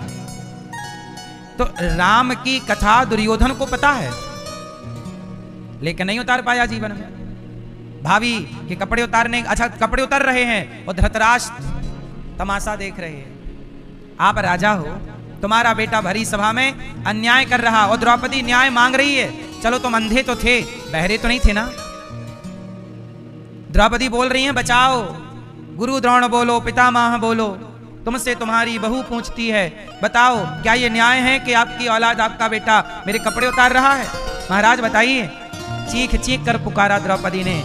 तो राम की कथा दुर्योधन को पता है, लेकिन नहीं उतार पाया जीवन में। भाभी के कपड़े उतारने, अच्छा कपड़े उतार रहे हैं और धृतराष्ट्र तमाशा देख रहे हैं। आप राजा हो, तुम्हारा बेटा भरी सभा में अन्याय कर रहा और द्रौपदी न्याय मांग रही है। चलो तुम अंधे तो थे, बहरे तो नहीं थे ना। द्रौपदी बोल रही हैं बचाओ, गुरु द्रोण बोलो, पितामह बोलो, तुमसे तुम्हारी बहू पूछती है, बताओ क्या ये न्याय है कि आपकी औलाद, आपका बेटा मेरे कपड़े उतार रहा है? महाराज बताइए। चीख चीख कर पुकारा द्रौपदी ने,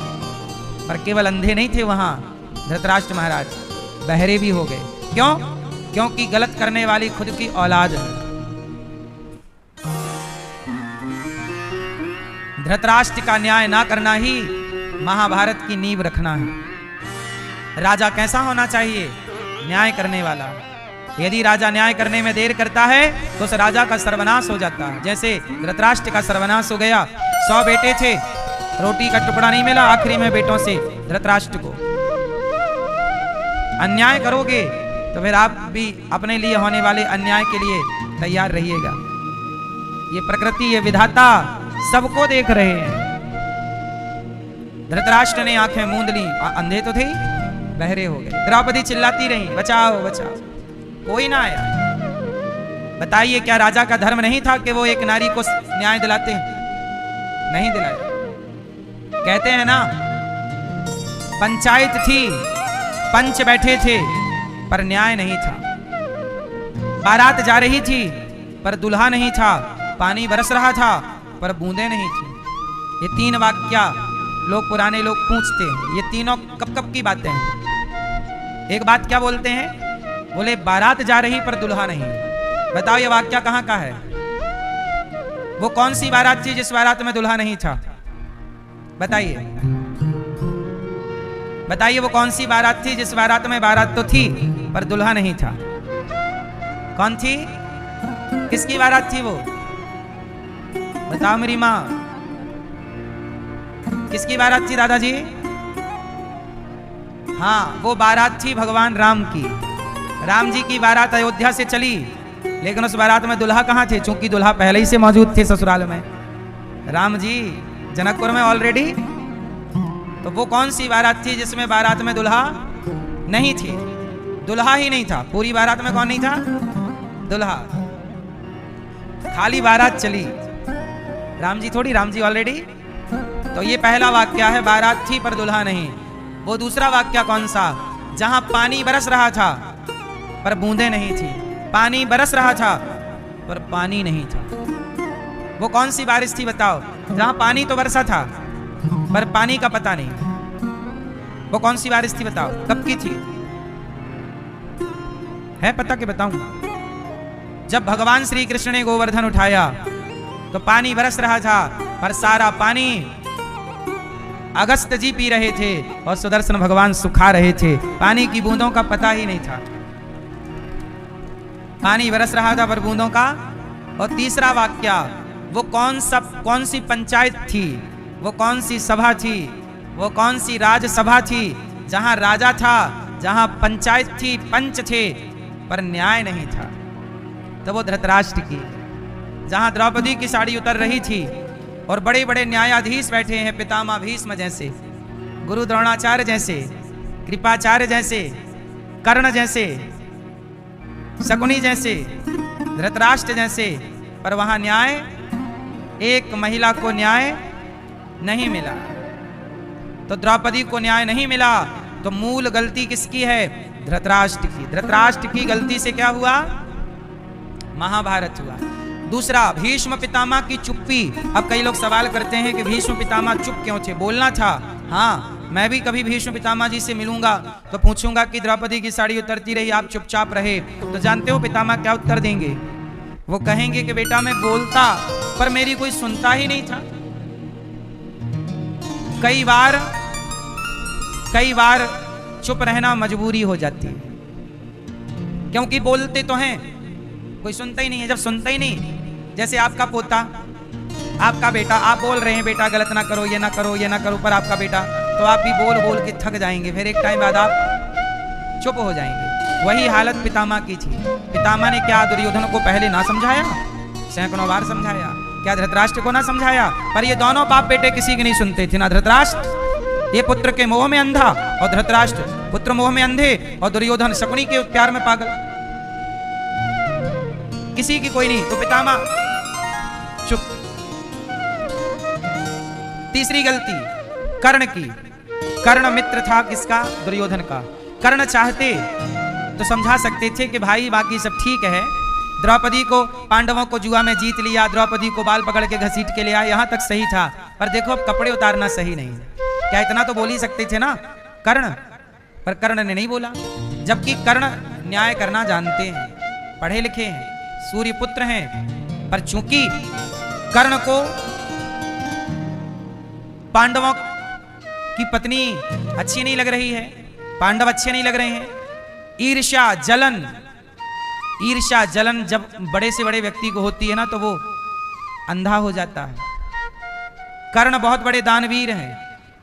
पर केवल अंधे नहीं थे वहां धृतराष्ट्र महाराज, बहरे भी हो गए। क्यों? क्योंकि गलत करने वाली खुद की औलाद है। धृतराष्ट्र का न्याय ना करना ही महाभारत की नींव रखना है। राजा कैसा होना चाहिए? न्याय करने वाला। यदि राजा न्याय करने में देर करता है तो उस राजा का सर्वनाश हो जाता है। जैसे धृतराष्ट्र का सर्वनाश हो गया। 100 बेटे थे, रोटी का टुकड़ा नहीं मिला आखिरी में बेटों से धृतराष्ट्र को। अन्याय करोगे तो फिर आप भी अपने लिए होने वाले अन्याय के लिए तैयार रहिएगा। ये प्रकृति, ये विधाता सबको देख रहे हैं। धृतराष्ट्र ने आंखें मूंद ली, अंधे तो थे, बहरे हो गए। द्रौपदी चिल्लाती रही बचाओ बचाओ, कोई ना आया। बताइए क्या राजा का धर्म नहीं था कि वो एक नारी को न्याय दिलाते हैं? नहीं दिलाया। कहते हैं ना, पंचायत थी, पंच बैठे थे पर न्याय नहीं था। बारात जा रही थी पर दुल्हा नहीं था। पानी बरस रहा था पर बूंदे नहीं थी। ये 3 वाक्या लोग, पुराने लोग पूछते हैं, ये तीनों कब कब की बातें हैं? एक बात क्या बोलते हैं? बोले बारात जा रही पर दुल्हा नहीं। बताओ ये वाक्या कहाँ का है? वो कौन सी बारात थी जिस बारात में दुल्हा नहीं था? बताइए बताइए वो कौन सी बारात थी जिस बारात में बारात तो थी पर दुल्हा नहीं था? कौन थी? किसकी बारात थी वो? बताओ मेरी माँ, किसकी बारात थी दादाजी? हाँ, वो बारात थी भगवान राम की। राम जी की बारात अयोध्या से चली, लेकिन उस बारात में दुल्हा कहाँ थे? चूंकि दुल्हा पहले ही से मौजूद थे ससुराल में, राम जी जनकपुर में ऑलरेडी। तो वो कौन सी बारात थी जिसमें बारात में दुल्हा नहीं थी? दुल्हा ही नहीं था। पूरी बारात में कौन नहीं था? दुल्हा। खाली बारात चली, राम जी थोड़ी, राम जी ऑलरेडी। तो ये पहला वाक्य है, बारात थी पर दुल्हा नहीं। वो दूसरा वाक्य कौन सा? जहां पानी बरस रहा था पर बूंदे नहीं थी। पानी बरस रहा था पर पानी नहीं था। वो कौन सी बारिश थी बताओ? जहां पानी तो बरसा था पर पानी का पता नहीं। वो कौन सी बारिश थी बताओ? कब की थी? है पता कि बताऊं? जब भगवान श्री कृष्ण ने गोवर्धन उठाया तो पानी बरस रहा था, पर सारा पानी अगस्त जी पी रहे थे और सुदर्शन भगवान सुखा रहे थे। पानी की बूंदों का पता ही नहीं था। पानी बरस रहा था पर बूंदों का। और तीसरा वाक्य, वो कौन सी पंचायत थी? वो कौन सी सभा थी? वो कौन सी राजसभा थी जहां राजा था, जहां पंचायत थी, पंच थे, पर न्याय नहीं था? तो वो धृतराष्ट्र की, जहां द्रौपदी की साड़ी उतर रही थी और बड़े बड़े न्यायाधीश बैठे हैं, पितामह भीष्म जैसे, गुरु द्रोणाचार्य जैसे, कृपाचार्य जैसे, कर्ण जैसे, शकुनी जैसे, धृतराष्ट्र जैसे, पर वहां न्याय, एक महिला को न्याय नहीं मिला। तो द्रौपदी को न्याय नहीं मिला, तो मूल गलती किसकी है? धृतराष्ट्र की। धृतराष्ट्र की गलती से क्या हुआ? महाभारत हुआ। दूसरा, भीष्म पितामह की चुप्पी। अब कई लोग सवाल करते हैं कि भीष्म पितामह चुप क्यों थे? बोलना था। हाँ, मैं भी कभी भीष्म पितामह जी से मिलूंगा तो पूछूंगा कि द्रौपदी की साड़ी उतरती रही, आप चुपचाप रहे, तो जानते हो पितामह क्या उत्तर देंगे? वो कहेंगे कि बेटा मैं बोलता पर मेरी कोई सुनता ही नहीं था। कई बार चुप रहना मजबूरी हो जाती है, क्योंकि बोलते तो हैं, कोई सुनता ही नहीं है। जब सुनता ही नहीं, जैसे आपका पोता, आपका बेटा, आप बोल रहे हैं बेटा गलत ना करो, ये ना करो, ये ना करो, पर आपका बेटा, तो आप भी बोल बोल के थक जाएंगे, फिर एक टाइम बाद आप चुप हो जाएंगे। वही हालत पितामह की थी। पितामह ने क्या दुर्योधन को पहले ना समझाया? सैकड़ों बार समझाया। क्या धृतराष्ट्र को ना समझाया? पर ये दोनों बाप बेटे किसी की नहीं सुनते थे। ना धृतराष्ट्र, ये पुत्र के मोह में अंधा, और धृतराष्ट्र पुत्र मोह में अंधे, और दुर्योधन शकुनी के प्यार में पागल। किसी की कोई नहीं। तो पितामह चुप। तीसरी गलती कर्ण की। कर्ण मित्र था किसका? दुर्योधन का। कर्ण चाहते तो समझा सकते थे कि भाई बाकी सब ठीक है, द्रौपदी को, पांडवों को जुआ में जीत लिया, द्रौपदी को बाल पकड़ के घसीट के लिया, यहां तक सही था, पर देखो अब कपड़े उतारना सही नहीं। क्या इतना तो बोल ही सकते थे ना कर्ण? पर कर्ण ने नहीं बोला, जबकि कर्ण न्याय करना जानते हैं, पढ़े लिखे हैं, सूर्य पुत्र हैं। पर चूंकि कर्ण को पांडवों की पत्नी अच्छी नहीं लग रही है, पांडव अच्छे नहीं लग रहे हैं, ईर्ष्या जलन जब बड़े से बड़े व्यक्ति को होती है ना, तो वो अंधा हो जाता है। कर्ण बहुत बड़े दानवीर हैं,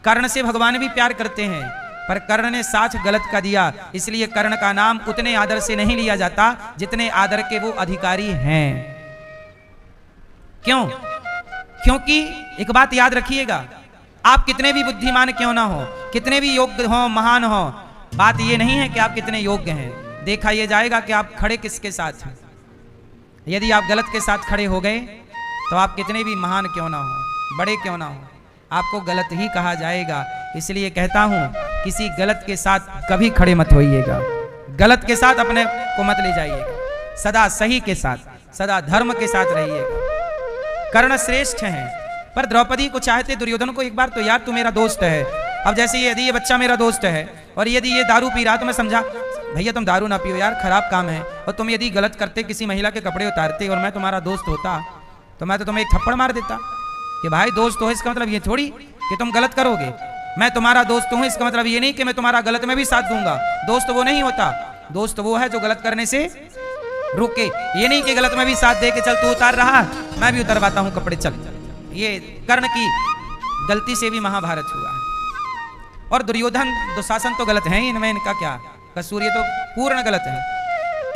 कर्ण से भगवान भी प्यार करते हैं, पर कर्ण ने साथ गलत का दिया, इसलिए कर्ण का नाम उतने आदर से नहीं लिया जाता जितने आदर के वो अधिकारी हैं। क्यों? क्योंकि एक बात याद रखिएगा, आप कितने भी बुद्धिमान क्यों ना हो, कितने भी योग्य हो, महान हो, बात ये नहीं है कि आप कितने योग्य हैं, देखा यह जाएगा कि आप खड़े किसके साथ हैं। यदि आप गलत के साथ खड़े हो गए तो आप कितने भी महान क्यों ना हो, बड़े क्यों ना हो, आपको गलत ही कहा जाएगा। इसलिए कहता हूं, किसी गलत के साथ कभी खड़े मत होइएगा, गलत के साथ अपने को मत ले जाइएगा, सदा सही के साथ, सदा धर्म के साथ रहिएगा। कर्ण श्रेष्ठ हैं, पर द्रौपदी को चाहते दुर्योधन को एक बार तो यार तू मेरा दोस्त है। अब जैसे यदि ये बच्चा मेरा दोस्त है और यदि ये दारू पी रहा, तो मैं समझा भैया तुम दारू ना पियो यार, खराब काम है, और तुम यदि गलत करते, किसी महिला के कपड़े उतारते और मैं तुम्हारा दोस्त होता, तो मैं तो तुम्हें एक थप्पड़ मार देता कि भाई दोस्त हो, इसका मतलब ये थोड़ी कि तुम गलत करोगे। मैं तुम्हारा दोस्त हूं, इसका मतलब ये नहीं कि मैं तुम्हारा गलत में भी साथ दूंगा। दोस्त वो नहीं होता, दोस्त वो है जो गलत करने से रोके। ये नहीं कि गलत में भी साथ दे के चल तू उतार रहा मैं भी उतरवाता हूं कपड़े चल। ये कर्ण की गलती से भी महाभारत हुआ। और दुर्योधन दुशासन तो गलत है, इनमें इनका क्या कसूर, ये तो पूर्ण गलत है।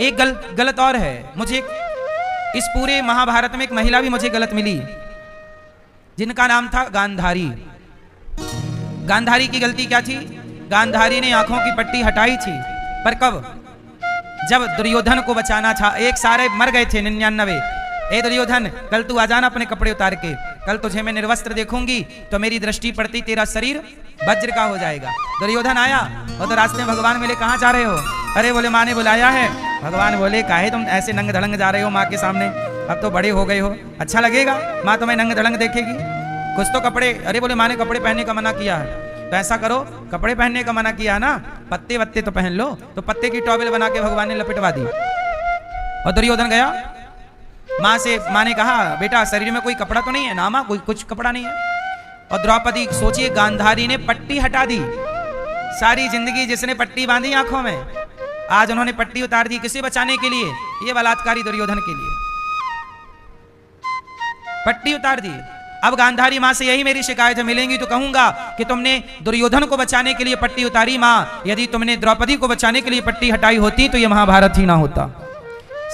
एक गलत और है, मुझे इस पूरे महाभारत में एक महिला भी मुझे गलत मिली, जिनका नाम था गांधारी। गांधारी की गलती क्या थी? गांधारी ने आंखों की पट्टी हटाई थी, पर कब? जब दुर्योधन को बचाना था। एक सारे मर गए थे 99। ए दुर्योधन, कल तू आ जाना अपने कपड़े उतार के, कल तुझे मैं निर्वस्त्र देखूंगी तो मेरी दृष्टि पड़ती तेरा शरीर वज्र का हो जाएगा। दुर्योधन आया और तो रास्ते में भगवान मिले, कहाँ जा रहे हो? अरे बोले माँ ने बुलाया है। भगवान बोले काहे तुम ऐसे नंग धड़ंग जा रहे हो माँ के सामने, अब तो बड़े हो गए हो, अच्छा लगेगा माँ तुम्हें नंग धड़ंग देखेगी, कुछ तो कपड़े। अरे बोले माँ ने कपड़े पहनने का मना किया है, तो ऐसा करो कपड़े पहनने का मना किया ना, पत्ते वत्ते तो पहन लो। तो पत्ते की टॉवेल बना के भगवान ने लपेटवा दी। और दुर्योधन गया माँ से, माँ ने कहा बेटा शरीर में कोई कपड़ा तो नहीं है ना माँ, कोई कुछ कपड़ा नहीं है। और द्रौपदी, सोचिए गांधारी ने पट्टी हटा दी। सारी जिंदगी जिसने पट्टी बांधी आंखों में, आज उन्होंने पट्टी उतार दी, किसे बचाने के लिए? ये बलात्कारी दुर्योधन के लिए पट्टी उतार दी। अब गांधारी माँ से यही मेरी शिकायत है, मिलेंगी तो कहूंगा कि तुमने दुर्योधन को बचाने के लिए पट्टी उतारी माँ, यदि तुमने द्रौपदी को बचाने के लिए पट्टी हटाई होती तो यह महाभारत ही ना होता।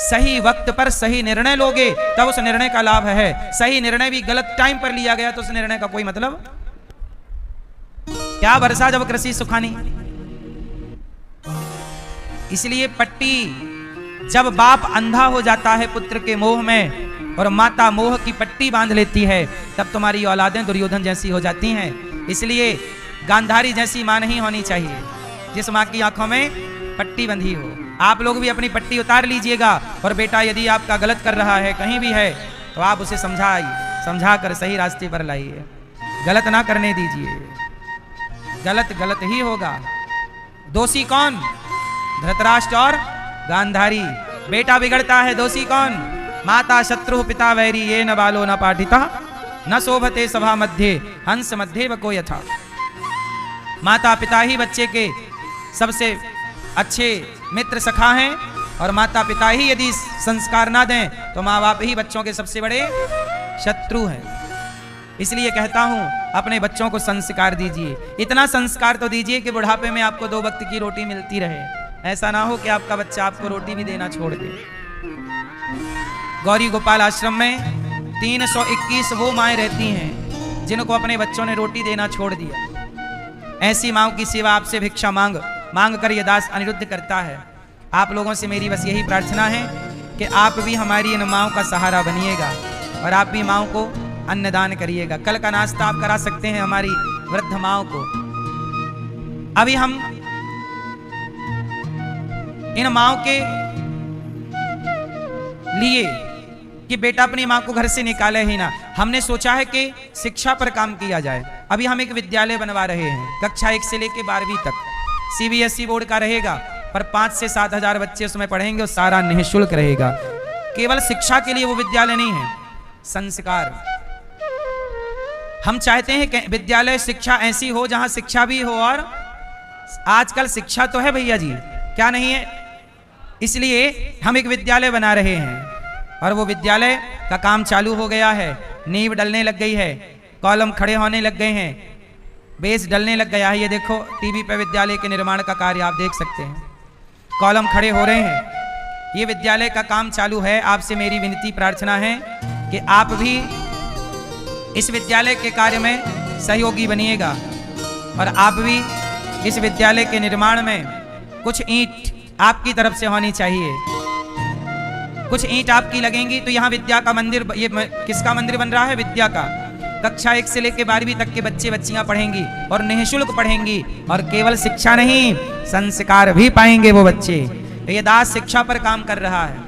सही वक्त पर सही निर्णय लोगे तब उस निर्णय का लाभ है। सही निर्णय भी गलत टाइम पर लिया गया तो उस निर्णय का कोई मतलब क्या? वर्षा जब कृषि सुखानी। इसलिए पट्टी, जब बाप अंधा हो जाता है पुत्र के मोह में और माता मोह की पट्टी बांध लेती है, तब तुम्हारी औलादें दुर्योधन जैसी हो जाती हैं। इसलिए गांधारी जैसी मां नहीं होनी चाहिए, जिस मां की आंखों में पट्टी बंधी हो। आप लोग भी अपनी पट्टी उतार लीजिएगा। और बेटा यदि आपका गलत कर रहा है कहीं भी है तो आप उसे समझा कर सही रास्ते पर लाइए, गलत ना करने दीजिए। गलत गलत ही होगा। दोषी कौन? धृतराष्ट्र और गांधारी। बेटा बिगड़ता है, दोषी कौन? माता शत्रु पिता वैरी, ये न बालो न पाठिता, न शोभते सभा मध्य हंस मध्य वको यथा। माता पिता ही बच्चे के सबसे अच्छे मित्र सखा हैं, और माता पिता ही यदि संस्कार ना दें तो माँ बाप ही बच्चों के सबसे बड़े शत्रु हैं। इसलिए कहता हूं अपने बच्चों को संस्कार दीजिए। इतना संस्कार तो दीजिए कि बुढ़ापे में आपको 2 वक्त की रोटी मिलती रहे। ऐसा ना हो कि आपका बच्चा आपको रोटी भी देना छोड़ दे। गौरी गोपाल आश्रम में 321 वो माएँ रहती हैं जिनको अपने बच्चों ने रोटी देना छोड़ दिया। ऐसी माँओं की सेवा आपसे भिक्षा मांग कर ये दास अनिरुद्ध करता है। आप लोगों से मेरी बस यही प्रार्थना है कि आप भी हमारी इन माँओं का सहारा बनिएगा और आप भी माँओं को अन्नदान करिएगा। कल का नाश्ता आप करा सकते हैं हमारी वृद्ध माँओं को। अभी हम इन माँओं के लिए कि बेटा अपनी माँ को घर से निकाले ही ना, हमने सोचा है कि शिक्षा पर काम किया जाए। अभी हम एक विद्यालय बनवा रहे हैं, कक्षा 1 से लेकर 12वीं तक CBSE बोर्ड का रहेगा, पर 5 से 7 हजार बच्चे उसमें पढ़ेंगे और सारा निःशुल्क रहेगा। केवल शिक्षा के लिए वो विद्यालय नहीं है, संस्कार। हम चाहते हैं कि विद्यालय शिक्षा ऐसी हो जहां शिक्षा भी हो, और आजकल शिक्षा तो है भैया जी, क्या नहीं है? इसलिए हम एक विद्यालय बना रहे हैं और वो विद्यालय का काम चालू हो गया है। नींव डलने लग गई है, कॉलम खड़े होने लग गए हैं, बेस डलने लग गया है। ये देखो टीवी पे विद्यालय के निर्माण का कार्य आप देख सकते हैं, कॉलम खड़े हो रहे हैं। ये विद्यालय का काम चालू है। आपसे मेरी विनती प्रार्थना है कि आप भी इस विद्यालय के कार्य में सहयोगी बनिएगा और आप भी इस विद्यालय के निर्माण में कुछ ईंट आपकी तरफ से होनी चाहिए। कुछ ईंट आपकी लगेंगी तो यहाँ विद्या का मंदिर, ये किसका मंदिर बन रहा है? विद्या का। कक्षा 1 से लेकर 12वीं तक के बच्चे बच्चियां पढ़ेंगी और निःशुल्क पढ़ेंगी, और केवल शिक्षा नहीं संस्कार भी पाएंगे वो बच्चे। ये दास शिक्षा पर काम कर रहा है।